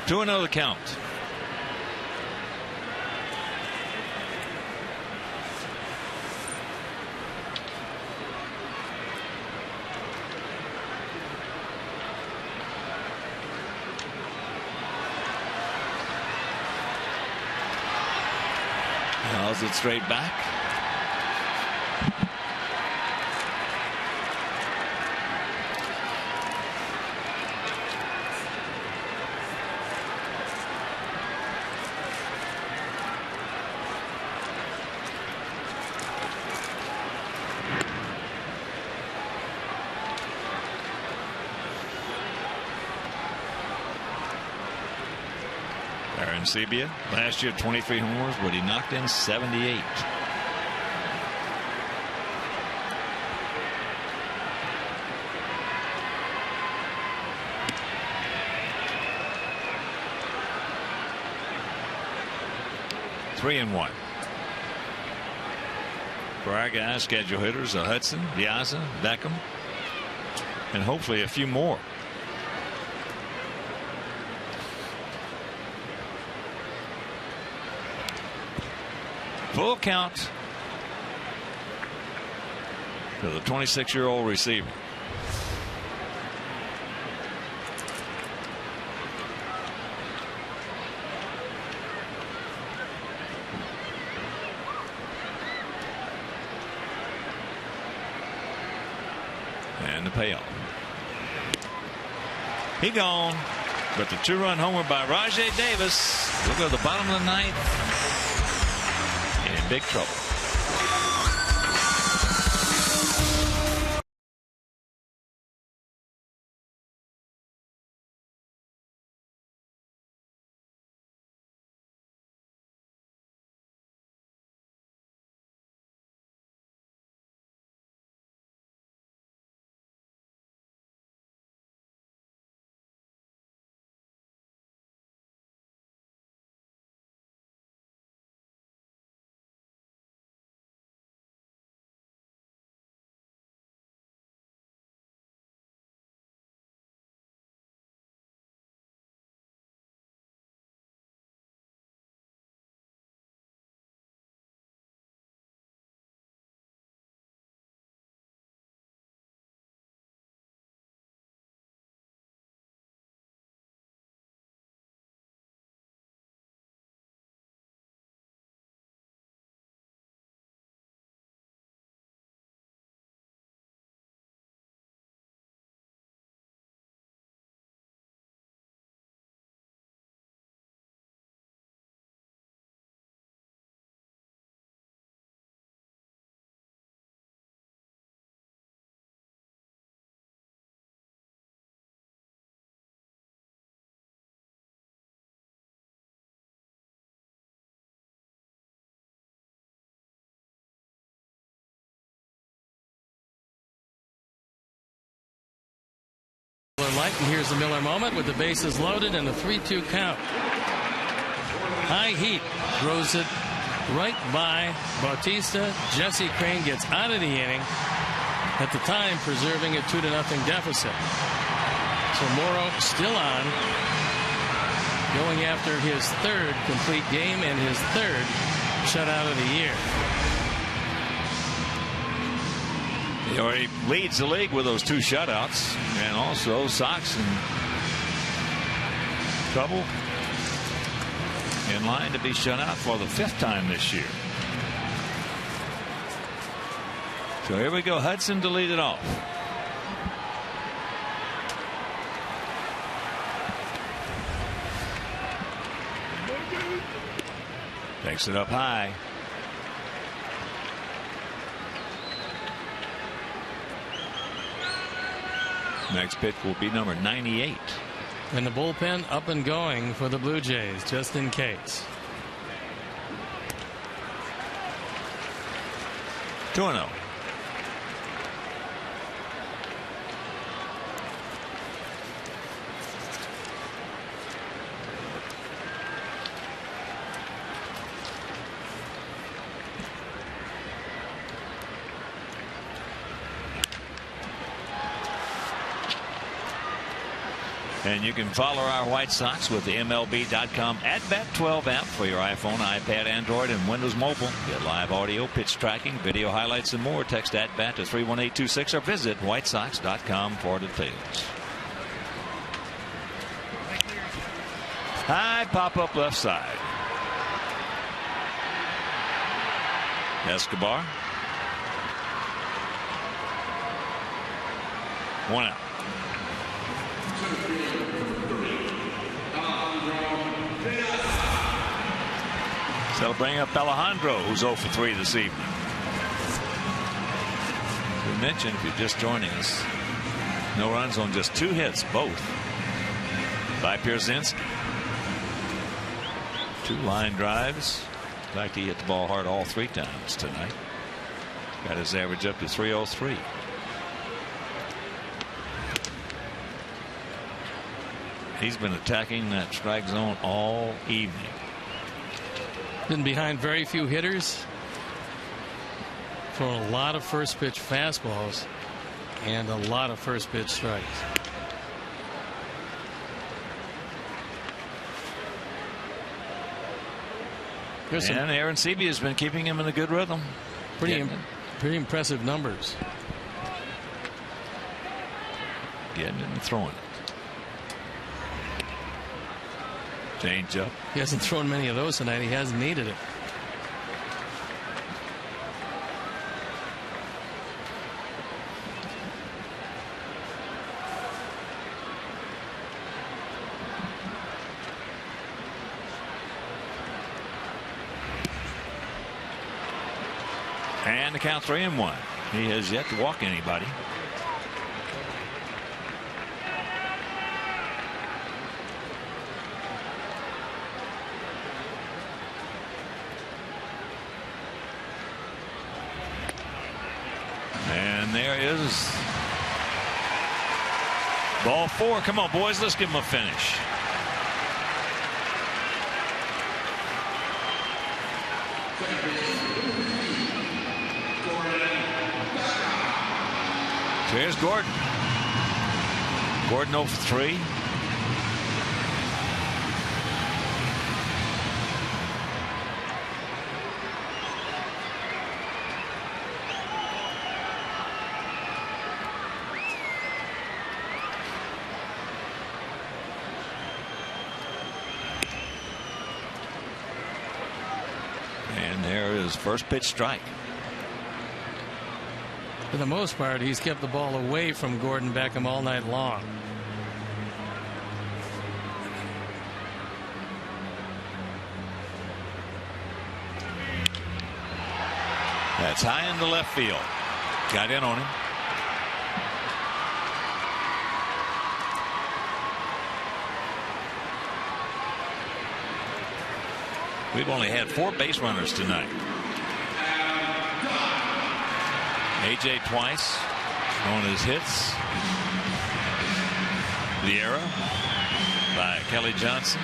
2-0 the count. How's it straight back? Sebia last year 23 homers, but he knocked in 78. Three and one. For our guys, schedule hitters, Hudson, Piazza, Beckham, and hopefully a few more. Full count to the 26-year-old receiver. And the payoff. He gone, but the 2-run homer by Rajay Davis will go to the bottom of the ninth. In big trouble. Light, and here's the Miller moment with the bases loaded and the 3-2 count. High heat throws it right by Bautista. Jesse Crain gets out of the inning, at the time preserving a 2-0 deficit. So Morrow still on, going after his third complete game and his third shutout of the year. He already leads the league with those 2 shutouts, and also Sox in trouble, in line to be shut out for the 5th time this year. So here we go. Hudson to lead it off. Takes it up high. Next pitch will be number 98. And the bullpen up and going for the Blue Jays, just in case. 2-0. And you can follow our White Sox with the MLB.com @Bat12 app for your iPhone, iPad, Android, and Windows Mobile. Get live audio, pitch tracking, video highlights, and more. Text @Bat to 31826 or visit whitesox.com for details. High pop-up left side. Escobar. 1 out. So they'll bring up Alejandro, who's 0 for 3 this evening. We mentioned, if you're just joining us, no runs on just 2 hits, both by Pierzynski. 2 line drives. In fact, he hit the ball hard all 3 times tonight. Got his average up to 303. He's been attacking that strike zone all evening. Been behind very few hitters. Throwing a lot of first pitch fastballs and a lot of first pitch strikes. And Aaron Seavey has been keeping him in a good rhythm. Pretty impressive numbers. Getting it and throwing it. Change up. He hasn't thrown many of those tonight. He hasn't needed it. And the count 3-1. He has yet to walk anybody. And there is ball 4. Come on, boys, let's give him a finish. So here's Gordon. Gordon 0 for 3. And there is first pitch strike. For the most part, he's kept the ball away from Gordon Beckham all night long. That's high into left field. Got in on him. We've only had 4 base runners tonight. AJ twice, known as hits. The error by Kelly Johnson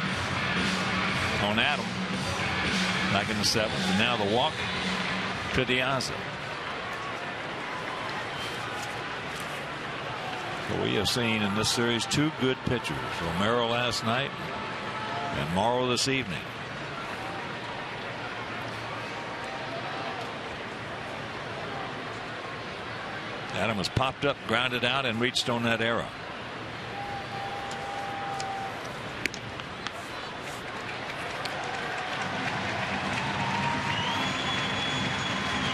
on Adam back in the 7th, and now the walk to Diaza. So we have seen in this series 2 good pitchers, Romero last night and Morrow this evening. Adam has popped up, grounded out, and reached on that arrow.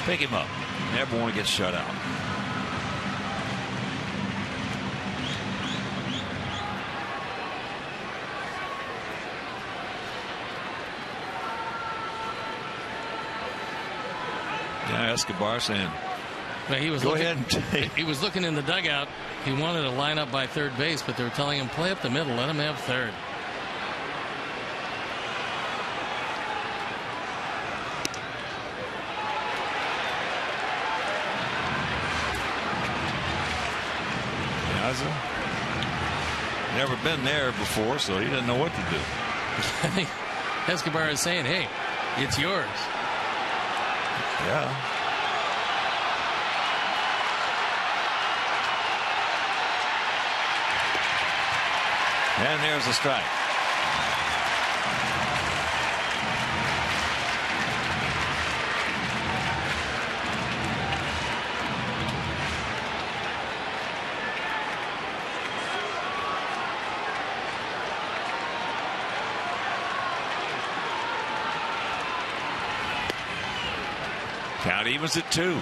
Pick him up. Never want to get shut out. Yeah, Escobar saying, he was go ahead and take. He was looking in the dugout. He wanted to line up by third base, but they were telling him, play up the middle, let him have third. Never been there before, so he doesn't know what to do. I think Escobar is saying, hey, it's yours. Yeah. And there's a strike. Count evens at 2.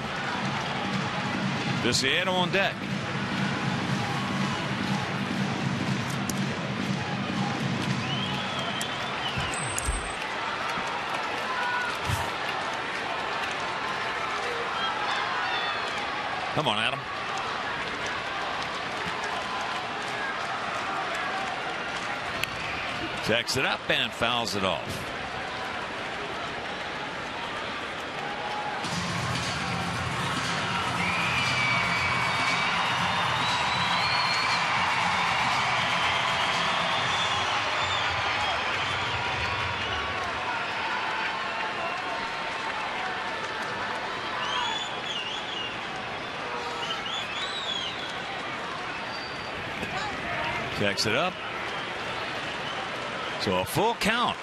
VICIEDO on deck. Come on, Adam. Checks it up and fouls it off. Checks it up. So a full count.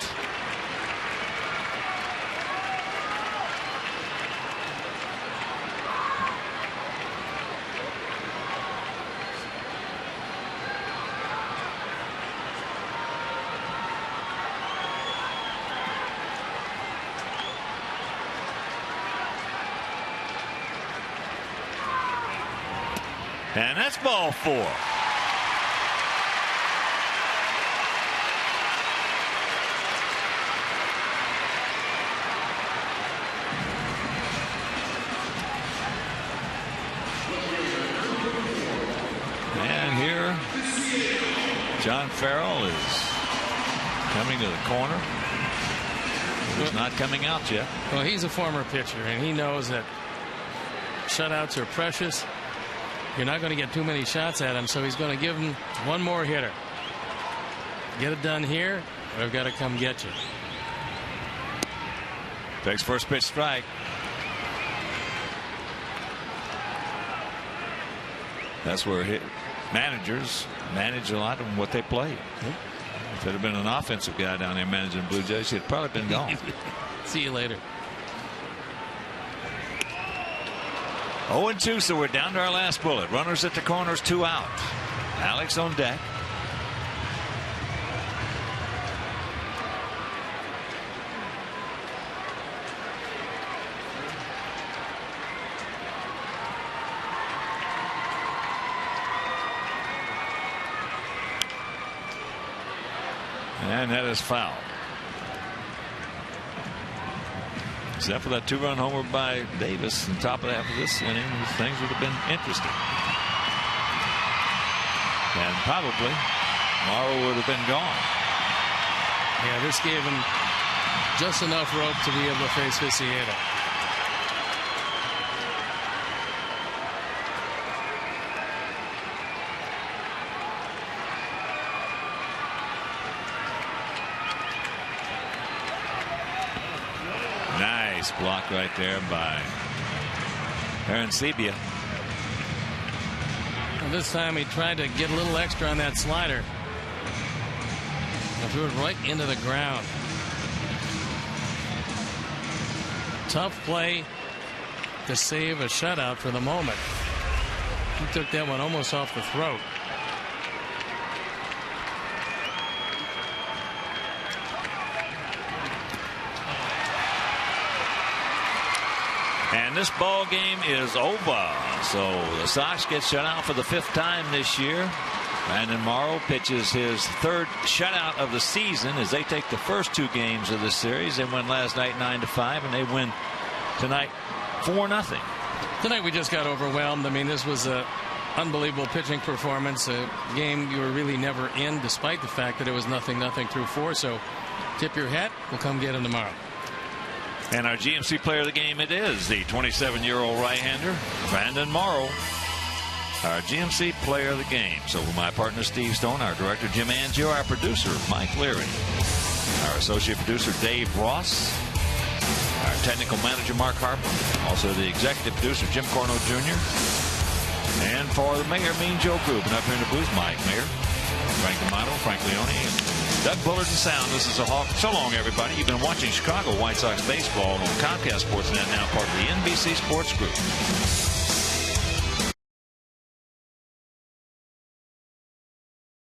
And that's ball 4. John Farrell is coming to the corner. He's not coming out yet. Well, he's a former pitcher, and he knows that shutouts are precious. You're not going to get too many shots at him, so he's going to give him one more hitter. Get it done here, or I've got to come get you. Takes first pitch strike. That's where managers manage a lot of what they play. If it had been an offensive guy down there managing the Blue Jays, he'd probably been gone. See you later. 0-2, so we're down to our last bullet. Runners at the corners, 2 out. Alex on deck. And that is foul. Except for that 2-run homer by Davis on top of that for this inning, things would have been interesting. And probably Morrow would have been gone. Yeah, this gave him just enough rope to be able to face VICIEDO. Block right there by Arancibia. And this time he tried to get a little extra on that slider. And threw it right into the ground. Tough play to save a shutout for the moment. He took that one almost off the throat. And this ball game is over. So the Sox get shut out for the 5th time this year. Brandon Morrow pitches his 3rd shutout of the season as they take the first 2 games of the series. They won last night 9-5, and they win tonight 4-0. Tonight we just got overwhelmed. I mean, this was an unbelievable pitching performance. A game you were really never in, despite the fact that it was 0-0 through 4. So tip your hat. We'll come get him tomorrow. And our GMC player of the game, it is the 27-year-old right-hander, Brandon Morrow, our GMC player of the game. So for my partner, Steve Stone, our director, Jim Angio, our producer, Mike Leary, our associate producer, Dave Ross, our technical manager, Mark Harper, also the executive producer, Jim Corno Jr., and for the mayor, Mean Joe Group. And up here in the booth, Mike Mayor, Frank D'Amato, Frank Leone. Doug Bullard and sound. This is a Hawk. So long, everybody. You've been watching Chicago White Sox baseball on Comcast Sportsnet, now part of the NBC Sports Group.